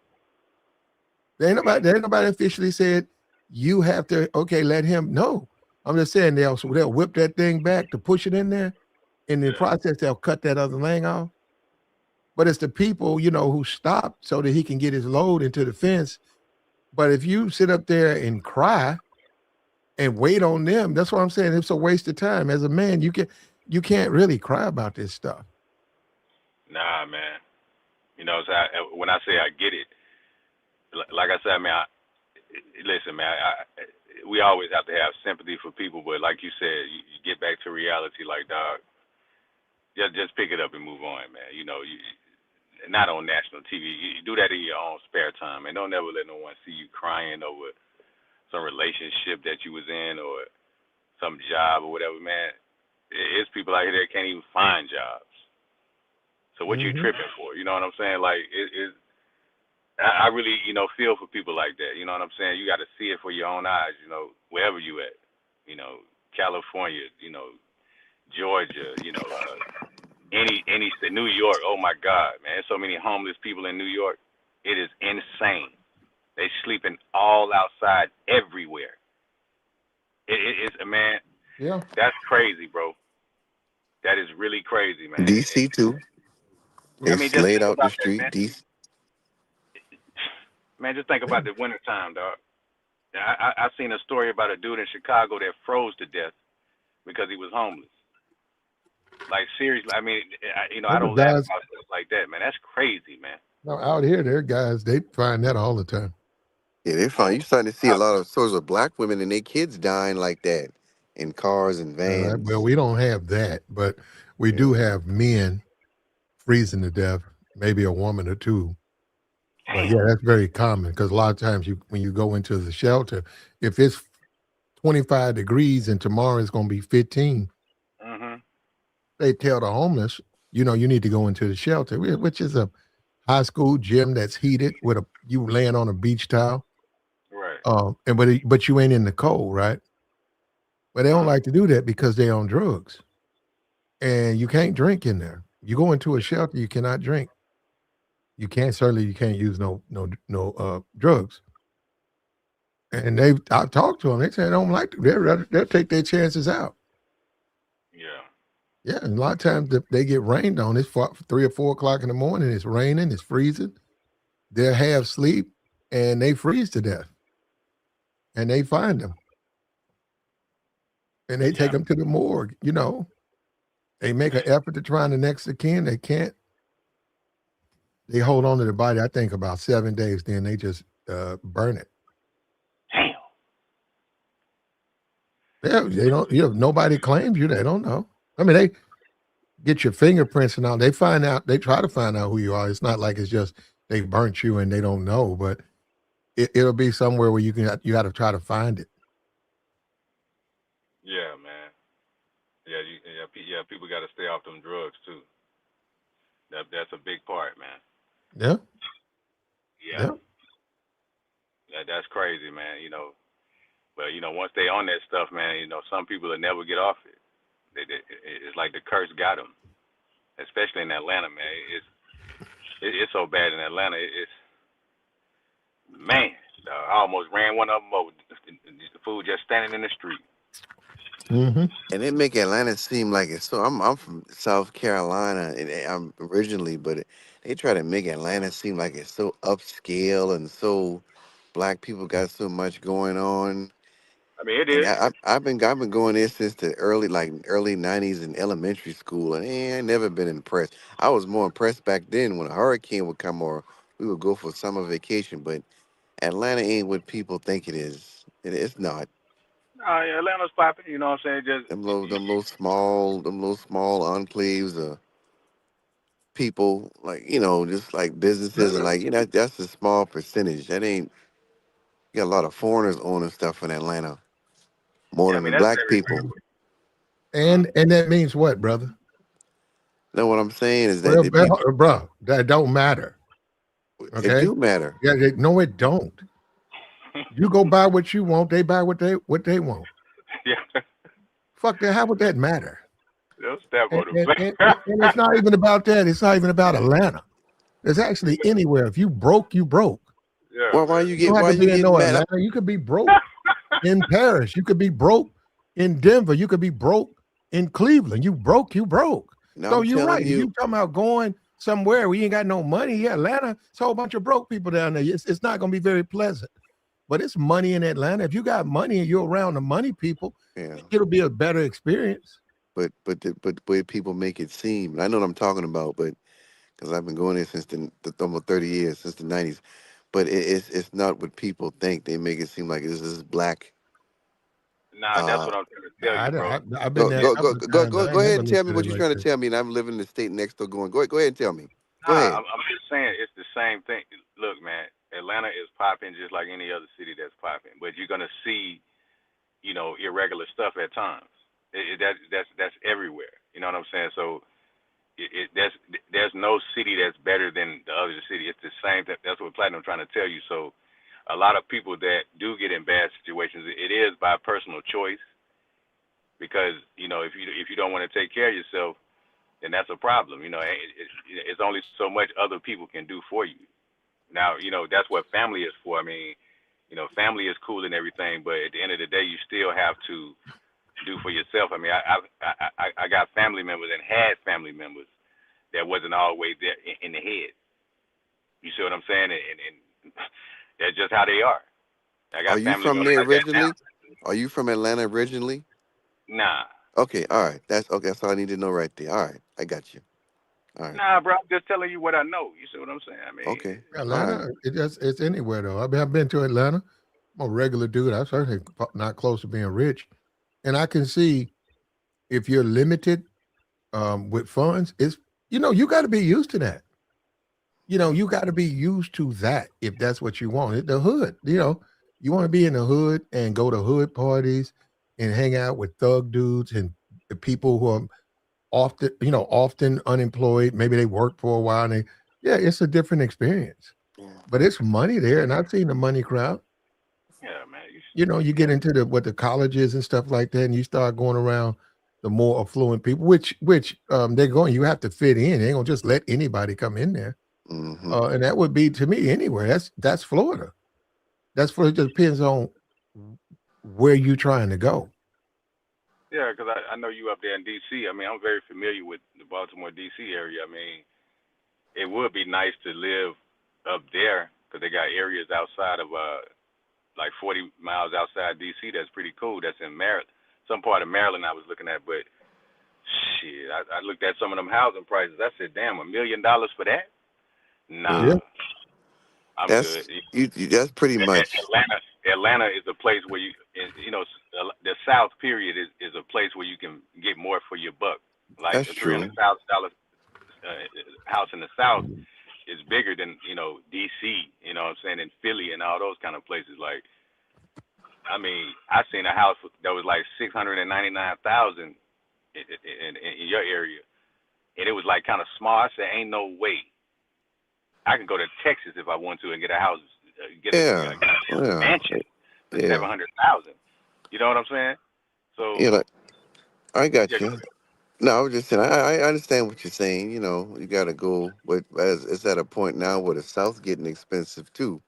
There ain't nobody officially said you have to. Okay, let him. No, I'm just saying they'll whip that thing back to push it in there. In the Yeah. process, they'll cut that other lane off. But it's the people, you know, who stop so that he can get his load into the fence. But if you sit up there and cry and wait on them, that's what I'm saying. It's a waste of time. As a man, you can't really cry about this stuff. Nah, man. So when I say I get it, like I said, I mean, listen, man. We always have to have sympathy for people, but like you said, you get back to reality. Like, dog, just pick it up and move on, man. Not on national TV. You do that in your own spare time, and don't ever let no one see you crying over some relationship that you was in or some job or whatever, man. It's people out here that can't even find jobs. So what you Hmm. tripping for? You know what I'm saying? Like I really, feel for people like that. You know what I'm saying? You got to see it for your own eyes. Wherever you at. California. Georgia. Any state. New York. Oh my God, man! There's so many homeless people in New York. It is insane. They sleeping all outside everywhere. It's man. Yeah. That's crazy, bro. That is really crazy, man. DC too. I They mean, just slayed think out the about that, street. man. DC. Man, just think about the winter time, dog. I seen a story about a dude in Chicago that froze to death because he was homeless. Like seriously, I mean, I Other don't laugh guys, about stuff like that, man. That's crazy, man. no, out here, there are guys, they find that all the time. Yeah, they Oh, find you starting to see a lot of stories of black women and their kids dying like that in cars and All right. Well, vans. we don't have that, but we Yeah. do have men freezing to death, maybe a woman or two. But yeah, that's very common because a lot of times when you go into the shelter, if it's 25 degrees and tomorrow it's going to be 15, Mm-hmm. they tell the homeless, you know, you need to go into the shelter, which is a high school gym that's heated with you laying on a beach towel. Right. But you ain't in the cold, right? But they don't like to do that because they're on drugs, and you can't drink in there. You go into a shelter, you cannot drink. You can't use no drugs. And I talked to them. They say they don't like to. They'll take their chances out. Yeah. Yeah, and a lot of times they get rained on. It's 3 or 4 o'clock in the morning. It's raining. It's freezing. They're half asleep, and they freeze to death. And they find them, and they take Yeah. them to the morgue. You know, they make an effort to try the next of kin. They can't. They hold on to the body. I think about 7 days. Then they just burn it. Damn. Yeah, they don't. You know, nobody claims you. They don't know. I mean, they get your fingerprints and all. They find out. They try to find out who you are. It's not like it's just they burnt you and they don't know. But it'll be somewhere where you got to try to find it. Yeah, man. Yeah, people got to stay off them drugs too. That's a big part, man. Yeah. Yeah. That's crazy, man. But once they on that stuff, man, some people will never get off it. It's like the curse got them, especially in Atlanta, man. It's so bad in Atlanta. Man, I almost ran one of them over. The fool just standing in the street. Mm-hmm. And they make Atlanta seem like it's so. I'm from South Carolina, and I'm originally, but they try to make Atlanta seem like it's so upscale and so black people got so much going on. I mean, it And is. I've been going there since the early '90s in elementary school, and I ain't never been impressed. I was more impressed back then when a hurricane would come or we would go for summer vacation. But Atlanta ain't what people think it is. It's not. Yeah, Atlanta's popping. You know what I'm saying? Just Them little small enclaves of people, like just like businesses, and like that's a small percentage. That ain't. You got a lot of foreigners owning stuff in Atlanta, more yeah. I than the mean, that's black very people. true. And that means what, brother? Know what I'm saying is that Well, the people, bro, that don't matter. it Okay. do matter. Yeah. No, it don't. You go buy what you want. They buy what they want. Yeah. Fuck that. How would that matter? They'll step And, on and, them. and, and it's not even about that. It's not even about Atlanta. It's actually anywhere. If you broke, you broke. Yeah, Why man. you You get don't have why to you be in getting no mad? Atlanta. You could be broke in Paris. You could be broke in Denver. You could be broke in Cleveland. You broke, you broke. Now So I'm you're telling right. If you, you talking about going somewhere where you ain't got no money, yeah, Atlanta, it's a whole bunch of broke people down there. It's not going to be very pleasant. But it's money in Atlanta. If you got money and you're around the money people, yeah. it'll be a better experience. But the way people make it seem, and I know what I'm talking about, but because I've been going there since the almost 30 years, since the '90s. But it's not what people think. They make it seem like this is black. Nah, that's Uh, what I'm trying to tell you, bro. I've been go there a go couple go of go times. go I go ain't ahead never and tell looked me at it what you're like trying to that. tell me, and I'm living in the state next door. Go ahead and tell me. Go Nah, ahead. I'm just saying it's the same thing. Look, man, Atlanta is popping just like any other city that's popping, but you're gonna see, irregular stuff at times. That's everywhere. You know what I'm saying? So there's no city that's better than the other city. It's the same. That's what Platinum trying to tell you. So a lot of people that do get in bad situations, it is by personal choice because if you don't want to take care of yourself, then that's a problem. It's only so much other people can do for you. Now, that's what family is for. I mean, family is cool and everything, but at the end of the day, you still have to do for yourself. I mean, I got family members and had family members that wasn't always there in the head. You see what I'm saying? And that's just how they are. I Are got you family from members there like that now. originally? Are you from Atlanta originally? Nah, Okay, all right. That's okay. That's all I need to know right there. All right, I got you. All right. nah, bro. I'm just telling you what I know. You see what I'm saying? I mean, Okay. All right. Atlanta, it's anywhere though. I've been to Atlanta. I'm a regular dude. I'm certainly not close to being rich, and I can see if you're limited with funds, you got to be used to that. you got to be used to that if that's what you want. The hood, you want to be in the hood and go to hood parties and hang out with thug dudes and the people who are often unemployed. Maybe they work for a while and yeah, it's a different experience. Yeah. But it's money there, and I've seen the money crowd. Yeah, man. You get into the colleges and stuff like that, and you start going around the more affluent people, which they're going. You have to fit in. They ain't gonna just let anybody come in there. Mm-hmm. And that would be to me anywhere. That's Florida. That's Florida. It just depends on where you're trying to go. Yeah, because I know you up there in D.C. I mean, I'm very familiar with the Baltimore D.C. area. I mean, it would be nice to live up there because they got areas outside of like 40 miles outside D.C. That's pretty cool. That's in Maryland, some part of Maryland I was looking at. But shit, I looked at some of them housing prices. I said, damn, $1 million for that? Yeah. Yeah, Nah, I'm good. That's that's pretty much. Atlanta is a place where the South period is a place where you can get more for your buck. Like That's a true. $300,000 house in the South is bigger than DC. You know what I'm saying, in Philly and all those kind of places. Like, I mean, I seen a house that was like 699,000 in your area, and it was like kind of small. I said, ain't no way I can go to Texas if I want to and get a house, get Yeah. a Yeah. mansion for Yeah. 700,000. You know what I'm saying? So Yeah. Like, I yeah, got go you. ahead. No, I was just saying. I understand what you're saying. You got to go, but as it's at a point now where the South's getting expensive too.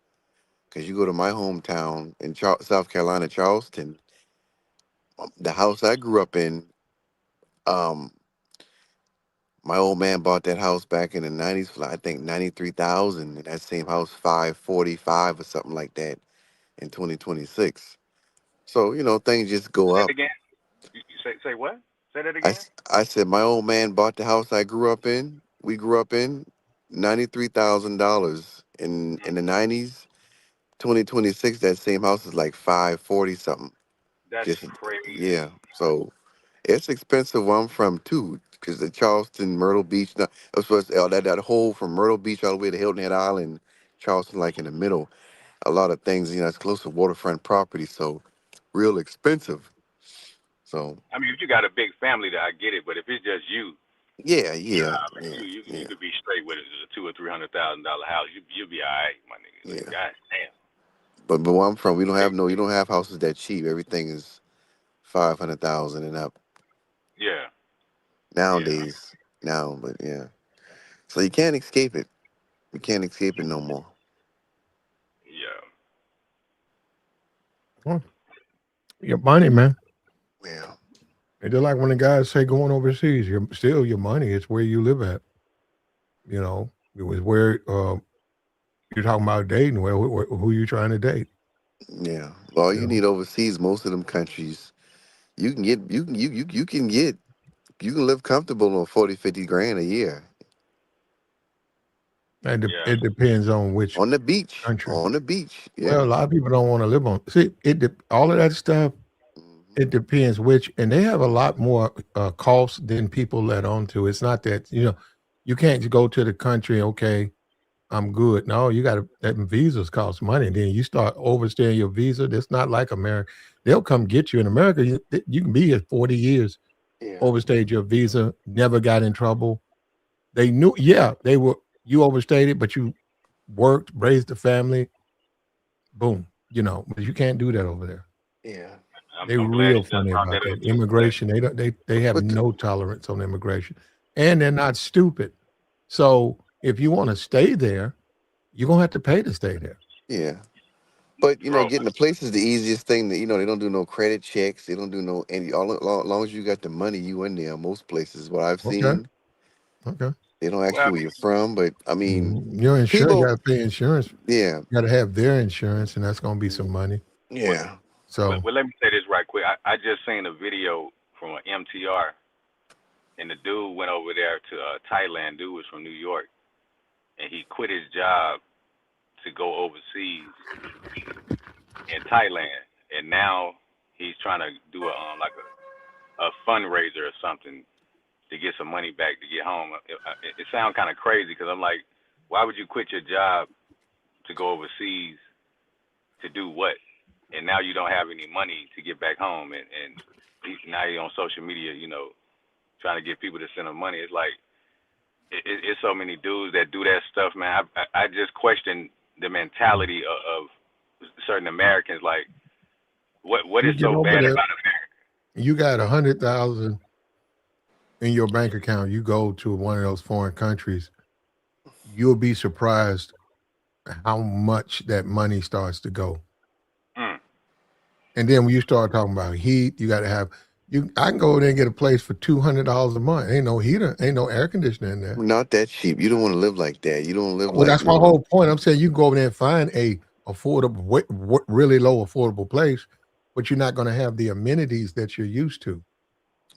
Because you go to my hometown in South Carolina, Charleston, the house I grew up in. Um, my old man bought that house back in the '90s for I think 93,000, and that same house 545 or something like that in 2026. So things just go Say it up. again. You say what? Say that I, again. s- I said my old man bought the house I grew up in. We grew up in $93,000 in the '90s. 2026, that same house is like 540 something. That's Just crazy. yeah. So it's expensive where I'm from too, because the Charleston, Myrtle Beach, that whole from Myrtle Beach all the way to Hilton Head Island, Charleston, like in the middle. A lot of things, it's close to waterfront property, so real expensive. So I mean, if you got a big family, I get it. But if it's just you, yeah, nah, yeah, I mean, yeah, you yeah, could be straight with a $200,000 or $300,000 house. You'll be all right, my nigga. Like, yeah. god damn. But where I'm from, we don't have no, you don't have houses that cheap. Everything is 500,000 and up Yeah, yeah, nowadays. Now, but yeah, so you can't escape it. You can't escape it no more. yeah. well, your money, man. Yeah, It's just like when the guys say going overseas, you're still your money. It's where you live at. It was where you're talking about dating. Well, who you trying to date? yeah. All You you know, need overseas, most of them countries, you can live comfortable on 40, 50 grand a year and Yeah. it depends on which on the beach. country. On the beach, Well, a yeah. lot of people don't want to live on. See, all of that stuff. Hmm. It depends which, and they have a lot more costs than people let on to. It's not that you can't just go to the country. Okay, I'm good. No, you got to. That visas cost money. And then you start overstaying your visa. That's not like America. They'll come get you in America. You can be here 40 years, Yeah, overstayed your visa, never got in trouble. They knew, yeah, they were. You overstayed it, but you worked, raised a family. Boom, but you can't do that over there. yeah. They I'm glad real you just funny brought about that that. up too. Immigration, they don't they have But no tolerance on immigration. And they're not stupid. So if you want to stay there, you're gonna have to pay to stay there. yeah, but Bro, getting the place is the easiest thing. That they don't do no credit checks. They don't do no any. Long as you got the money, you in there. Most places, what I've Okay. seen, Okay. they don't ask well, I you where mean, you're from. But I mean, Your insurance, you people, gotta pay insurance. yeah, You gotta have their insurance, and that's gonna be some money. well, yeah, So let me say this right quick. I just seen a video from an MTR, and the dude went over there to Thailand. Dude was from New York, and he quit his job to go overseas in Thailand, and now he's trying to do like a fundraiser or something to get some money back to get home. It sounds kind of crazy because I'm like, Why would you quit your job to go overseas to do what? And now you don't have any money to get back home, and now you're on social media, trying to get people to send them money. It's like it's so many dudes that do that stuff, man. I just question the mentality of certain Americans. Like, what You is get so over bad there, about America? you got 100,000 in your bank account. You go to one of those foreign countries, you'll be surprised how much that money starts to go. Mm, And then when you start talking about heat, you got to have you. I can go over there and get a place for $200 a month. Ain't no heater, ain't no air conditioner in there. Not that cheap. You don't want to live like that. You don't live Well, like that's my no. whole point. I'm saying you can go over there and find a affordable, really low affordable place, but you're not going to have the amenities that you're used to.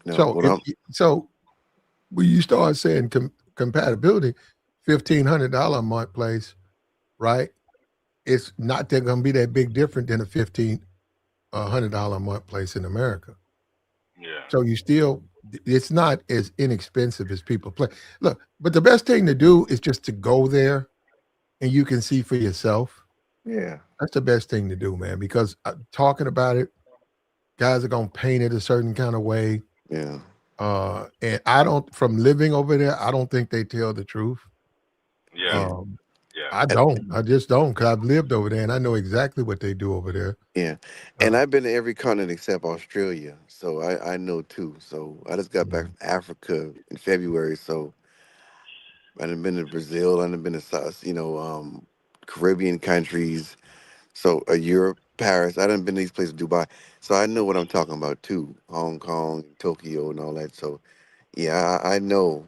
No, So what if I'm so, when you start saying compatibility, $1,500 a month place, right? It's not going to be that big different than a $1,500 a month place in America. yeah, So you still, it's not as inexpensive as people play. Look, but the best thing to do is just to go there and you can see for yourself. yeah, That's the best thing to do, man, because talking about it, guys are going to paint it a certain kind of way. yeah, And I don't, from living over there, I don't think they tell the truth. yeah, yeah, Um, yeah. I don't. I just don't because I've lived over there and I know exactly what they do over there. yeah. Uh, And I've been to every continent except Australia, so I know too. So I just got back yeah. from Africa in February, so I done been to Brazil, I done been to Caribbean countries, so Europe, Paris. I done been to these places, Dubai, so I know what I'm talking about too. Hong Kong, Tokyo, and all that. So yeah, I know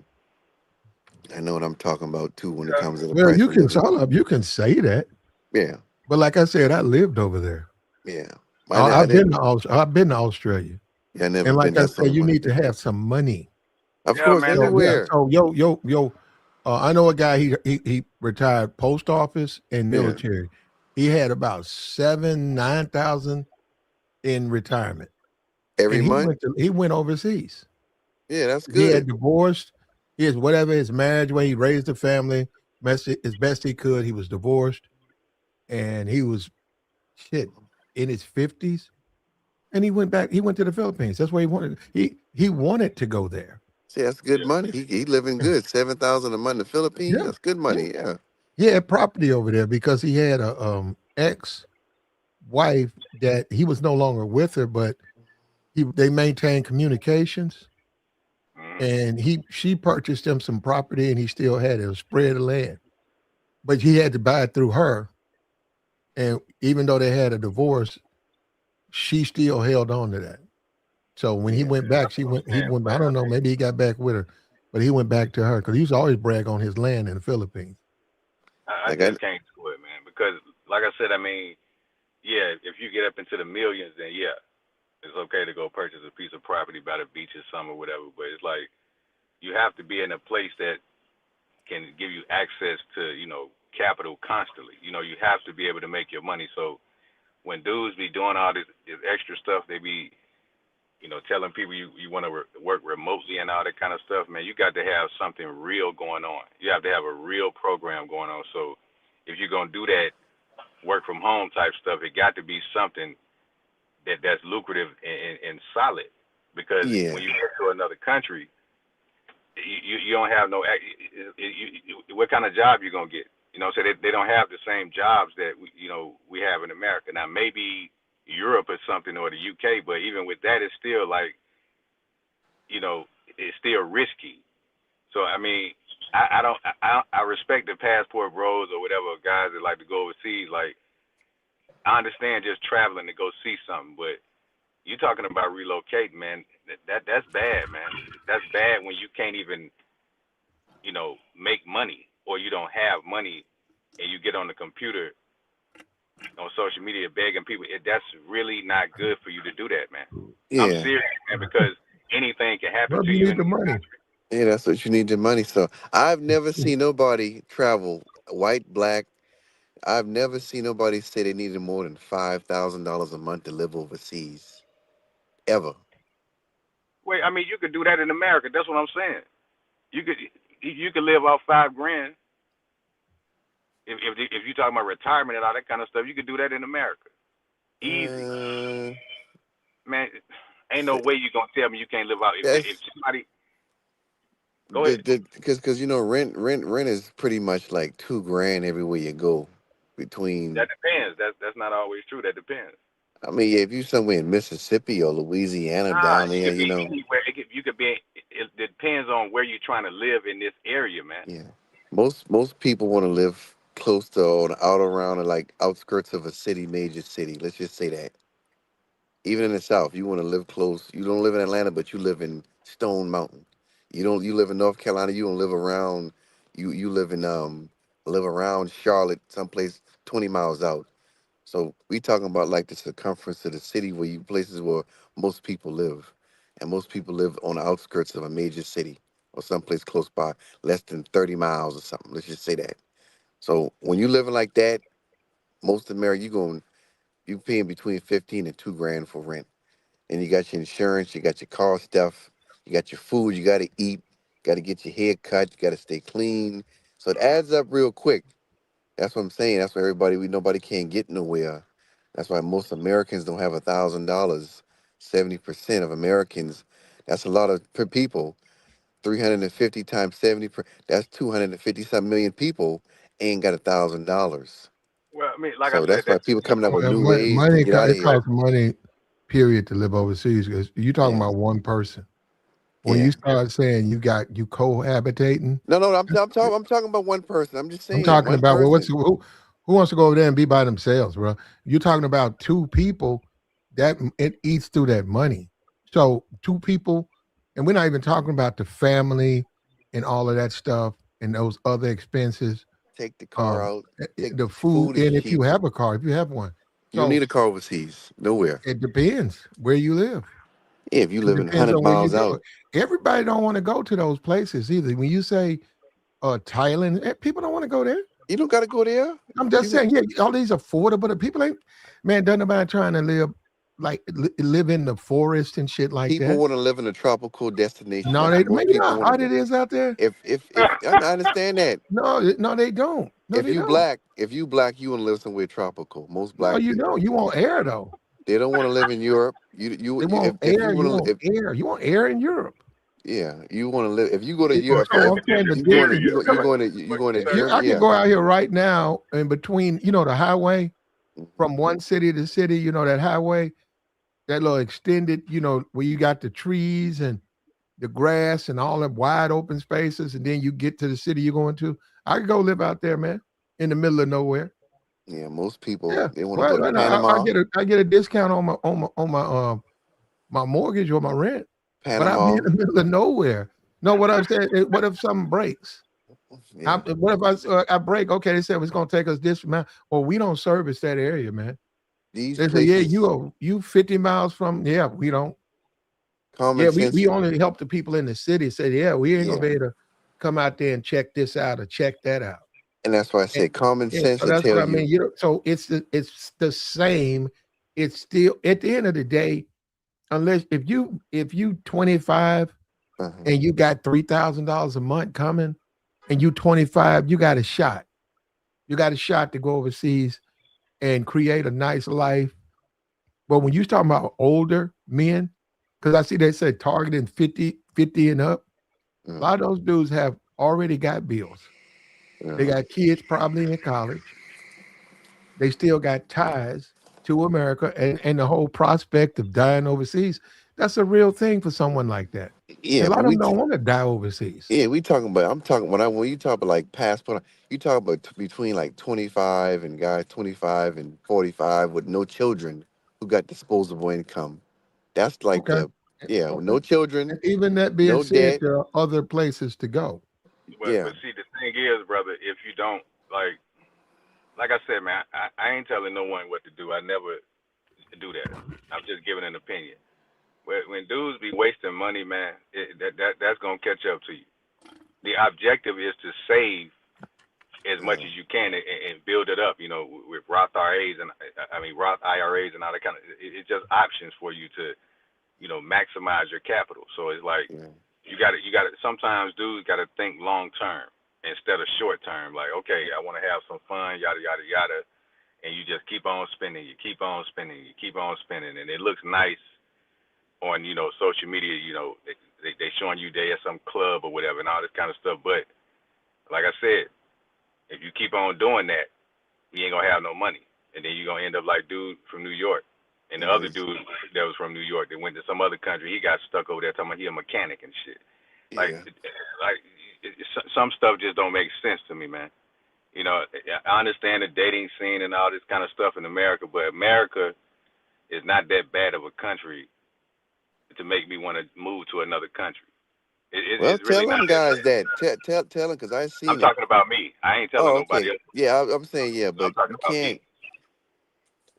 what I'm talking about too when it comes to the Well, price you of can living. sort of, you can say that, Yeah, but like I said, I lived over there. yeah. I I've been didn't. to I've been to Australia, Yeah, I never and been. like I That's said, on you my. need to have some money. Of Yeah, course, man. So yeah, everywhere. so yo, I know a guy. He retired post office and Yeah, military. He had about 9,000 in retirement, every and month. he went overseas. Yeah, that's He had good. divorced. His whatever his marriage way he raised a family as best he could. He was divorced, and he was shit in his 50s, and he went back. He went to the Philippines. That's where he wanted. He wanted to go there. See, that's good Yeah, money. He living good. 7,000 a month in the Philippines. Yeah, That's good yeah. money. Yeah. He had property over there because he had a ex wife that he was no longer with her, but they maintained communications, mm, and she purchased him some property, and he still had it, a spread of land, but he had to buy it through her. And even though they had a divorce, she still held on to that. So when he Yeah. went back, that's what I'm he saying, went. I man. I don't know, mean, maybe he got back with her, but he went back to her because he used to always brag on his land in the Philippines. I Like I, just can't do it, man. Because, like I said, I mean, yeah, if you get up into the millions, then yeah, it's okay to go purchase a piece of property by the beach or something or whatever. But it's like you have to be in a place that can give you access to, capital constantly. You have to be able to make your money. So when dudes be doing all this extra stuff, they be, telling people you want to work remotely and all that kind of stuff, man, you got to have something real going on. You have to have a real program going on. So if you're going to do that work from home type stuff, it got to be something that's lucrative and solid. Because yeah. when you get to another country, you don't have no what kind of job you gonna get? So they don't have the same jobs that we have in America. Now maybe Europe or something or the UK, but even with that, it's still like you know it's still risky. So I mean, I don't I respect the passport bros or whatever guys that like to go overseas. Like I understand just traveling to go see something, but you talking about relocating, man. That's bad, man. That's bad when you can't even make money or you don't have money and you get on the computer on social media begging people. That's really not good for you to do that, man. I'm Yeah. serious, man, because anything can happen Well, to you you need in the these money. countries. Yeah, that's what you need the money. So I've never seen nobody travel, white, black. I've never seen nobody say they needed more than $5,000 a month to live overseas. Ever. Wait, I mean, you could do that in America. That's what I'm saying. You could live off $5 grand if you're talking about retirement and all that kind of stuff, you could do that in America. Easy, man. Ain't no way you gonna tell me you can't live out. If That's somebody go ahead. because rent is pretty much like $2,000 everywhere you go. Between, That depends. That's not always true. That depends. I mean, if you somewhere in Mississippi or Louisiana Nah, down you there, could be anywhere. You could be. It depends on where you're trying to live in this area, man. yeah. Most people want to live close to or out around the like outskirts of a city, major city. Let's just say that. Even in the South, you want to live close. You don't live in Atlanta, but you live in Stone Mountain. You live in North Carolina, you don't live around you live around Charlotte, someplace 20 miles out. So we talking about like the circumference of the city where you places where most people live. And most people live on the outskirts of a major city or someplace close by, less than 30 miles or something. Let's just say that. So when you living like that, most of America you paying between 15 and $2,000 for rent. And you got your insurance, you got your car stuff, you got your food, you got to eat, got to get your hair cut, you got to stay clean. So it adds up real quick. That's what I'm saying. That's why nobody can't get nowhere. That's why most Americans don't have $1,000. 70% of Americans, that's a lot of per people. 350 times 70, that's 250 some million people ain't got $1,000. Well, I mean, like I So said, that's why people coming up with Well, new ways to money, get out of it here. costs money, period, to live overseas. Because you're talking Yeah, about one person. When you yeah. start saying you cohabitating, No, I'm talking about one person. I'm just I'm saying talking one about, well, person. who wants to go over there and be by themselves, bro? You're talking about two people that it eats through that money. So two people, and we're not even talking about the family and all of that stuff and those other expenses. Take the car out. Take The food food, is and if cheap. you have a car, if you have one. You don't need So a car overseas. Nowhere. it depends where you live. Yeah, if you It live in depends 100 on where you miles go. out, Everybody don't want to go to those places either. When you say Thailand, people don't want to go there. you don't got to go there. I'm just You can, saying, yeah, all these affordable. The people ain't, man, doesn't nobody trying to live like live in the forest and shit like people that. want to live in a tropical destination. No, That's they, where man, most you know people how want to hot go. it is out there. If I understand that. No, they don't. No, If they you don't. black, you want to live somewhere tropical. Most No, black you people, don't. You want air though. they don't want to live in Europe. They want If you air. You want to want if air. You want air in Europe. yeah, you want to live. If you go to So Europe, I'm saying the difference. you going to Germany, I can yeah. go out here right now in between, the highway Mhm. from one city to city, that highway, that little extended, where you got the trees and the grass and all the wide open spaces, and then you get to the city you're going to. I could go live out there, man, in the middle of nowhere. Yeah, most people Yeah. they want to go Well, to and I Panama, get a discount on my mortgage or my rent, but I'll be in Panama. the middle of nowhere. No, what I'm saying is, what if something breaks? Yeah, What if I break? Okay, they said it's going to take us this amount. Well, we don't service that area, man. these They say, yeah, places, you 50 miles from. Yeah, we don't. common Yeah, we sense. only help the people in the city. Say, yeah, we ain't gonna Yeah, be able to come out there and check this out or check that out. and that's why I And, said common yeah, sense so will that's what tell I mean. you. So it's the same. It's still at the end of the day, unless if you 25 Uh-huh. and you got $3,000 a month coming, and you 25, you got a shot. You got a shot to go overseas and create a nice life. But when you talking about older men, because I see they say targeting 50 and up, a Uh-huh. lot of those dudes have already got bills. They Uh-huh. got kids probably in college. They still got ties to America and the whole prospect of dying overseas. That's a real thing for someone like that. A Yeah, lot but of them don't want to die overseas. we talking about. I'm talking when you talk about like passport. You talk about between like 25 and guys 25 and 45 with no children who got disposable income. That's like Okay. the yeah, Okay. no children, And even that being no said, debt. there are other places to go. Yeah, But see, the thing is, brother, if you don't like I said, man, I ain't telling no one what to do. I never do that. I'm just giving an opinion. When dudes be wasting money, man, that's gonna catch up to you. The objective is to save as much yeah, as you can and build it up. With Roth IRAs and Roth IRAs and all that kind of. It's just options for you to maximize your capital. So it's like yeah. you got to. Sometimes dudes got to think long term. instead of short term. Like, okay, I want to have some fun, yada yada yada, and you just keep on spending, you keep on spending, you keep on spending, and it looks nice on social media. They showing you they at some club or whatever and all this kind of stuff. But like I said, if you keep on doing that, you ain't gonna have no money, and then you're gonna end up like dude from New York. And the Yeah, other dude that was from New York that went to some other country, he got stuck over there talking about he a mechanic and shit. Like, yeah. some stuff just don't make sense to me, man. I understand the dating scene and all this kind of stuff in America, but America is not that bad of a country to make me want to move to another country. Well, It's really tell not them that guys bad. that. Tell them because I I'm seen it. talking about me. I ain't telling Oh, nobody okay. else. Yeah, I'm saying yeah, I'm but talking you about me. can't.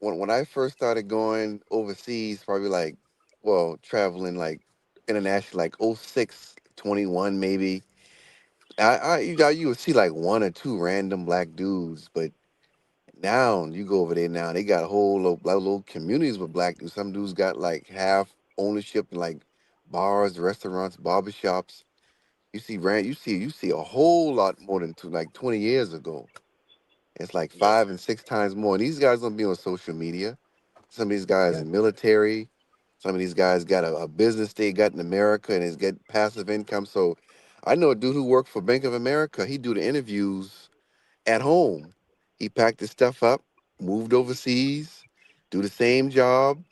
When I first started going overseas, probably like, well, traveling like international, like '06, 21 maybe. You would see like one or two random black dudes, but now you go over there now, they got a whole little communities with black dudes. Some dudes got like half ownership in like bars, restaurants, barbershops. You see a whole lot more than 20 years ago. It's like Yeah. 5 and 6 times more. And these guys don't be on social media. Some of these guys Yeah. in military. Some of these guys got a business they got in America and is get passive income. So I know a dude who worked for Bank of America. He do the interviews at home. He packed his stuff up, moved overseas, do the same job,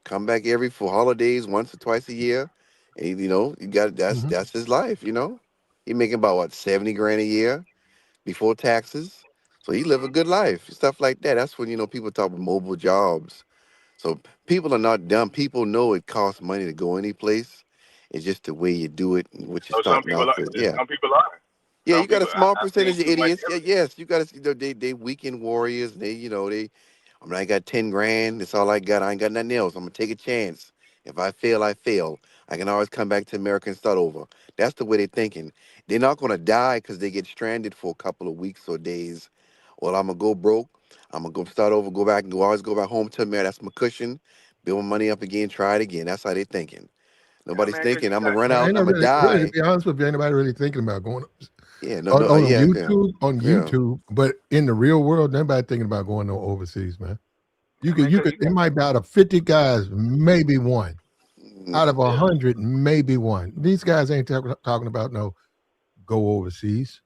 come back every for holidays once or twice a year. And you got Mhm. that's his life, He making about what, 70 grand a year before taxes. So he live a good life, stuff like that. That's when people talk about mobile jobs. So people are not dumb. People know it costs money to go any place. It's just the way you do it and what you're So some starting people off are. with. Yeah. Some people are. Yeah, you Some got a people. small I've seen percentage of too much. idiots. Yeah, yes, you got to. They weekend warriors. I got 10 grand. That's all I got. I ain't got nothing else. I'm gonna take a chance. If I fail, I fail. I can always come back to America and start over. That's the way they're thinking. They're not gonna die because they get stranded for a couple of weeks or days. Well, I'm gonna go broke. I'm gonna go start over, go back and always go back home to America. That's my cushion. Build my money up again. Try it again. That's how they're thinking. Yeah, Nobody's man. Because thinking you I'm gonna got. run Yeah, out. ain't no I'm gonna really, to die. be honest with you, anybody really thinking about going Yeah, no, on, no, yeah, yeah, On yeah. YouTube, but in the real world, nobody thinking about going no overseas, man. Yeah, man. Because you It got. might be out of 50 guys, maybe one. Mm, Out of Yeah. 100, maybe one. These guys ain't talking about no go overseas.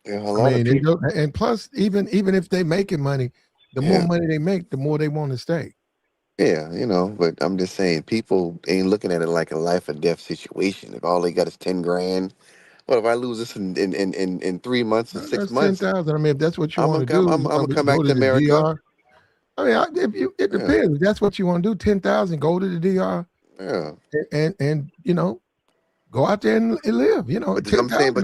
yeah, a I lot of mean, people. and plus, even if they making money, the more Yeah, money they make, the more they want to stay. yeah, but I'm just saying, people ain't looking at it like a life or death situation. If all they got is 10 grand, well, if I lose this in 3 months or six That's months, 10,000. I mean, if that's what you I'm want gonna to come. do, I'm you gonna want to come go back to to the America. DR. I mean, it Yeah, depends. If that's what you want to do, 10,000, go to the DR yeah. and go out there and live. I'm saying, 10,000.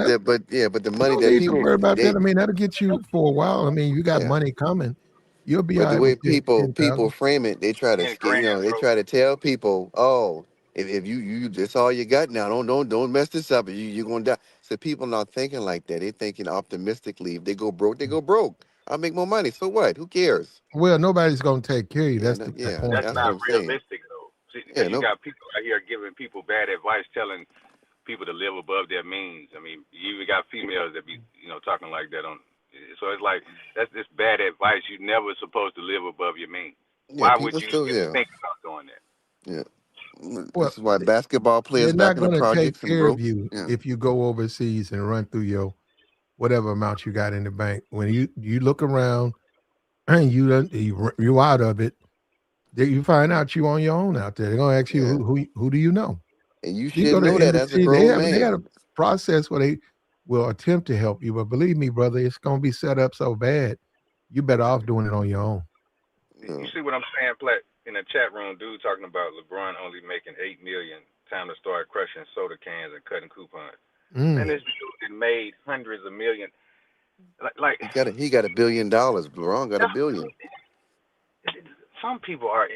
but the You money don't that need to people worry about that. they I mean, that'll get you for a while. I mean, you got yeah. money coming. You'll be But all the right way with people 10,000. frame it, they try to 10 grand, they bro. try to tell people, oh, if you that's all you got now, don't mess this up. You're gonna die. So people not thinking like that. They thinking optimistically. If they go broke, they go broke. I'll make more money. So what? Who cares? Well, nobody's going to take care of you. Yeah, That's the yeah. point, That's That's though. what not I'm saying. realistic though. See, because Yeah, you no. got people out here giving people bad advice, telling people to live above their means. I mean, you even got females that be, talking like that on. So it's like that's this bad advice. You're never supposed to live above your means. Yeah, Why would people you still. even Yeah, think about doing that? yeah. Well, This is why basketball players they're back not in the going to take projects and care of broke. you Yeah, if you go overseas and run through your whatever amount you got in the bank. When you look around and you out of it, you find out you on your own out there. They're going to ask you yeah. who do you know? And you You should go to know that as a embassy, grown they got a man. process where they will attempt to help you, but believe me, brother, it's going to be set up so bad. You better off doing it on your own. You Yeah. see what I'm saying, Platt? In the chat room, dude talking about LeBron only making $8 million. Time to start crushing soda cans and cutting coupons. Man, Mm. this dude that made hundreds of millions. Like He got $1 billion. LeBron got a that's billion. some people are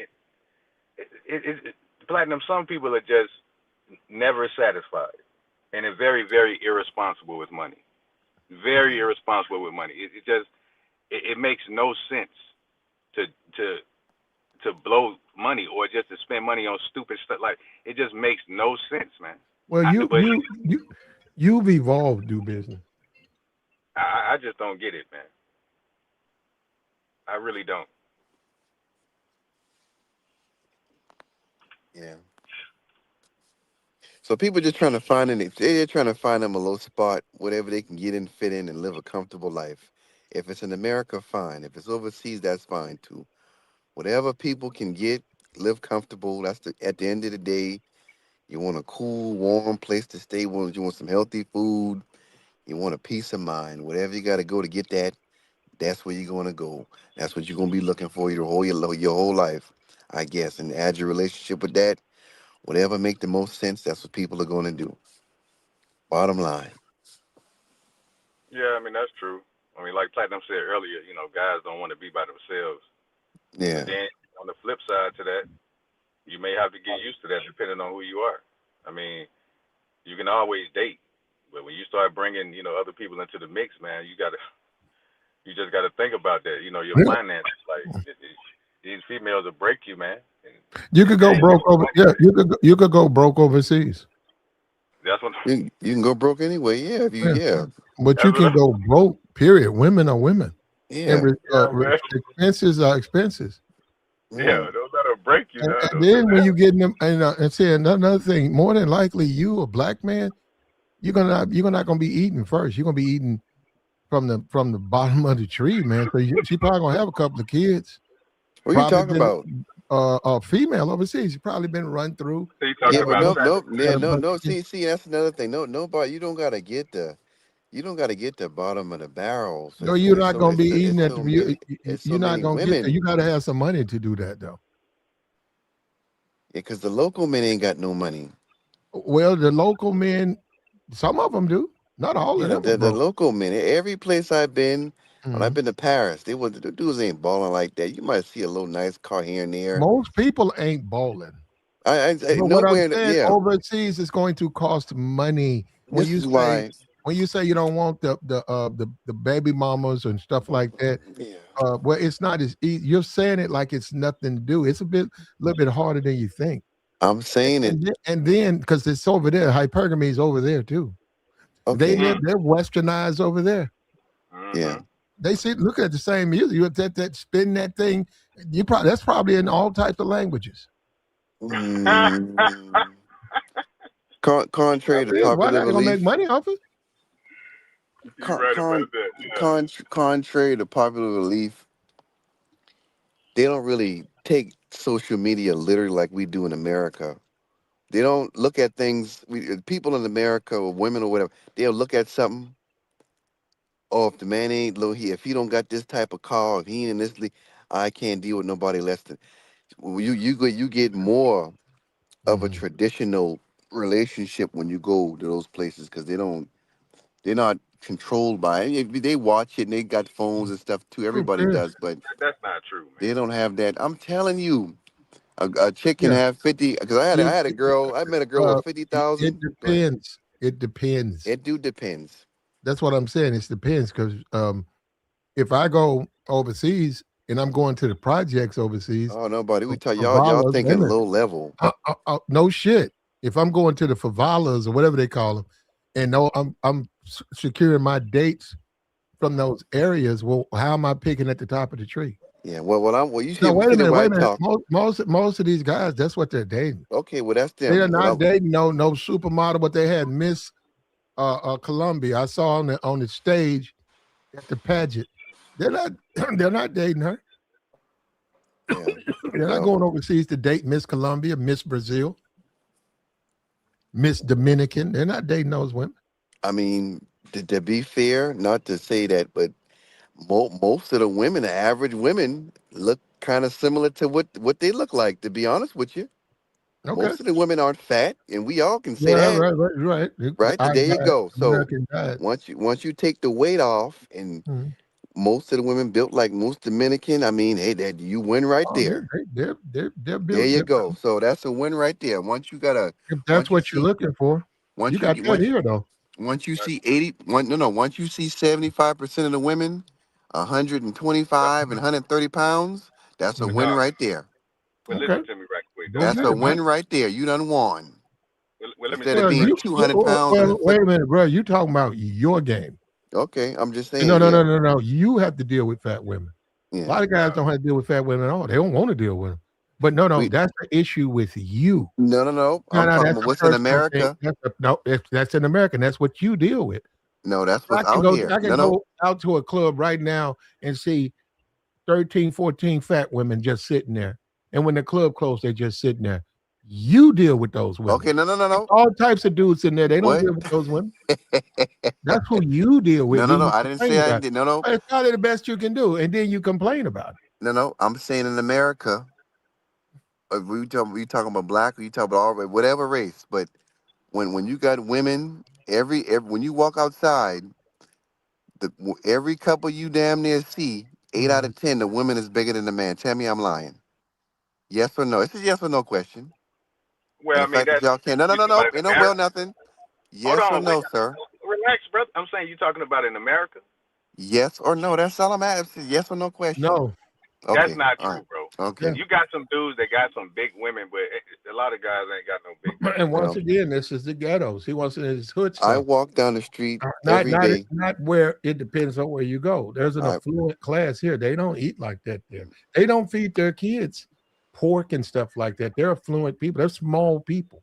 platinum. Some people are just never satisfied, and are very, very irresponsible with money. Very irresponsible with money. It makes no sense to to to blow money or just to spend money on stupid stuff. Like it just makes no sense, man. Well, But you've evolved, do business. I just don't get it, man. I really don't. Yeah. So people just trying to find they're trying to find them a low spot, whatever they can get in, fit in, and live a comfortable life. If it's in America, fine. If it's overseas, that's fine too. Whatever people can get, live comfortable. At the end of the day, you want a cool, warm place to stay. You want some healthy food. You want a peace of mind. Whatever you got to go to get that, that's where you're going to go. That's what you're going to be looking for your whole life, I guess. And add your relationship with that. Whatever make the most sense, that's what people are going to do. Bottom line. Yeah, I mean that's true. I mean, like Platinum said earlier, guys don't want to be by themselves. But Yeah. then on the flip side to that, you may have to get used to that depending on who you are. I mean, you can always date, but when you start bringing, other people into the mix, man, you just gotta think about that. Your Yeah. finances, like these females will break you, man. And You if could they go ain't broke giving you over. money, Yeah, you could go broke overseas. that's what You can go broke anyway. Yeah. If you Yeah. yeah. But you that's can what. go broke. Period. Women are women, and Yeah. Yeah, man. expenses are expenses. Yeah, Yeah. those that'll break you, now. And Don't do then when that. you get in them, and say another thing, more than likely, you a black man, you're not gonna be eating first. You're gonna be eating from the bottom of the tree, man. So she probably gonna have a couple of kids. What are you Probably talking been about? a female overseas. She probably been run through. So you Yeah, talking but about nope, nope. Yeah, Got a no, bunch no. of kids. See, that's another thing. No, nobody. You don't gotta get the bottom of the barrel. So No, you're it's not so gonna it's be so it's eating at so the. many it's so You're not many gonna get there. women. You got to have some money to do that, though. Yeah, because the local men ain't got no money. Well, the local men, some of them do. Not all of Yeah, them are the broke. local men. Every place I've been, when I've Mhm. been to Paris, the dudes ain't balling like that. You might see a little nice car here and there. Most people ain't bowling. I But what I'm nowhere. saying, Yeah, overseas is going to cost money. this is why. When you say you don't want the baby mamas and stuff like that, Yeah, well, it's not as easy. You're saying it like it's nothing to do. It's a little bit harder than you think. I'm saying it. And then because it's over there, hypergamy is over there too. Okay. Mm. They're westernized over there. Yeah. Mhm. They see look at the same music. You that spin that thing. That's probably in all types of languages. Mm, Yeah, contrary to it is. Why popular not? They're gonna make belief, money off it. You're con, right con, about that. Yeah. contrary to popular belief, they don't really take social media literally like we do in America. They don't look at things. People in America or women or whatever, they'll look at something. Oh, if the man ain't low here, if he don't got this type of car, if he ain't in this league, I can't deal with nobody less than. Well, you get more of a Mhm. traditional relationship when you go to those places because they're not controlled by it. They watch it and they got phones and stuff too. True, Everybody yeah, does, but That's not true, they man. don't have that. I'm telling you, a chick can yeah. have 50. Because I You, had a girl. I met a girl with uh, fifty it thousand. Go ahead. depends. It depends. It do depends. That's what I'm saying. It depends because if I go overseas and I'm going to the projects overseas, Oh, nobody. We tell y'all favelas, thinking women, low level. no shit. If I'm going to the favelas or whatever they call them, and no, I'm securing my dates from those areas. Well, how am I picking at the top of the tree? Yeah. Well, you No, wait a see the minute, wait right a minute. talk. Most of these guys, that's what they're dating. Okay, well that's They are them. not dating no supermodel, but they had Miss Columbia. I saw on the stage at the pageant. They're not they're not dating her. Yeah. They're not Well, going overseas to date Miss Colombia, Miss Brazil, Miss Dominican. They're not dating those women. I mean, to be fair, not to say that, but most of the women, the average women, look kind of similar to what they look like. To be honest with you, Okay. most of the women aren't fat, and we all can say Yeah, that, right. right? Our There you diet, go. So American diet. once you take the weight off, and Mhm. most of the women built like most Dominican, I mean, hey, that you win right Oh, there. they're There built. you go. So that's a win right there. If that's Once you what you're see, looking for, you once you got get that once here though. once you see 80, no, once you see 75% of the women, 125 and 130 pounds, that's a But Mhm. win dog, right there. but Okay, listen to me right quick, go dog. That's get a it, man. win right there. You done won. Well, let me Instead say of Well, this being right you quick. 200 pounds and a well, foot. wait a minute, bro. You talking about your game? Okay, I'm just saying. No, no, Yeah, no, no, no. You have to deal with fat women. A yeah. lot of guys don't have to deal with fat women at all. They don't want to deal with them. But no, We that's the issue with you. no. No, I'm no, talking that's about a what's in personal thing. America. No, that's in America. And that's what you deal with. No, that's what's I can out go. here. I can No. go out to a club right now and see 13, 14 fat women just sitting there. And when the club closed, they just sitting there. You deal with those women. Okay, no. All types of dudes in there. They don't What? deal with those women. That's who you deal with. No. Then you I didn't complain say I about it. did. No. But it's probably the best you can do. And then you complain about it. No. I'm saying in America, we talking about black, or you talking about all whatever race, but when you got women, every when you walk outside, every couple you damn near see, 8 out of 10, the woman is bigger than the man. Tell me I'm lying. Yes or no? It's a yes or no question. Well, And I the mean fact that that's y'all can't, you talking about in ain't no well America. nothing. Hold Yes or on, wait, no, sir? relax, brother. I'm saying you talking about in America. Yes or no? That's all I'm asking. Yes or no question. No. That's Okay, not all right. true, bro. Yeah. Okay. You got some dudes that got some big women, but a lot of guys ain't got no big women. And once Well, again, this is the ghettos. He wants his hood I stuff. walk down the street Not every not day. not where it depends on where you go. There's an I affluent class here. They don't eat like that there. They don't feed their kids pork and stuff like that. They're affluent people. They're small people.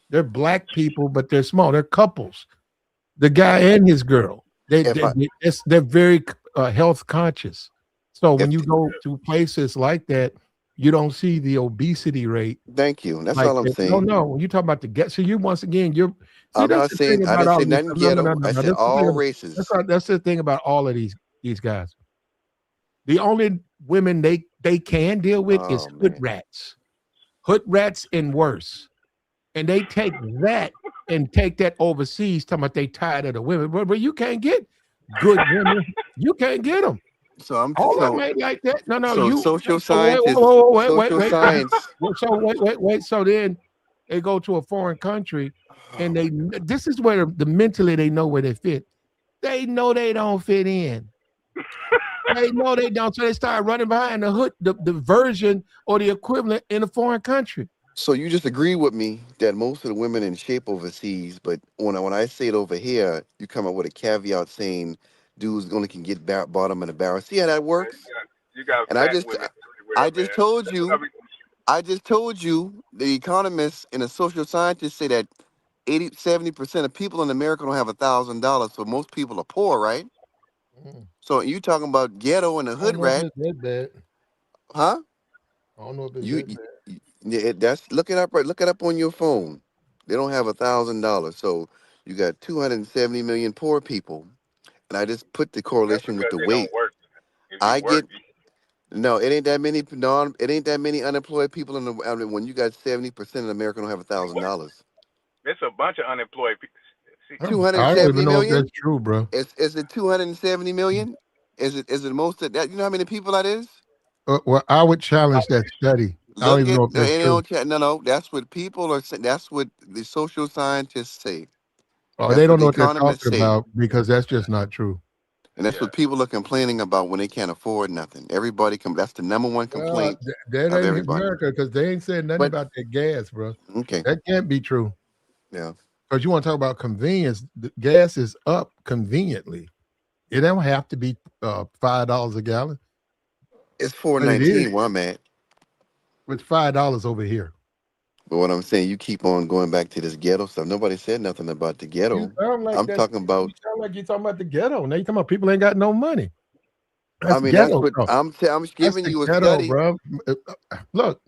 They're black people, but they're small. They're couples. The guy and his girl. They, if they, I they they're very health conscious. So when if you go to places like that, you don't see the obesity rate thank you. That's like all I'm that. No, saying. no. When you talk about the get, so you once again, you're see I'm that's not the saying thing I about didn't all say of these. nothing No, no, no, ghetto. no, I no. said all That's races. right. That's the thing about all of these guys. The only women they can deal with is Oh hood man. rats, hood rats and worse, and they take that and take that overseas. Talking about they tired of the women, but you can't get good women. You can't get them. So I'm All of them so ain't like that. No, no. so You social so scientists, social wait. science. So wait. So then they go to a foreign country, and Oh my God. this is where the mentally they know where they fit. They know they don't fit in. They know they don't, so they start running behind the hood, the version or the equivalent in a foreign country. So you just agree with me that most of the women in shape overseas, but when I say it over here, you come up with a caveat saying dudes only can get bottom of the barrel. See how that Man, works? you got And fat women everywhere, I just man. told That's what I you, be. the economists and the social scientists say that 70% of people in America don't have $1,000. So most people are poor, right? Mm. So you talking about ghetto and a I don't hood know if rat, it's that bad. huh? I don't know if it's You, that you bad. yeah, that's look it up right. Look it up on your phone. They don't have $1,000. So you got 270 million poor people. And I just put the That's correlation with because the they don't weight. work. If you I work, get no, it ain't that many unemployed people in the I mean, when you got 70% of America don't have $1,000. it's a bunch of unemployed people. See, I don't even 270 know if that's million? true, bro. Is it 270 million? Is it most of that? You know how many people that is? Well, I would challenge that study. I don't Look even at know if no, that's it true. don't no. That's what people are saying. That's what the social scientists say. Or they That's what don't the know what they're economists talking say. about because that's just not true. And that's yeah, what people are complaining about when they can't afford nothing. Everybody that's the number one Well, complaint that of ain't everybody. America because they ain't said nothing But about that gas, bro. okay, That can't be true. yeah, Because you want to talk about convenience, the gas is up conveniently. It don't have to be $5 a gallon, it's but it is. 419 where I'm at. It's $5 over here. But what I'm saying, you keep on going back to this ghetto stuff. Nobody said nothing about the You ghetto. sound like I'm that. talking You about. sound like you're talking about the ghetto. Now you talking about people ain't got no money. I That's mean, that's ghetto what stuff. I'm That's giving the you a ghetto, study. bro. Look,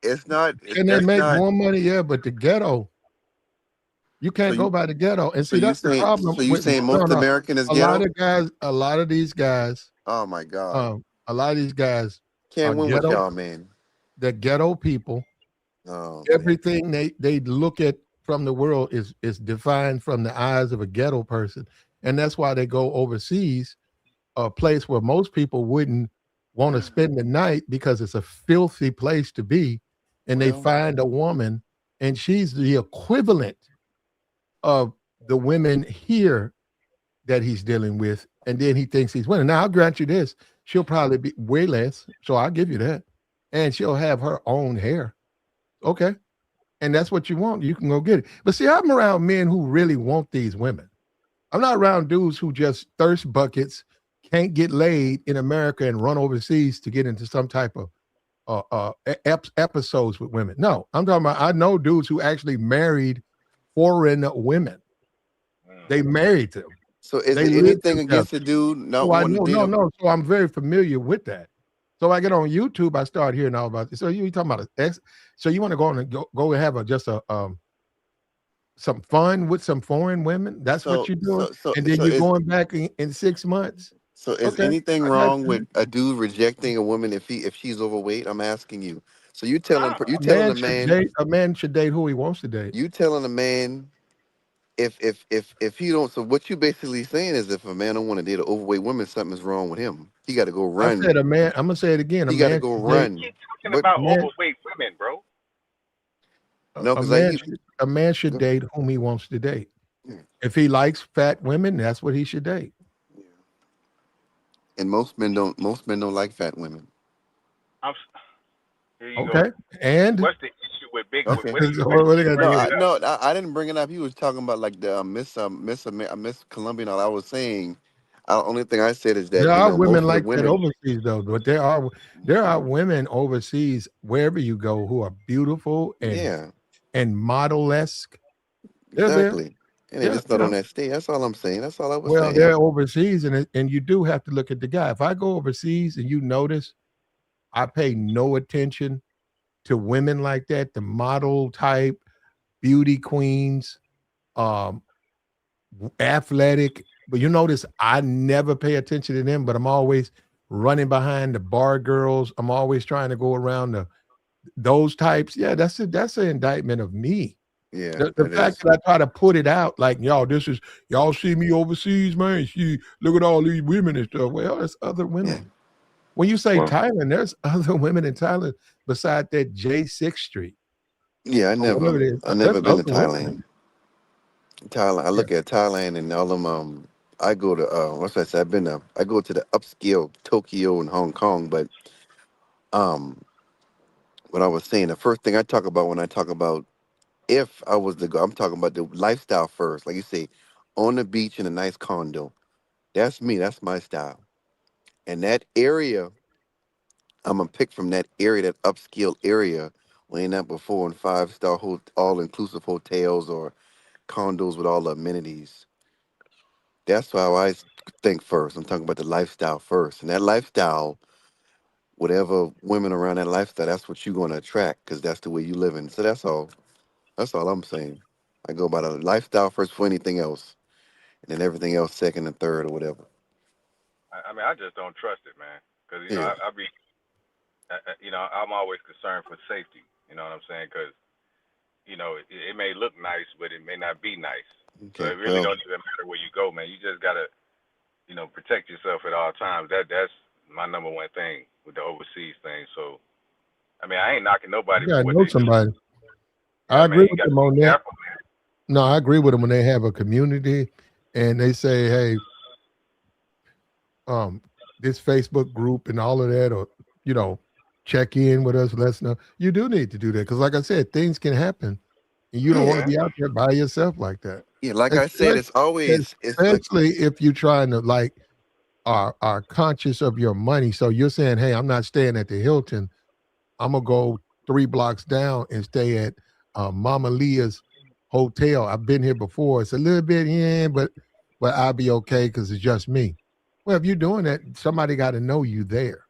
It's not. can they That's make not. more money? Yeah, but the ghetto, you So can't go by the ghetto. And so see, you that's the saying problem so you with saying no, most no. American is A lot ghetto? of guys, a lot of these guys, Oh my God, a lot of these guys are can't win with ghetto. y'all, man. They're ghetto people. Oh man. Everything they look at from the world is defined from the eyes of a ghetto person, and that's why they go overseas, a place where most people wouldn't want to spend the night because it's a filthy place to be, and they Well, find a woman, and she's the equivalent of the women here that he's dealing with, and then he thinks he's winning. Now I'll grant you this: she'll probably be way less, so I'll give you that, and she'll have her own hair. Okay, and that's what you want, you can go get it. But see, I'm around men who really want these women. I'm not around dudes who just thirst buckets, can't get laid in America and run overseas to get into some type of episodes with women. No, I'm talking about I know dudes who actually married foreign women. Mm. They married them. So is They it lived anything together. against a dude not So I wanting know, to date no, a no. So I'm very familiar with that. So I get on YouTube, I start hearing all about this. So you talking about an ex? So you want to go on and go and have just a some fun with some foreign women? That's what so you're doing, so so and then so you're is going back in 6 months. so is Okay, anything I got wrong with you. a dude rejecting a woman if she's overweight? I'm asking you. So Nah, A man should date who he wants to date. you telling a man if he don't, so what you basically saying is if a man don't want to date an overweight woman, something's wrong with him. He got to go I run. said a man. I'm gonna say it again. A He got to man go should date run. keep talking But a about man. overweight women, bro. no, A because like man he, should a man should date whom he wants to date. yeah, If he likes fat women, that's what he should date. and most men don't like fat women. Here you go. Okay, and What's the issue with big? Okay. What do you? so Where what you they got to No, do bringing with I it? it up? no, I didn't bring it up. He was talking about like the Miss Columbia. And all. I was saying, only thing I said is There that are women most of the like that women, overseas, though. But there are women overseas wherever you go who are beautiful yeah, and model esque. They're there. exactly, and they Yeah, just not yeah. on that stage. That's all I'm saying. That's all I was Well, they're saying. overseas, and you do have to look at the guy. If I go overseas and you notice, I pay no attention to women like that, the model type, beauty queens, um, athletic. But you notice I never pay attention to them, but I'm always running behind the bar girls. I'm always trying to go around those types. Yeah, that's an indictment of me. Yeah, The that fact is. that I try to put it out like, y'all see me overseas, man. See, look at all these women and stuff. Well, there's other Yeah. women. When you say Well, Thailand, there's other women in Thailand beside that J6 Street yeah, or whatever it is. I There's never been other to women. Thailand. Thailand. I Yeah. look at Thailand and all them. I go to what's I say? I go to the upscale Tokyo and Hong Kong, but um, what I was saying, the first thing I talk about when I talk about if I was to go, I'm talking about the lifestyle first. Like you say, on the beach in a nice condo. That's me. That's my style. And that area, I'm gonna pick from that area, that upscale area, laying out for 4 and 5 star all inclusive hotels or condos with all the amenities. That's how think first. I'm talking about the lifestyle first, and that lifestyle, whatever women around that lifestyle, that's what you're gonna attract because that's the way you live in. So that's all. That's all I'm saying. I go by the lifestyle first for anything else, and then everything else second and third or whatever. I mean, I just don't trust it, man. Because Yeah. I be, I'm always concerned for safety. You know what I'm saying? Because it may look nice, but it may not be nice. So Okay. it really Well, don't even matter where you go, man. You just gotta, protect yourself at all times. That's my number one thing with the overseas thing. So I mean, I ain't knocking You nobody for gotta what know they do. somebody. Yeah, I man, agree you with got to them be on that. careful, man. No, I agree with them when they have a community and they say, hey, um, this Facebook group and all of that, or you know, check in with us, let us know. You do need to do that because, like I said, things can happen, and you Yeah, don't want to yeah, man. be out there by yourself like that. yeah. Like I said, Especially, it's always it's like especially if you're trying to like are conscious of your money. So you're saying, hey, I'm not staying at the Hilton. I'm gonna go 3 blocks down and stay at Mama Leah's hotel. I've been here before. It's a little bit in, but I'll be okay because it's just me. Well, if you're doing that, somebody got to know you there.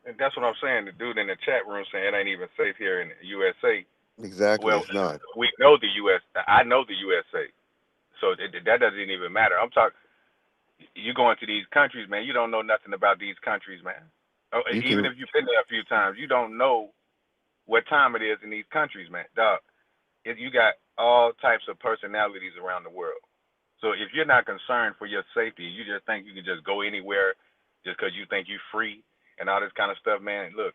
And that's what I'm saying. The dude in the chat room saying it ain't even safe here in the USA. exactly. Well, It's not. we know the US. I know the USA, so that doesn't even matter. I'm talking. You go into these countries, man. You don't know nothing about these countries, man. Oh, You even can. if you've been there a few times, you don't know what time it is in these countries, man. Dog, you got all types of personalities around the world. So if you're not concerned for your safety, you just think you can just go anywhere just because you think you're free and all this kind of stuff, man. Look,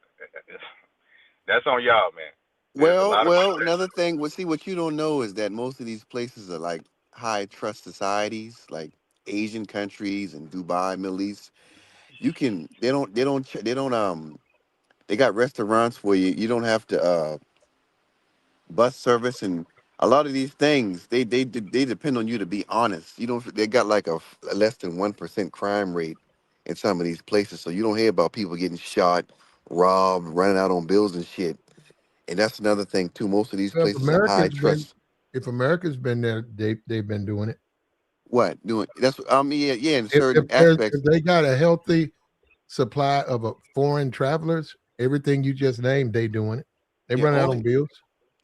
that's on y'all, man. There's a Well, lot of well. people that Another thing. Well, see, what you don't know is that most of these places are like high trust societies, like Asian countries and Dubai, Middle East. You can. They got restaurants where you don't have to bus service and a lot of these things they depend on you to be honest. You don't. They got like a less than 1% crime rate in some of these places, so you don't hear about people getting shot, robbed, running out on bills and shit. And that's another thing too. Most of these Well, places have high trust. if America's been there, they've been doing it. What doing? That's yeah, yeah. In If certain aspects, if they got a healthy supply of foreign travelers, everything you just named, they doing it. They yeah. run out on Only bills.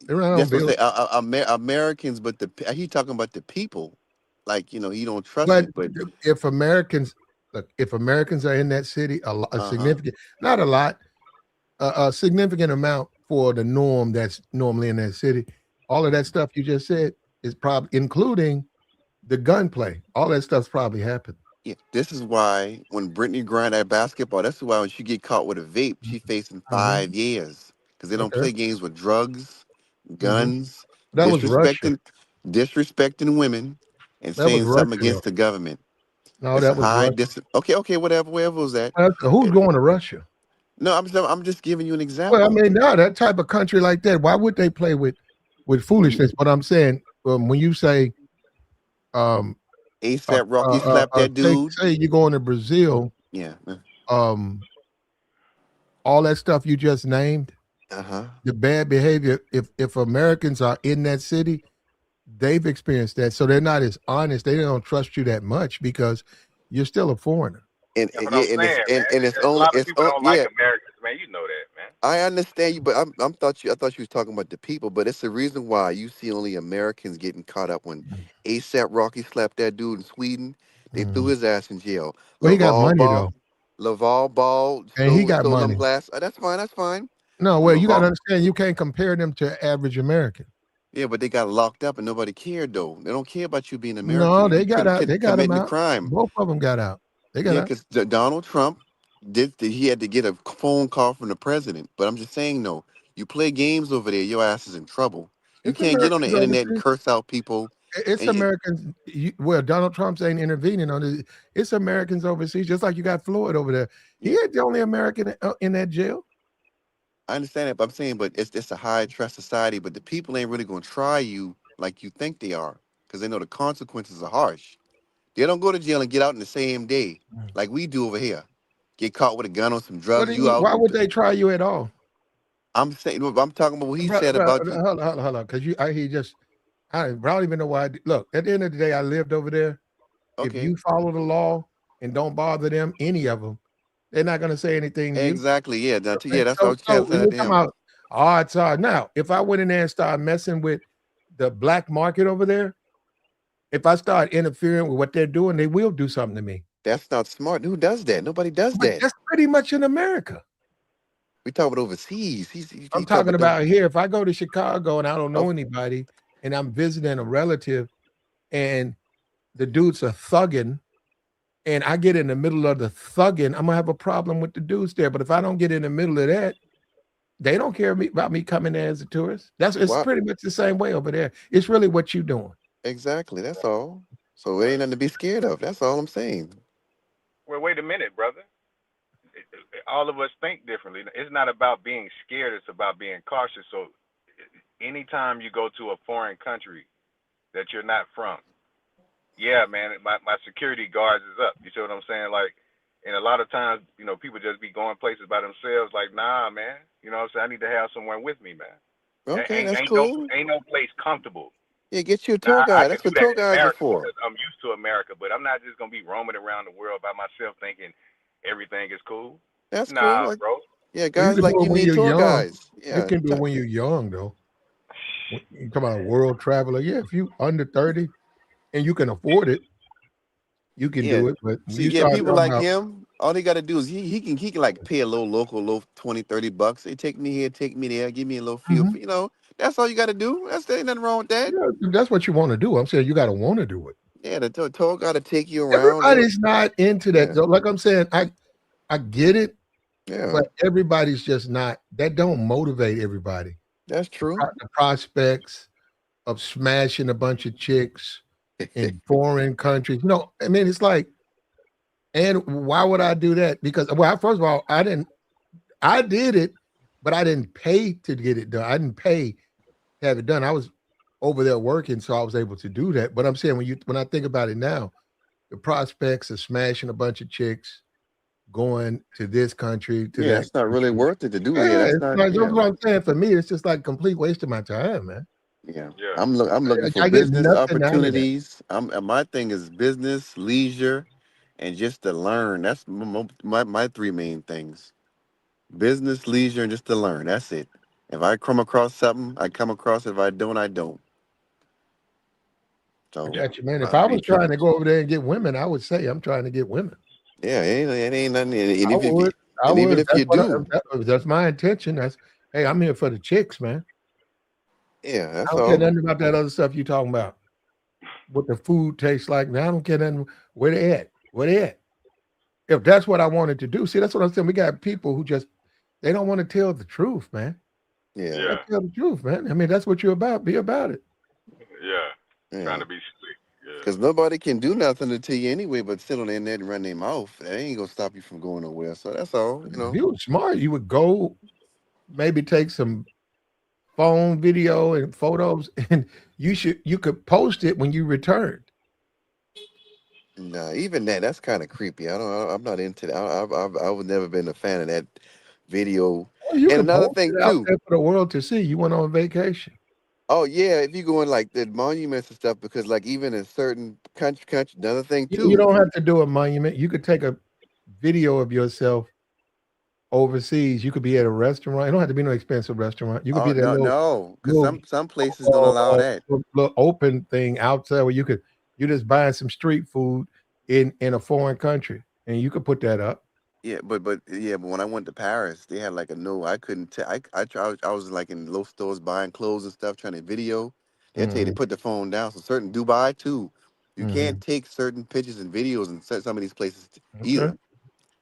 They run out on that's what I bills. say. Americans, but he talking about the people. Like he don't trust But it. But if Americans look, if Americans are in that city, a uh-huh. significant, not a lot, a significant amount for the norm that's normally in that city, all of that stuff you just said is probably including the gunplay. All that stuff's probably happened. Yeah, this is why when Brittany grind at basketball, that's why when she get caught with a vape, she facing Mhm. 5 years because they don't Okay. play games with drugs, Mhm. guns, That was Russia. disrespecting women, and That was saying something Russia, though. against the government. No, It's a that was high Russia. dis. Okay, okay, whatever, wherever was that. Who's It, going to Russia? no, I'm just giving you an Well, I example. mean, no, that type of country like that, why would they play with When you foolishness? But I'm saying, when you say, um, ASAP Rocky slapped that dude. say you're going to Brazil, Yeah. um, all that stuff you just named, Uh huh. the bad behavior. If Americans are in that city, they've experienced that, so they're not as honest. They don't trust you that much because you're still a foreigner. And That's what I'm yeah, and it's saying, man. and it's A only lot of people don't like yeah. Americans, man. You know that, man. I understand you, but I thought you was talking about the people, but it's the reason why you see only Americans getting caught up when ASAP Rocky slapped that dude in Sweden. They threw Mhm. his ass in jail. Well, he got money though, Laval Ball and he got stole them money. glass. That's fine. That's fine. No, well, you got to Laval, understand, you can't compare them to average American. yeah, but they got locked up and nobody cared though. They don't care about you being American. No, You they got out. They got them committing a out. crime. Both of them got out. They got Yeah, out. because Donald Trump he had to get a phone call from the president. But I'm just saying, no, you play games over there, your ass is in trouble. You It's can't get on the Americans internet and overseas. curse out people. It's And Americans. Well, Donald Trump's ain't intervening on it. It's Americans overseas, just like you got Floyd over there. He yeah, ain't the only American in that jail. I understand that, but I'm saying, but it's a high trust society. But the people ain't really gonna try you like you think they are, because they know the consequences are harsh. They don't go to jail and get out in the same day like we do over here. Get caught with a gun or some What drugs, do you you? out. Why would they try you at all? I'm saying, I'm talking about what he Bro, said about you. hold on, because he just. I don't even know why. Look, at the end of the day, I lived over there. If Okay, you follow the law and don't bother them, any of them, they're not going to say anything to you. exactly. Yeah, Okay, yeah. That's what I so was trying to say when that you to come him. out, odds are now, if I went in there and started messing with the black market over there, if I start interfering with what they're doing, they will do something to me. That's not smart. Who does that? Nobody does But that. that's pretty much in America. We talk about overseas. I'm He talk talking about them. about here. If I go to Chicago and I don't know Oh, anybody and I'm visiting a relative and the dudes are thugging and I get in the middle of the thugging, I'm gonna have a problem with the dudes there. But if I don't get in the middle of that, they don't care about me coming there as a tourist. It's wow. pretty much the same way over there. It's really what you doing. Exactly. That's all. So it ain't nothing to be scared of. That's all I'm saying. Well, wait a minute, brother. All of us think differently. It's not about being scared. It's about being cautious. So, anytime you go to a foreign country that you're not from, yeah, man, my security guards is up. You see what I'm saying? Like, and a lot of times, people just be going places by themselves. Like, nah, man. You know what I'm saying? I need to have someone with me, man. Okay, Ain't that's ain't no cool. ain't no place comfortable. Yeah, get you a Now tour I guide. can That's do what that tour in guides are America for. because I'm used to America, but I'm not just gonna be roaming around the world by myself thinking everything is cool. That's cool. Nah, Like, bro. yeah, Well, you guys can do like it you when need you're tour young. guides. You Yeah. can do it when you're young, though. You come out a world traveler. Yeah, if you under 30 and you can afford it, you can Yeah. do it. But when See, you yeah, start people talking like about, him, all they gotta do is he can like pay a little local, little 20, $30. They take me here, take me there, give me a little feel mhm, for that's all you gotta do. There ain't nothing wrong with that. yeah, that's what you want to do. I'm saying you got to want to do it. Yeah, the tour gotta take you around. Everybody's not into that. Yeah, So, like I'm saying, I get it, yeah, but everybody's just not. That don't motivate everybody. that's true. The prospects of smashing a bunch of chicks in foreign countries. I mean, it's like, and why would I do that? Because, well, first of all, I did it, but I didn't pay to get it done. I didn't pay to have it done. I was over there working, so I was able to do that. But I'm saying when I think about it now, the prospects of smashing a bunch of chicks, going to this country, to Yeah, that it's not really country. worth it to do here. Yeah, That's it's not. like that's Yeah, what I'm saying. For me, it's just like complete waste of my time, man. yeah. Yeah. I'm looking for I get business nothing out of that. opportunities. My thing is business, leisure, and just to learn. That's my three main things: business, leisure, and just to learn. That's it. If I come across something, I come across it. If I don't, I don't. I So got you, man. If I I mean, was trying to go over there and get women, I would say I'm trying to get women. yeah, it ain't nothing. And I would. I even would. if you do, That's my intention. Hey, I'm here for the chicks, man. yeah, I that's don't care all. nothing about that other stuff you talking about. What the food tastes like. Now I don't care nothing where they at. Where they at. If that's what I wanted to do. See, that's what I'm saying. We got people who just they don't want to tell the truth, man. Yeah, Gotta Yeah. tell the truth, man. I mean, that's what you're about. Be about it. Yeah. Trying yeah. to be slick. Yeah. Because nobody can do nothing to tell you anyway, but sit on the internet and run their mouth. That ain't gonna stop you from going nowhere. So that's all. If you were smart, you would go maybe take some phone video and photos, and you could post it when you returned. Nah, even that's kind of creepy. I'm not into that. I would never been a fan of that video. Well, you And could another post thing it out too. there for the world to see. You went on vacation. Oh yeah, if you go in like the monuments and stuff, because like even in certain country, another thing You too. don't have to do a monument. You could take a video of yourself overseas. You could be at a restaurant. It don't have to be no expensive restaurant. You could be Oh at that no, little no, because little some places don't allow that. little open thing outside where you just buying some street food in a foreign country, and you could put that up. Yeah, but when I went to Paris, they had like a no. I couldn't tell. I was like in low stores buying clothes and stuff, trying to video. They tell you to Mhm, put the phone down. So certain Dubai too, you can't mhm. take certain pictures and videos in some of these places Okay. either.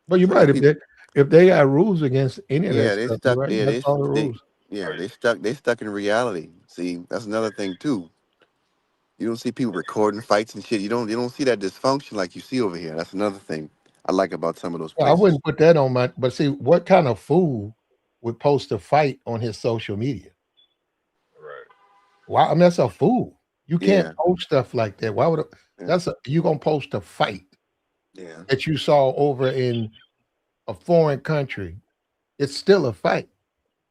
Well, you're So yeah, right. people. If they got rules against any of that Yeah, they stuff, you're stuck. right. Yeah, That's all the they rules. yeah Right. they stuck in reality. See, that's another thing too. You don't see people recording fights and shit. You don't see that dysfunction like you see over here. That's another thing I like about some of those Well, I places. wouldn't put that on my. But see, what kind of fool would post a fight on his social media? Right. Why? I mean, that's a fool. You can't Yeah, post stuff like that. Why would yeah, that's a you gonna post a fight yeah. that you saw over in a foreign country? It's still a fight.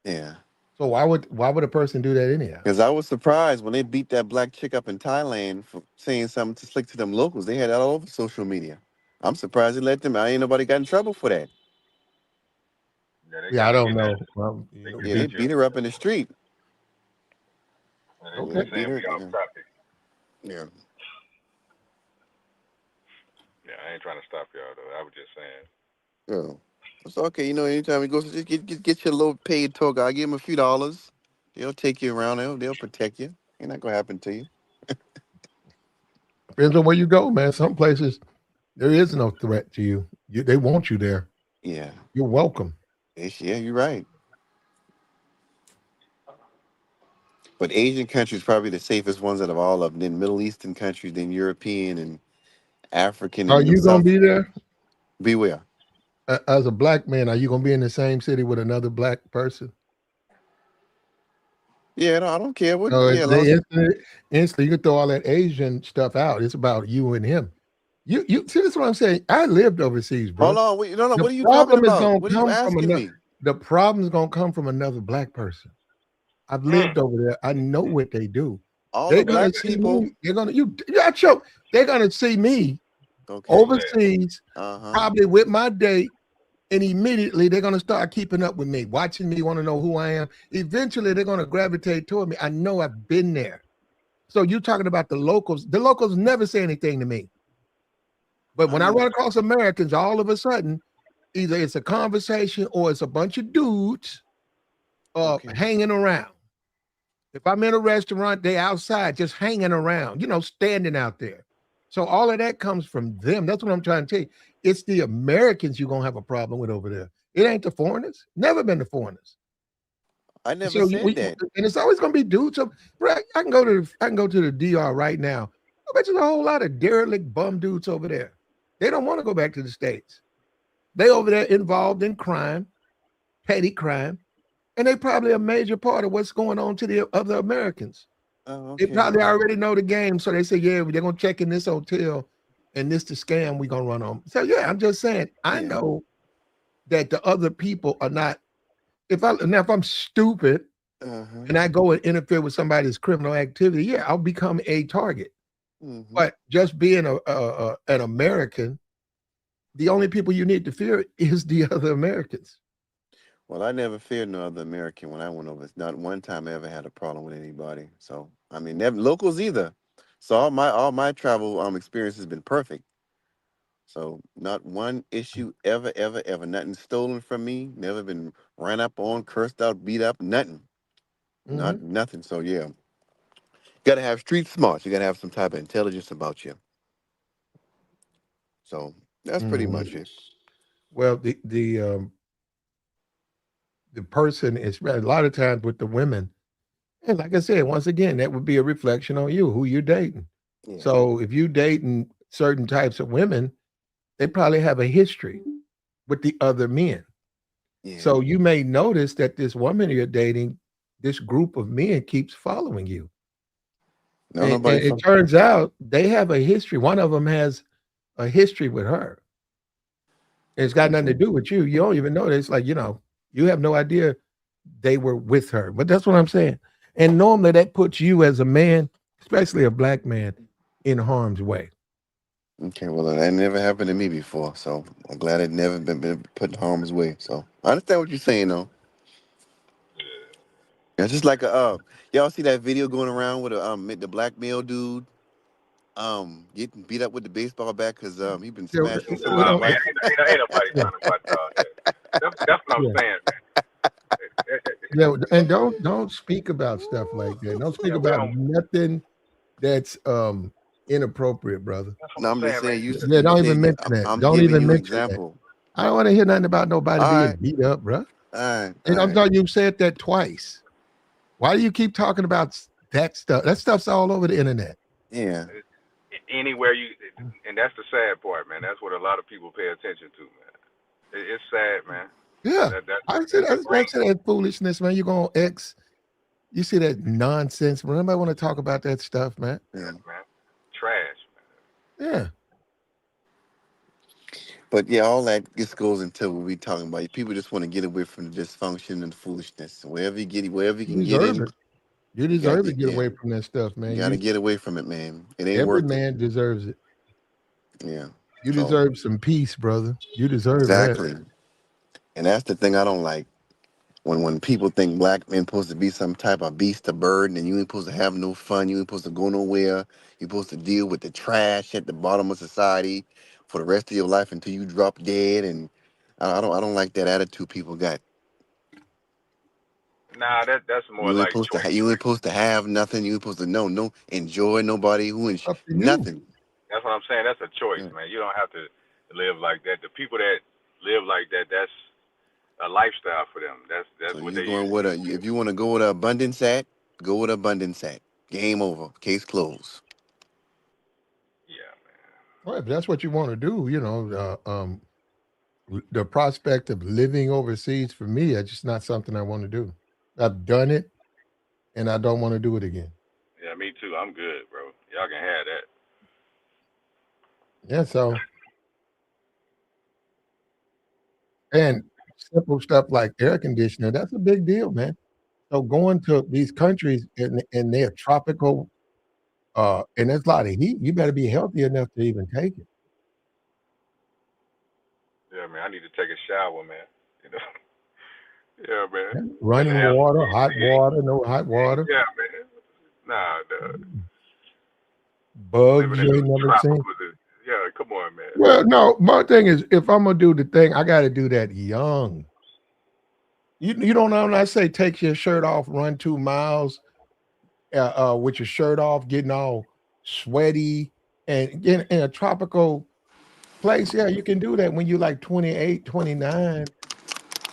Yeah. So why would a person do that anyhow? Because I was surprised when they beat that black chick up in Thailand for saying something to slick to them locals. They had that all over social media. I'm surprised they let them. I ain't nobody got in trouble for that. Yeah, they Yeah, I gotta don't get that. know. Well, They get Yeah, they that beat jump. her up in the street. And Yeah, okay. they they beat saying her. we off Yeah, topic. yeah. Yeah, I ain't trying to stop y'all though. I was just saying. Yeah. It's okay. Anytime he goes, just get your little paid tour guide. Give him a few dollars. They'll take you around. They'll protect you. Ain't not gonna happen to you. Depends on where you go, man. Some places there is no threat to you. They want you there. Yeah. You're welcome. Yeah, you're right. But Asian countries probably the safest ones out of all of them. Then Middle Eastern countries, then European and African Are and them you gonna South. be there? Beware. As a black man, are you gonna be in the same city with another black person? Yeah, no, I don't care what. No, Yeah, as long they as instantly you can throw all that Asian stuff out. It's about you and him. You see this is what I'm saying. I lived overseas, hold bro. on, wait, no, The what are you talking problem is about? gonna What are you come from asking another me? the problem is gonna come from another black person. I've Mm. lived over there. I know what they do. All the They're gonna black see people. me. You got choke. They're gonna see me Okay. What's that? overseas, Uh huh. probably with my date, and immediately they're gonna start keeping up with me, watching me, want to know who I am. Eventually, they're gonna gravitate toward me. I know I've been there. So you talking about the locals? The locals never say anything to me. But I when I know. run across Americans, all of a sudden, either it's a conversation or it's a bunch of dudes Okay. hanging around. If I'm in a restaurant, they outside just hanging around, standing out there. So all of that comes from them. That's what I'm trying to tell you. It's the Americans you're gonna have a problem with over there. It ain't the foreigners. Never been the foreigners. I never So said that. and it's always gonna be dudes. So right, I can go to the DR right now. I bet you there's a whole lot of derelict bum dudes over there. They don't want to go back to the States. They over there involved in crime, petty crime, and they probably a major part of what's going on to the other Americans. Oh, They okay. probably already know the game, so they say, "Yeah, they're gonna check in this hotel, and this the scam we gonna run on." So yeah, I'm just saying, I Yeah. know that the other people are not. If I'm stupid Uh-huh. and I go and interfere with somebody's criminal activity, yeah, I'll become a target. Mm-hmm. But just being an American, the only people you need to fear is the other Americans. Well, I never feared no other American when I went over. Not one time I ever had a problem with anybody. So I mean, never locals either. So all my travel experience has been perfect. So not one issue ever, ever, ever. Nothing stolen from me. Never been ran up on, cursed out, beat up. Nothing. Mhm. Not nothing. So yeah, got to have street smarts. You got to have some type of intelligence about you. So that's pretty much Mhm. it. Well, the person is a lot of times with the women, and like I said, once again, that would be a reflection on you, who you're dating. Yeah. So if you dating certain types of women, they probably have a history with the other men. Yeah. So you may notice that this woman you're dating, this group of men keeps following you. No, And nobody it from. turns out they have a history. One of them has a history with her. It's got nothing to Mhm. do with you. You don't even know. It's like, you have no idea they were with her. But that's what I'm saying. And normally that puts you as a man, especially a black man, in harm's way. Okay, well, that never happened to me before, so I'm glad it never been put in harm's way. So I understand what you're saying, though. It's just like y'all see that video going around with the black male dude getting beat up with the baseball bat because he been Yeah, smashing we somebody's Oh don't. man, wife. ain't nobody Yeah, trying to watch all that. That's what I'm yeah, saying, man. yeah. And don't speak about stuff like that. Don't speak Yeah, we about don't. nothing that's inappropriate, brother. That's what No, I'm I'm just saying, man. saying Yeah, you don't said even mention that. I'm Don't giving even you mention that. example. I don't want to hear nothing about nobody All being right, beat up, bro. all And I'm right. telling you, said that twice. Why do you keep talking about that stuff? That stuff's all over the internet. Yeah. Anywhere you, and that's the sad part, man. That's what a lot of people pay attention to, man. It's sad, man. Yeah. I see The I brain. see that foolishness, man. You go on X, you see that nonsense. Remember, I want to talk about that stuff, man. Yeah. Yes, man. Trash, man. Yeah. But yeah, all that just goes into what we talking about. People just want to get away from the dysfunction and the foolishness. Wherever you You can get deserve in, it. You you got deserve to get yeah, away from that stuff, you man. got to get away from it, man. It ain't Every worth it. man deserves it. Yeah. You So deserve some peace, brother. You deserve that. exactly, and that's the thing I don't like. When people think black men supposed to be some type of beast of burden, and you ain't supposed to have no fun, you ain't supposed to go nowhere. You're supposed to deal with the trash at the bottom of society for the rest of your life until you drop dead. And I don't like that attitude people got. Nah, that's more like choice. You ain't supposed to have nothing. You ain't supposed to no enjoy nobody Up to you. nothing. That's what I'm saying. That's a choice, Yeah. man. You don't have to live like that. The people that live like that, that's a lifestyle for them. That's So what you they going used with to. if you want to go with abundance at, go with abundance at. Game over. Case closed. Yeah, man. Well, if that's what you want to do, the prospect of living overseas for me, it's just not something I want to do. I've done it and I don't want to do it again. Yeah, me too. I'm good, bro. Y'all can have that. Yeah, so and simple stuff like air conditioner, that's a big deal, man. So going to these countries and they're tropical, and there's a lot of heat, you better be healthy enough to even take it. Yeah, man. I need to take a shower, man. You know. Yeah, man. Yeah. Got to Running have some water, hot AC. water, no hot water, Yeah, man. Nah, bugs living in you ain't those never seen. tropical. Yeah, come on, man. Well, no, my thing is if I'm gonna do the thing, I gotta do that young. You don't know when I say take your shirt off, run 2 miles with your shirt off, getting all sweaty and in a tropical place. Yeah, you can do that when you're like 28, 29.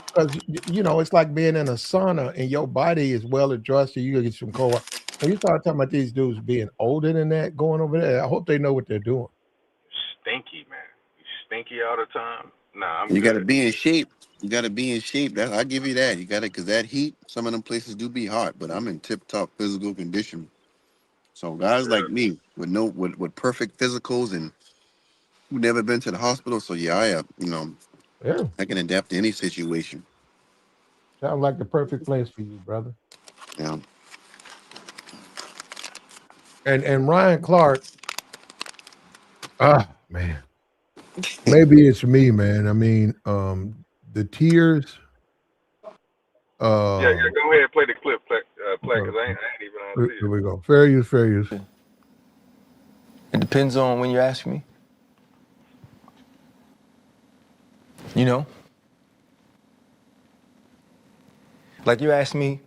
Because it's like being in a sauna and your body is well adjusted. You get some cold. When you start talking about these dudes being older than that, going over there, I hope they know what they're doing. Stinky, man. You stinky all the time. Nah, I'm You got to good. be in shape. You got to be in shape. I give you that. You got to, because that heat, some of them places do be hot, but I'm in tip top physical condition. So guys like me with perfect physicals and who never been to the hospital. So yeah, Yeah, I can adapt to any situation. sounds like the perfect place for you, brother. Yeah. And Ryan Clark, man, maybe it's me, man. I mean, the tears. Yeah, Uh, go ahead and play the clip, okay, because I ain't even here see here it. we go. Fair use, fair use. It depends on when you ask me. You know, like you asked me,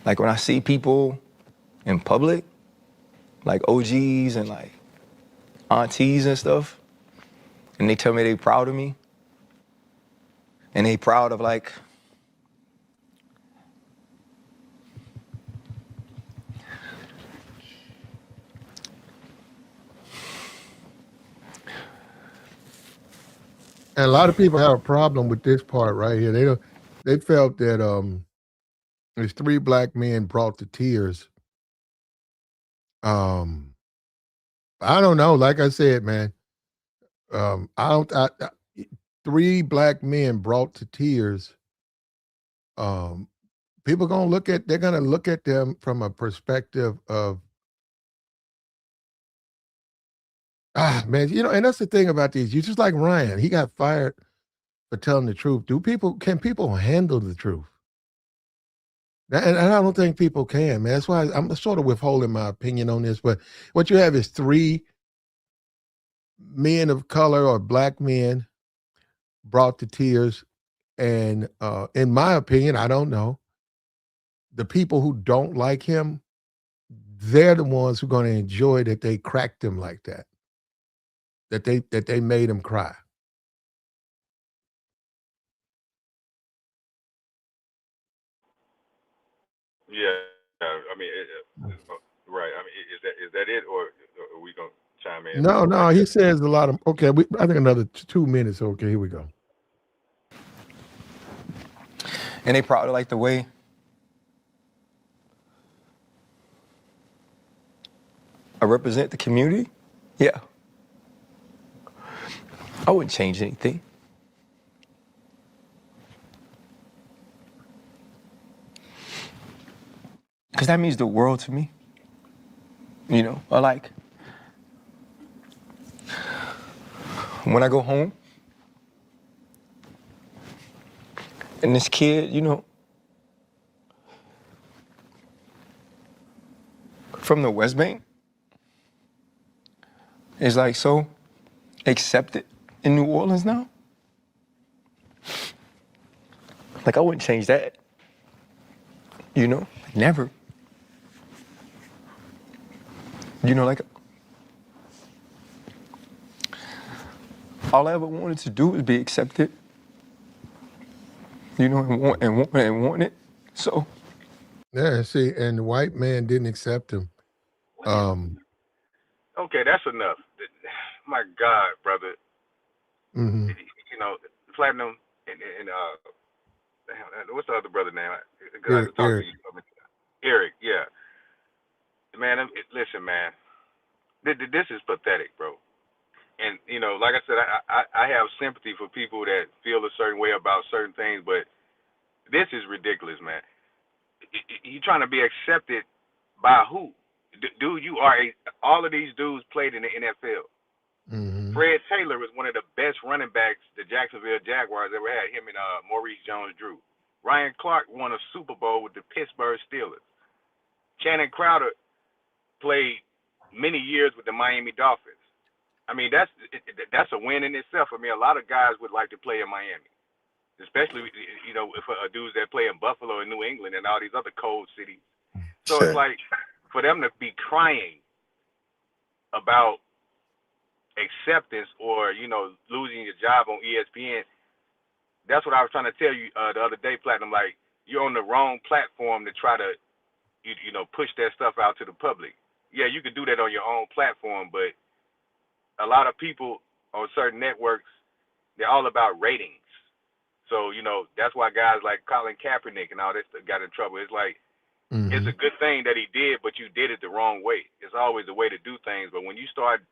like when I see people in public, like OGs and like aunties and stuff, and they tell me they proud of me, and they proud of like, And a lot of people have a problem with this part right here. They don't. They felt that there's three black men brought to tears. Um, I don't know. Like I said, man, I don't. Three black men brought to tears. Um, People gonna look at. They're gonna look at them from a perspective of man. And that's the thing about these. You just like Ryan. He got fired for telling the truth. Can people handle the truth? And I don't think people can, man. That's why I'm sort of withholding my opinion on this. But what you have is three men of color or black men brought to tears. And in my opinion, I don't know. The people who don't like him, they're the ones who are going to enjoy that they cracked him like that. That they made him cry. Yeah, I mean, right. I mean, is that it, or are we gonna chime in No, before no, that? he says a lot of okay. I think another 2 minutes. Okay, here we go. and they proud of like the way I represent the community. Yeah, I wouldn't change anything. Because that means the world to me. Or like when I go home and this kid, from the West Bank is like so accepted in New Orleans now. Like I wouldn't change that, never. Like all I ever wanted to do was be accepted, and want it. So Yeah, see, and the white man didn't accept him. Um, Okay, that's enough. My God, brother. mhm. You know, Platinum and damn, what's the other brother name? Because I Eric, could talk to Eric. you. Eric, yeah, man. Listen, man. This is pathetic, bro. And like I said, I have sympathy for people that feel a certain way about certain things, but this is ridiculous, man. You trying to be accepted by who? Dude, all of these dudes played in the NFL. Mhm. Fred Taylor was one of the best running backs the Jacksonville Jaguars ever had. Him and Maurice Jones-Drew. Ryan Clark won a Super Bowl with the Pittsburgh Steelers. Channing Crowder played many years with the Miami Dolphins. I mean, that's a win in itself. I mean, a lot of guys would like to play in Miami, especially if dudes that play in Buffalo and New England and all these other cold cities. So it's Sure. like for them to be crying about acceptance or losing your job on ESPN. That's what I was trying to tell you the other day, Platinum. Like you're on the wrong platform to try to push that stuff out to the public. Yeah, you could do that on your own platform, but a lot of people on certain networks, they're all about ratings. So that's why guys like Colin Kaepernick and all this got in trouble. It's like It's Mm-hmm. a good thing that he did, but you did it the wrong way. It's always the way to do things. But when you start,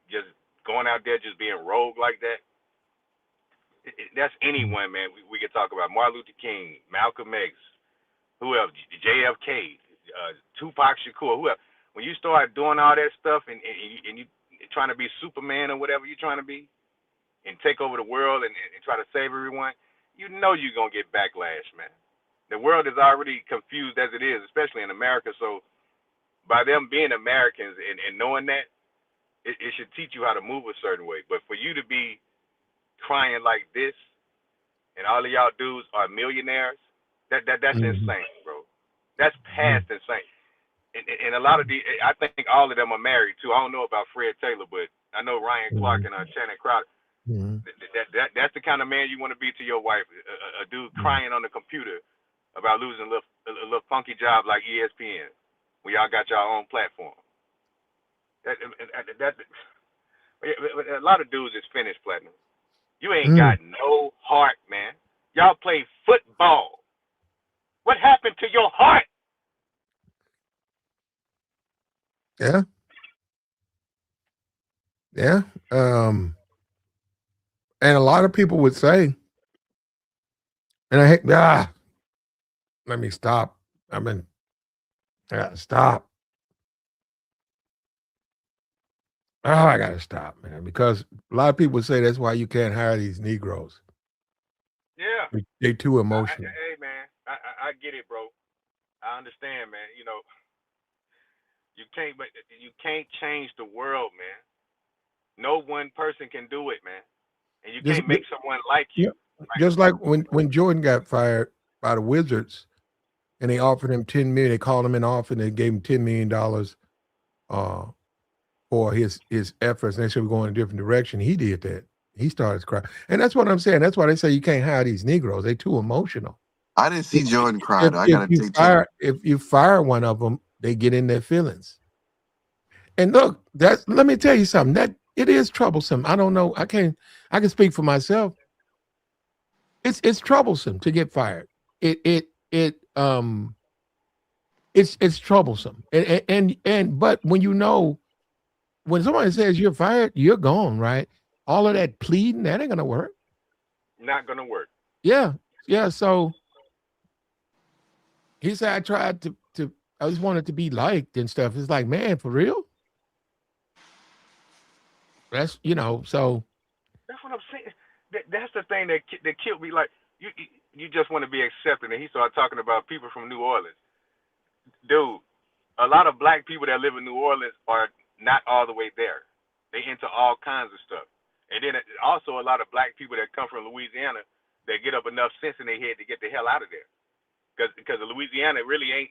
just going out there just being rogue like that, that's anyone, man. We could talk about Martin Luther King, Malcolm X, who else? JFK, Tupac Shakur, who else? When you start doing all that stuff and you trying to be Superman or whatever you're trying to be and take over the world and try to save everyone, you know you're going to get backlash, man. The world is already confused as it is, especially in America. So by them being Americans and knowing that, it should teach you how to move a certain way. But for you to be crying like this and all of y'all dudes are millionaires, that's Mm-hmm. insane, bro. That's past insane. And a lot of I think all of them are married too. I don't know about Fred Taylor, but I know Ryan Clark and Shannon Crowder. Mm-hmm. That's the kind of man you want to be to your wife. A dude crying on the computer about losing a little funky job like ESPN when y'all got your own platform. A lot of dudes is finished, Platinum. You ain't Mm-hmm. got no heart, man. Y'all play football. What happened to your heart? Yeah. Yeah. And a lot of people would say, and let me stop. I gotta stop. Oh, I gotta stop, man, because a lot of people say that's why you can't hire these Negroes. Yeah. They too emotional. Hey, man, I get it, bro. I understand, man. But you can't change the world, man. No one person can do it, man. And you Just, can't make someone like yeah, you. Like, just like when Jordan got fired by the Wizards, and they offered him 10 million. They called him in off, and they gave him $10 million uh, for his efforts. And they said we're going a different direction. He did that. He started crying, and that's what I'm saying. That's why they say you can't hire these Negroes. They too emotional. I didn't see Jordan cry If though. I if gotta you tell you. fire one of them, they get in their feelings. And look, let me tell you something. That it is troublesome. I don't know. I can speak for myself. It's troublesome to get fired. It's troublesome. And but when somebody says you're fired, you're gone, right? All of that pleading, that ain't gonna work. not gonna work. Yeah. Yeah. So he said I tried to I just wanted to be liked and stuff. It's like, man, for real? So That's what I'm saying. That's the thing that killed me. Like you just want to be accepted. And he started talking about people from New Orleans, dude. A lot of black people that live in New Orleans are not all the way there. They into all kinds of stuff. And then also a lot of black people that come from Louisiana that get up enough sense in their head to get the hell out of there. Because Louisiana really ain't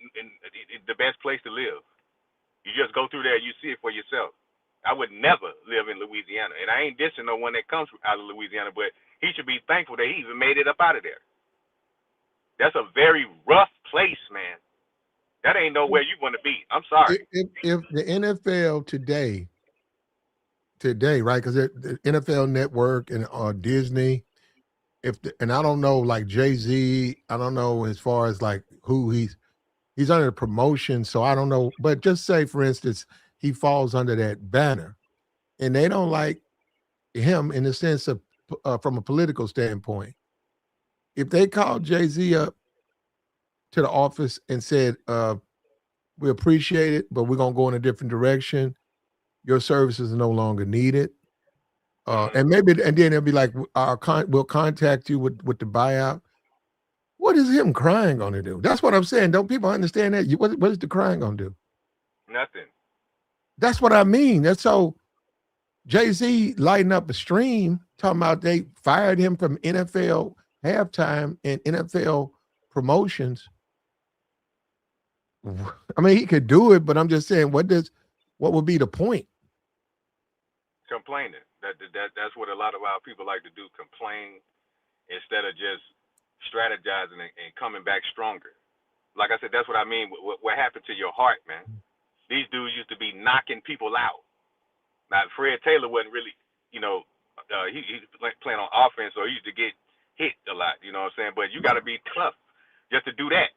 the best place to live. You just go through there and you see it for yourself. I would never live in Louisiana. And I ain't dissing no one that comes out of Louisiana, but he should be thankful that he even made it up out of there. That's a very rough place, man. That ain't nowhere you want to be. I'm sorry. if the NFL today, right? Because the NFL Network and Disney, and I don't know, like Jay-Z, I don't know as far as like who he's under promotion, so I don't know. But just say, for instance, he falls under that banner, and they don't like him in the sense of from a political standpoint. If they called Jay-Z up to the office and said, "We appreciate it, but we're gonna go in a different direction. Your services are no longer needed." Mm-hmm. And then they'll be like, we'll contact you with the buyout. What is him crying going to do? That's what I'm saying. Don't people understand that? What is the crying going to do? Nothing. That's what I mean. That's so Jay-Z lighting up a stream talking about they fired him from NFL halftime and NFL promotions. I mean, he could do it, but I'm just saying, what would be the point? Complaining. That's what a lot of our people like to do. Complain instead of just strategizing and coming back stronger. Like I said, that's what I mean. What happened to your heart, man? These dudes used to be knocking people out. Now, Fred Taylor wasn't really, he playing on offense, so he used to get hit a lot. You know what I'm saying? But you got to be tough just to do that.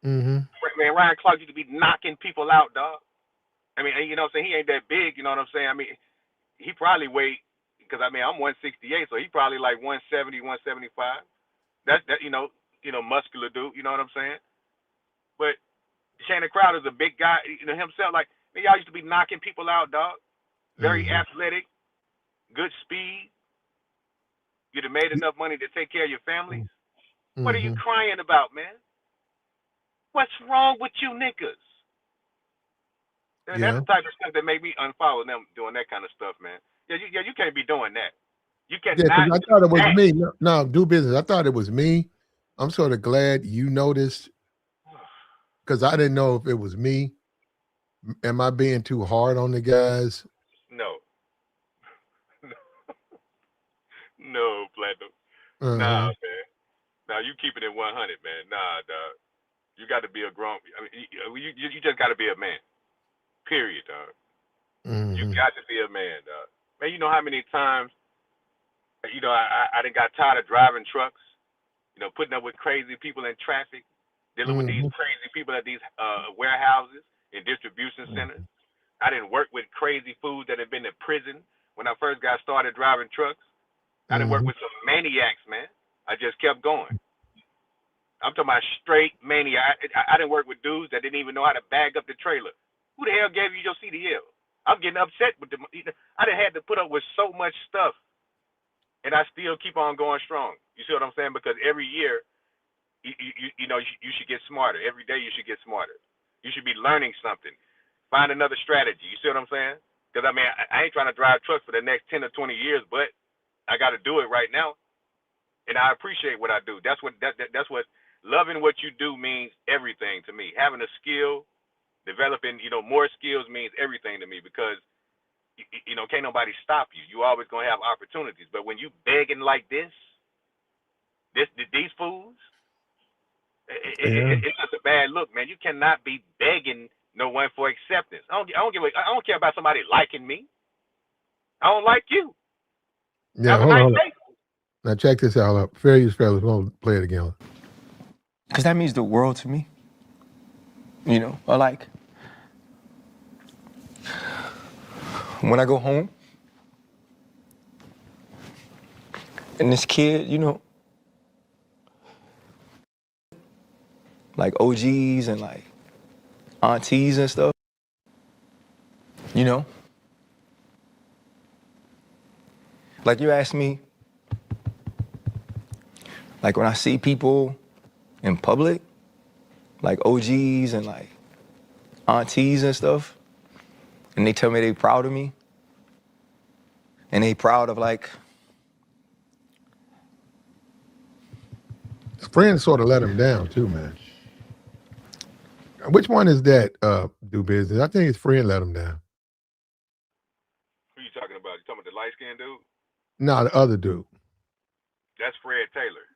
Mm-hmm. Man, Ryan Clark used to be knocking people out, dog. I mean, you know what I'm saying? He ain't that big, you know what I'm saying? I mean, he probably weighed, because I mean, I'm 168, so he probably like 170, 175. That's that, muscular dude, you know what I'm saying? But Shannon Crowder's a big guy, himself. Like, man, y'all used to be knocking people out, dog. Very Mm-hmm. athletic, good speed. You'd have made enough money to take care of your families. What are you Mm-hmm. crying about, man? What's wrong with you niggas? And that's Yeah. the type of stuff that made me unfollow them doing that kind of stuff, man. You can't be doing that. You Yeah, because cannot I do thought it was that. me. No, do business. I thought it was me. I'm sort of glad you noticed because I didn't know if it was me. Am I being too hard on the guys? No. No, Platinum. Nah, Uh-huh. man. Nah, you keeping it 100, man. Nah, dog. You got to be a grown. I mean, you just got to be a man. Period, dog. You Mm-hmm. got to be a man, dog. Man, you know how many times, I done got tired of driving trucks, putting up with crazy people in traffic, dealing with these Mm-hmm. crazy people at these warehouses and distribution centers. I didn't work with crazy fools that had been in prison when I first got started driving trucks. I didn't work Mm-hmm. with some maniacs, man. I just kept going. I'm talking about straight maniac. I didn't work with dudes that didn't even know how to bag up the trailer. Who the hell gave you your CDL? I'm getting upset with them. I done had to put up with so much stuff, and I still keep on going strong. You see what I'm saying? Because every year, you should get smarter. Every day, you should get smarter. You should be learning something. Find another strategy. You see what I'm saying? Because I mean, I ain't trying to drive trucks for the next 10 or 20 years, but I got to do it right now, and I appreciate what I do. That's what loving what you do means everything to me. Having a skill, developing, more skills means everything to me because, can't nobody stop you. You always going to have opportunities. But when you begging like these fools, Yeah. it's just a bad look, man. You cannot be begging no one for acceptance. I don't care about somebody liking me. I don't like you. Yeah. Have a Hold on. nice Hold on. day. Now check this out. Fair use, fellas. We'll play it again. Because that means the world to me. Or like, when I go home, and this kid, like OGs and like aunties and stuff, you know? Like you asked me, like when I see people in public, like OGs and like aunties and stuff, and they tell me they proud of me, and they proud of like, Friends sort of let him down too, man. Which one is that? Do business. I think his friend let him down. Who you talking about? You talking about the light skinned dude? No, the other dude. That's Fred Taylor.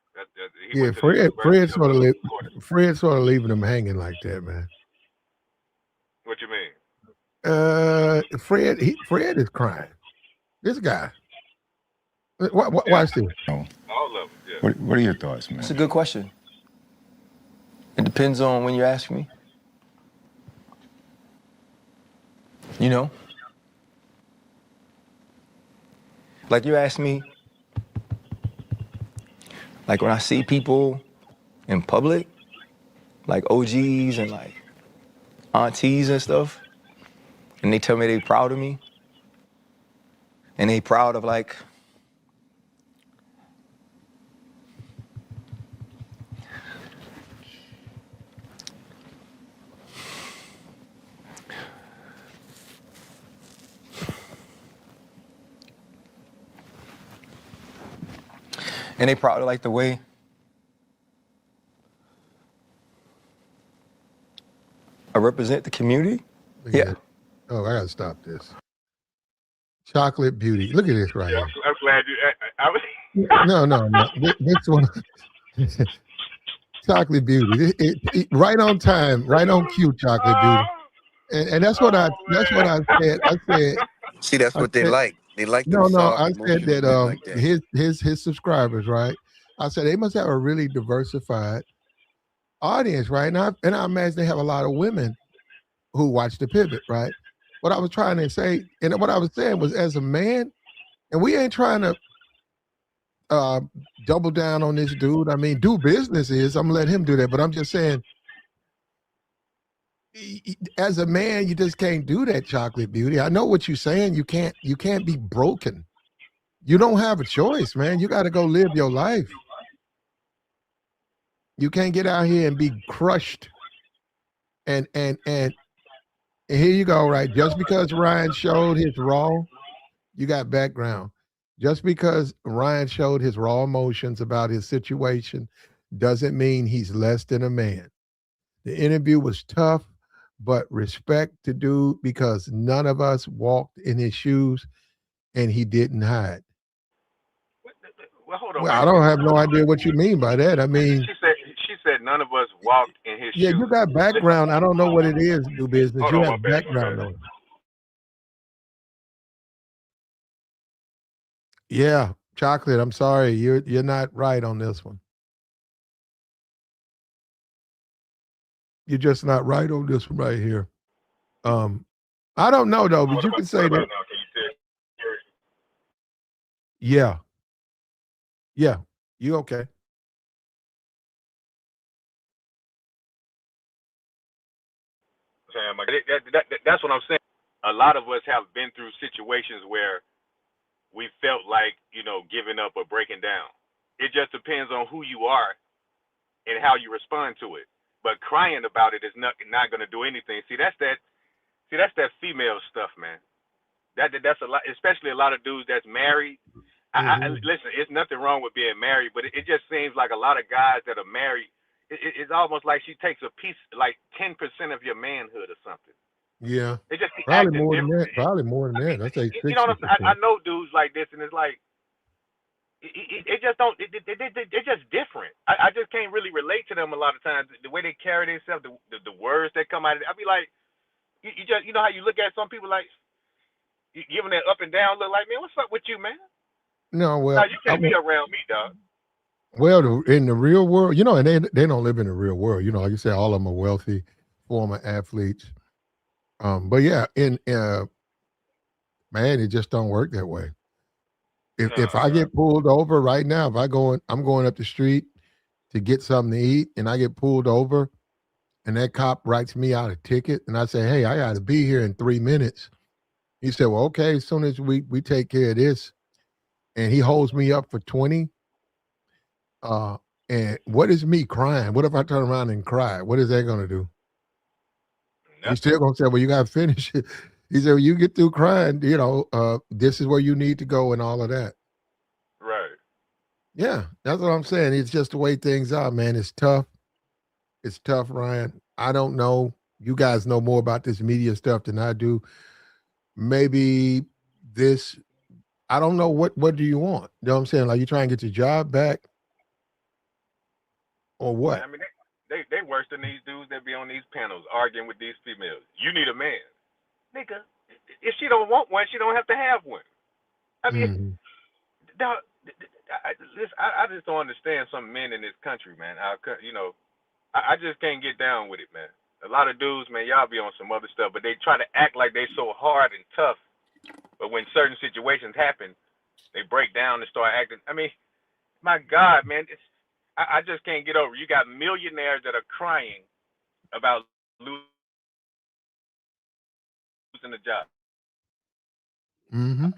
He Yeah, went to the University of Florida. Fred sort of leaving him hanging like that, man. What you mean? Fred is crying. This guy. Watch this. Oh, All of them, yeah. what are your thoughts, man? it's a good question. It depends on when you ask me. Like you asked me, like when I see people in public, like OGs and like aunties and stuff, and they tell me they proud of me, and they proud of like, and they proud of like the way I represent the community. Look at Yeah. that. Oh, I gotta stop this. Chocolate Beauty. Look at this right Yeah, here. I'm glad you. I was. No. This one. Chocolate Beauty. Right on time, right on cue. Chocolate Beauty. And that's what I. That's what Man. I said. See, that's I what they said. like. They like them No. soft, I said emotional that men like that. his subscribers, right? I said they must have a really diversified audience, right? And I imagine they have a lot of women who watch the pivot, right? What I was trying to say, and what I was saying was, as a man, and we ain't trying to uh, double down on this dude. I mean, do business is I'm gonna let him do that, but I'm just saying, as a man, you just can't do that, Chocolate Beauty. I know what you're saying. You can't be broken. You don't have a choice, man. You got to go live your life. You can't get out here and be crushed. And here you go, right? Just because Ryan showed his raw, you got background. Just because Ryan showed his raw emotions about his situation doesn't mean he's less than a man. The interview was tough, but respect to dude because none of us walked in his shoes and he didn't hide. Well, hold on, Well, wait I a don't minute. have no idea what you mean by that. I mean, She said none of us walked in his yeah, you shoes. got background. I don't know what it is, do business. Hold You on, have my background bad. on it. Yeah, Chocolate, I'm sorry. You're not right on this one. You're just not right on this one right here. Um, I don't know though, but you can What say about that. now? Can you tell? Yeah, yeah, you okay? Sam, like, that's what I'm saying. A lot of us have been through situations where we felt like, giving up or breaking down. It just depends on who you are and how you respond to it. But crying about it is not going to do anything. See, that's that female stuff, man. That's a lot, especially a lot of dudes that's married. I Hmm. listen. It's nothing wrong with being married, but it just seems like a lot of guys that are married. It's almost like she takes a piece, like 10% of your manhood or something. Yeah, They just be probably acting more than different. that. Probably more than that. I say You know what 60%. I know dudes like this, and it's like it just don't. They're just different. I just can't really relate to them a lot of times. The way they carry themselves, the words that come out of it. I be like, you just how you look at some people like you giving that up and down look like, man, what's up with you, man? No, No, well, you can't be around me, dog. in the real world, and they don't live in the real world. Like you said, all of them are wealthy, former athletes. But yeah, in man, it just don't work that way. If No, I dog. get pulled over right now, if I'm going up the street to get something to eat, and I get pulled over, and that cop writes me out a ticket, and I say, hey, I got to be here in 3 minutes. He said, well, okay, as soon as we take care of this, and he holds me up for 20. Uh, and what is me crying? What if I turn around and cry? What is that going to do? He's Nothing. still going to say, well, you got to finish it. He said, well, you get through crying, this is where you need to go and all of that. Right. Yeah, that's what I'm saying. It's just the way things are, man. It's tough. It's tough, Ryan. I don't know. You guys know more about this media stuff than I do. Maybe this, I don't know what do you want? You know what I'm saying? Like you try and get your job back or Man, what? I mean, they worse than these dudes that be on these panels arguing with these females. You need a man, nigga. If she don't want one, she don't have to have one. I mean, Mhm. dog, I just don't understand some men in this country, man. I just can't get down with it, man. A lot of dudes, man, y'all be on some other stuff, but they try to act like they so hard and tough. But when certain situations happen, they break down and start acting. I mean, my God, man, I just can't get over. You got millionaires that are crying about losing the job Mhm.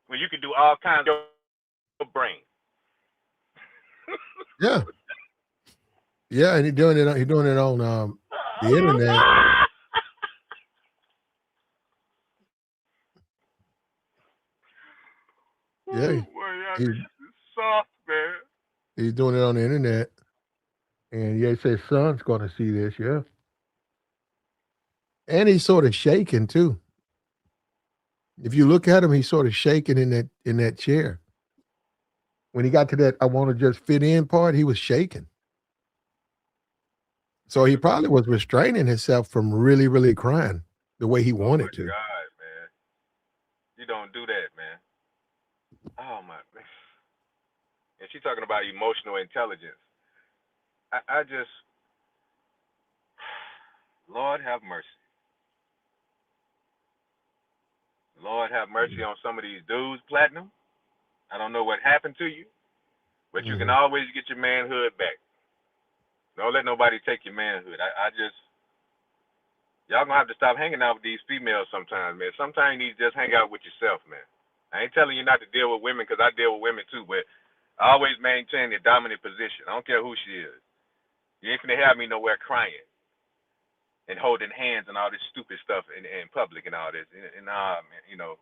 when you can do all kinds of your brain. Yeah. Yeah, and he doing it on the internet. Yeah. Boy, y'all He niggas is soft, man. he's doing it on the internet. And yeah, he says son's gonna see this, yeah. And he's sort of shaking too. If you look at him, he's sort of shaking in that chair. When he got to that I want to just fit in part, he was shaking. So he probably was restraining himself from really, really crying the way he Oh my wanted to. God, man. You don't do that, man. Oh my. and she's talking about emotional intelligence. I just, Lord have mercy. Lord have mercy on some of these dudes, Platinum. I don't know what happened to you, but you can always get your manhood back. Don't let nobody take your manhood. I just, y'all gonna have to stop hanging out with these females sometimes, man. Sometimes you need to just hang out with yourself, man. I ain't telling you not to deal with women because I deal with women too, but I always maintain the dominant position. I don't care who she is. You ain't finna have me nowhere crying and holding hands and all this stupid stuff in public and all this. And man, you know,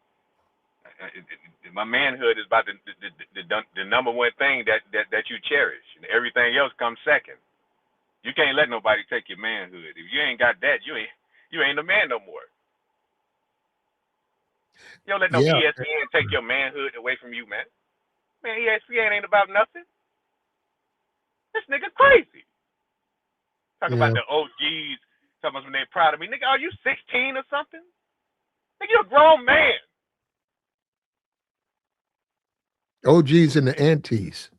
my manhood is about the number one thing that you cherish, and everything else comes second. You can't let nobody take your manhood. If you ain't got that, you ain't a man no more. You don't let no Yeah, ESPN take your manhood away from you, man. Man, ESPN ain't about nothing. This nigga crazy. Talk yeah. about the OGs, talking about when they proud of me. Nigga, are you 16 or something? Nigga, you're a grown man. OGs and the aunties.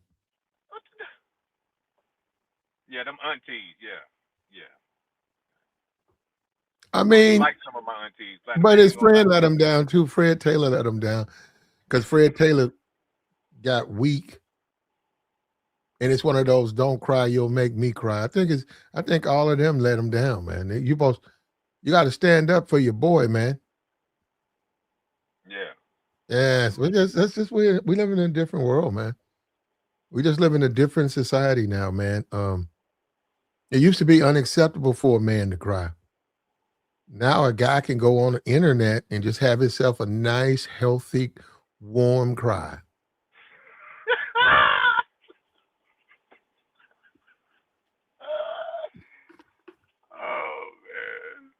Yeah, them aunties, yeah. Yeah. I I don't even mean, like some of my aunties. Platinum, but I ain't his even gonna friend lie. let him down too. Fred Taylor let him down because Fred Taylor got weak, and it's one of those "don't cry, you'll make me cry." I think all of them let him down, man. You got to stand up for your boy, man. Yeah. Yes, we live in a different world, man. We just live in a different society now, man. It used to be unacceptable for a man to cry. Now a guy can go on the internet and just have himself a nice, healthy, warm cry. Oh man.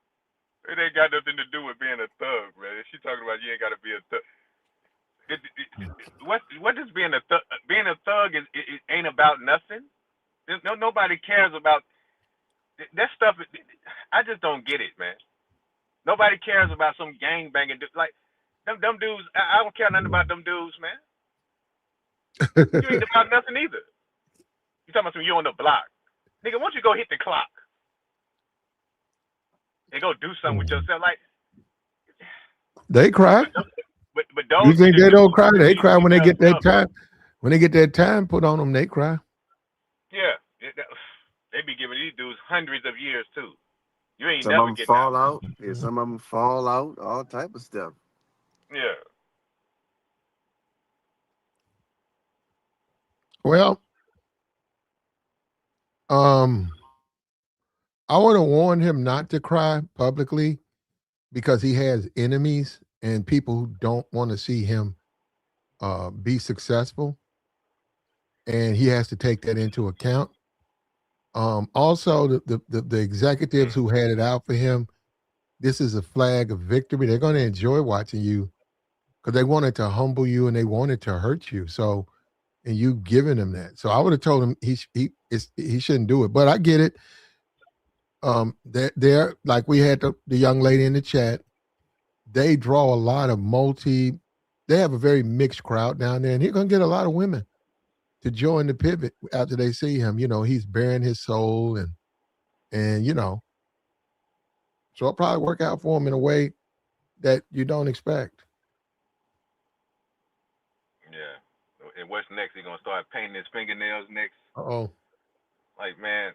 It ain't got nothing to do with being a thug, man. She talking about you ain't gotta be a thug. What does being a thug? Being a thug is it ain't about nothing. Nobody cares about that stuff. I just don't get it, man. Nobody cares about some gang banging. Like them dudes. I don't care nothing about them dudes, man. You ain't about nothing either. You talking about some you on the block, nigga? Why don't you go hit the clock and go do something with yourself? Like, They cry. but You those be think the they don't dudes cry? that They be the cry when they female get that stuff. time. When they get that time put on them, they cry. Yeah, they be giving these dudes hundreds of years too. You ain't Some of never them getting fall out. out. Yeah, some of them fall out. All type of stuff. Yeah, Well, um, I want to warn him not to cry publicly because he has enemies and people who don't want to see him be successful, and he has to take that into account. Also, the executives who had it out for him, this is a flag of victory. They're going to enjoy watching you because they wanted to humble you and they wanted to hurt you. So, and you giving them that. So I would have told him he shouldn't do it. But I get it. They're like we had the young lady in the chat. They draw a lot of multi. They have a very mixed crowd down there, and he's gonna get a lot of women to join the pivot after they see him. You know, he's bearing his soul, and so it'll probably work out for him in a way that you don't expect. yeah. And what's next? He gonna start painting his fingernails next? Oh, Like, man,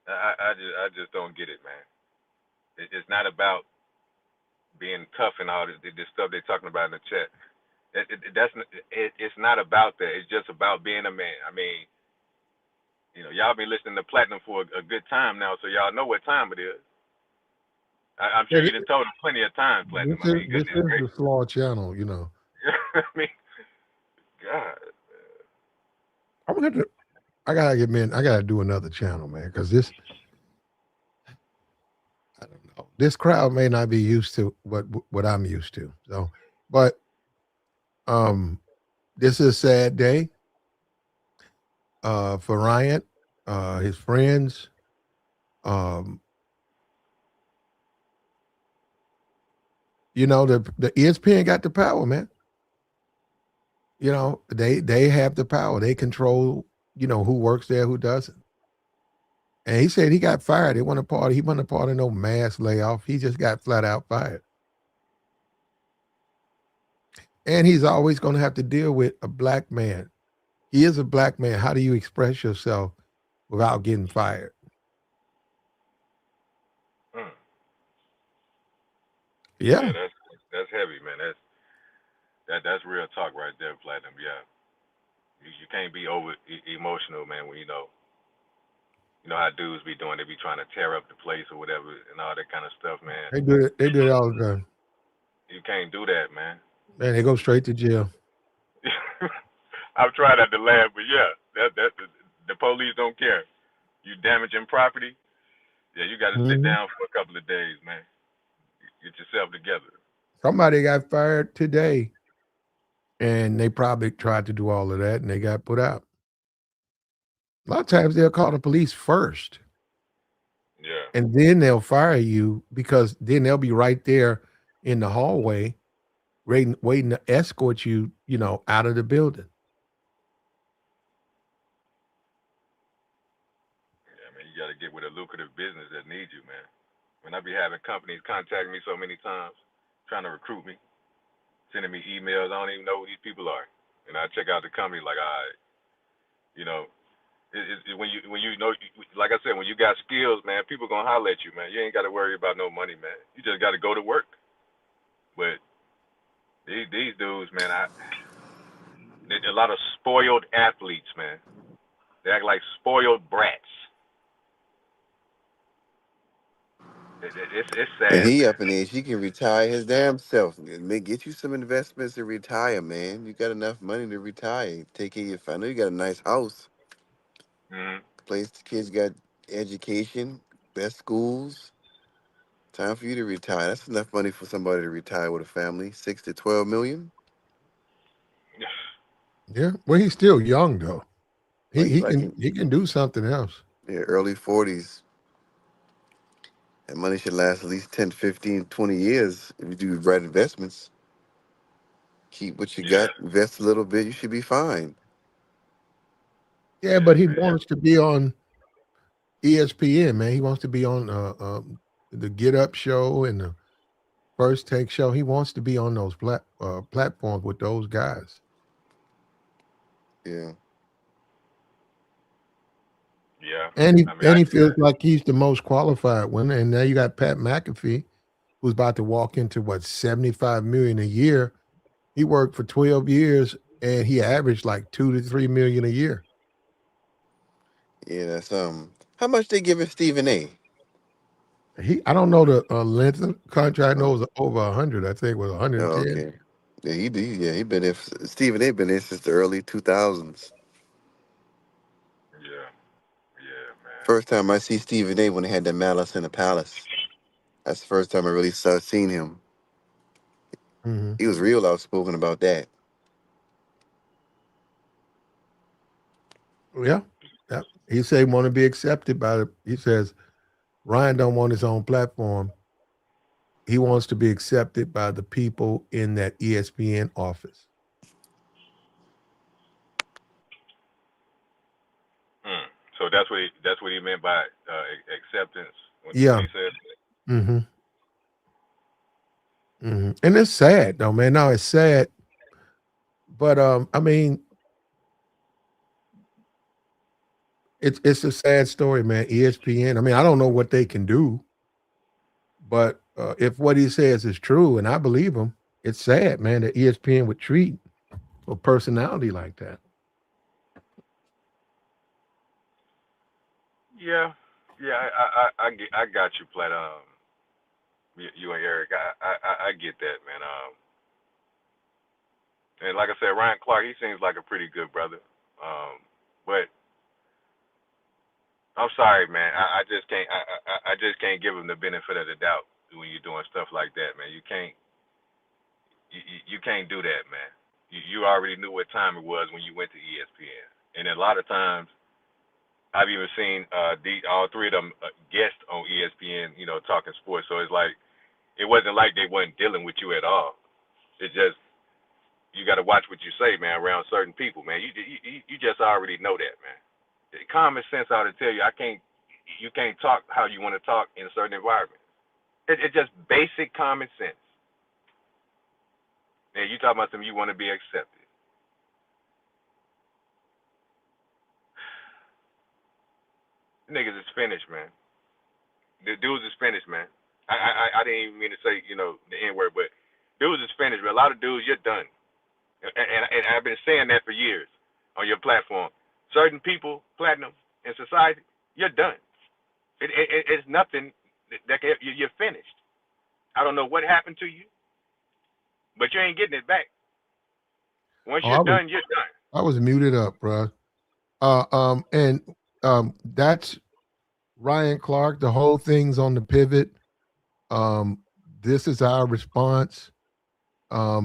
I just don't get it, man. It's not about being tough and all this stuff they're talking about in the chat. It's not about that. It's just about being a man. I mean, y'all been listening to Platinum for a good time now, so y'all know what time it is. I'm yeah, sure you done told him plenty of times, Platinum. I mean, this goodness is the gracious. Slaw channel. You know, I mean, God. I'm gonna have to. I gotta get man. I gotta do another channel, man, because I don't know. This crowd may not be used to what I'm used to. So, but this is a sad day for Ryan, his friends. Um, the ESPN got the power, man. You know, they have the power. They control, who works there, who doesn't. And he said he got fired. He wasn't a part. He wasn't a part of no mass layoff. He just got flat out fired. And he's always going to have to deal with a black man. He is a black man. How do you express yourself without getting fired? Mm. Yeah, Yeah. that's heavy, man. That's real talk right there, Platinum. Yeah, you can't be over emotional, man. When you know how dudes be doing, they be trying to tear up the place or whatever and all that kind of stuff, man. They do it. They do it all the time. You can't do that, man. Man, they go straight to jail. I've tried not to laugh, but yeah, that the police don't care. You damaging property, yeah, you got to sit Mhm. down for a couple of days, man. Get yourself together. Somebody got fired today, and they probably tried to do all of that, and they got put out. A lot of times they'll call the police first, Yeah, and then they'll fire you because then they'll be right there in the hallway waiting to escort you, out of the building. yeah, man. You got to get with a lucrative business that needs you, man. When I be having companies contact me so many times, trying to recruit me, sending me emails, I don't even know who these people are, and I check out the company like, all right, you know, when you know, like I said, when you got skills, man, people gonna holler at you, man. You ain't got to worry about no money, man. You just got to go to work. But these dudes, man, a lot of spoiled athletes, man. They act like spoiled brats. It's And sad, he man. up in age, he can retire his damn self. Get you some investments and retire, man. You got enough money to retire. Take care of your family. You got a nice house, Hmm. place the kids got education, best schools. Time for you to retire. That's enough money for somebody to retire with a family. 6 to 12 million. Yeah. Well, he's still young though. He Well, he's he like can in he can do something else. their early 40s. That money should last at least 10, 15, 20 years if you do the right investments. Keep what you Yeah, got, invest a little bit, you should be fine. Yeah, yeah, but he man. wants to be on ESPN, man. He wants to be on the Get Up show and the First Take show. He wants to be on those platforms with those guys. Yeah. Yeah. And he I mean, and he feels like he's the most qualified one. And now you got Pat McAfee, who's about to walk into what 75 million a year. He worked for 12 years and he averaged like 2 to 3 million a year. Yeah, that's how much they giving Stephen A? I don't know the length of the contract. I know Oh, it was over 100. I think it was oh 110. okay. Yeah, he been there. Stephen A. been there since the early 2000s. yeah, yeah, man. First time I see Stephen A. when they had that Malice in the Palace. That's the first time I really started seeing him. Hmm. He was real outspoken about that. Yeah. Yeah. He said he want to be accepted by the. He says Ryan don't want his own platform. He wants to be accepted by the people in that ESPN office. Mm. So that's what he meant by acceptance when Yeah. he said, Hmm. Hmm. And it's sad though, man. No, it's sad. But I mean, it's a sad story, man. ESPN. I mean, I don't know what they can do, but if what he says is true, and I believe him, it's sad, man, that ESPN would treat a personality like that. yeah, yeah, I got you, Plat. You and Eric, I get that, man. And like I said, Ryan Clark, he seems like a pretty good brother. But I'm sorry, man. I just can't give him the benefit of the doubt when you're doing stuff like that, man. You can't do that, man. You already knew what time it was when you went to ESPN, and a lot of times I've even seen all three of them guest on ESPN, talking sports. So it's like it wasn't like they wasn't dealing with you at all. It just You got to watch what you say, man, around certain people, man. You just already know that, man. Common sense ought to tell you you can't talk how you want to talk in a certain environment. It's just basic common sense. And you talking about something you want to be accepted. The niggas is finished, man. The dudes is finished, man. I didn't even mean to say, the N word, but dudes is finished. But a lot of dudes, you're done. And I've been saying that for years on your platform. Certain people, platinum in society, you're done. It's nothing that you're finished. I don't know what happened to you, but you ain't getting it back. Once Oh, you're done, you're done. I was muted up, bro. And that's Ryan Clark. The whole thing's on the pivot. This is our response. I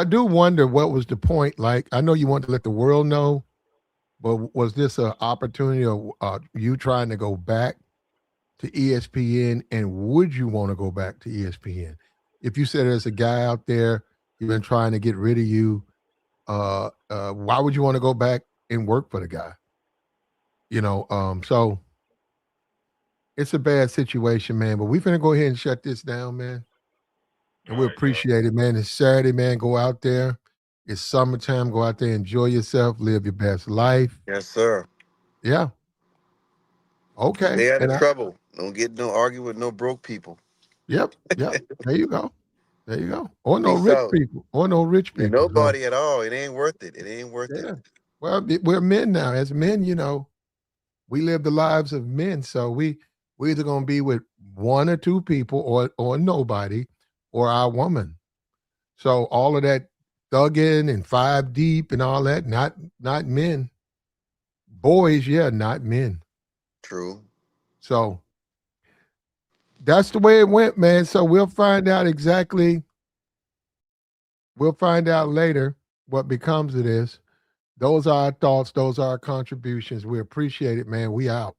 do wonder what was the point. Like, I know you want to let the world know, but was this an opportunity of you trying to go back to ESPN, and would you want to go back to ESPN? If you said there's a guy out there, you've been trying to get rid of you, why would you want to go back and work for the guy? So it's a bad situation, man. But we're gonna go ahead and shut this down, man. And we All right, dog. appreciate it, man. It's Saturday, man. Go out there. It's summertime. Go out there, enjoy yourself, live your best life. Yes, sir. Yeah. Okay. Stay out And of trouble. Don't argue with no broke people. yep. There you go. There you go. Or no Peace rich out. people. Or no rich Yeah, people. So nobody at all. It ain't worth it. It ain't worth it. yeah. Well, we're men now. As men, we live the lives of men. So we either gonna be with one or two people or nobody or our woman. So all of that thugging and five deep and all that, not men. Boys, yeah, not men. True. So that's the way it went, man. So we'll find out later what becomes of this. Those are our thoughts, those are our contributions. We appreciate it, man. We out.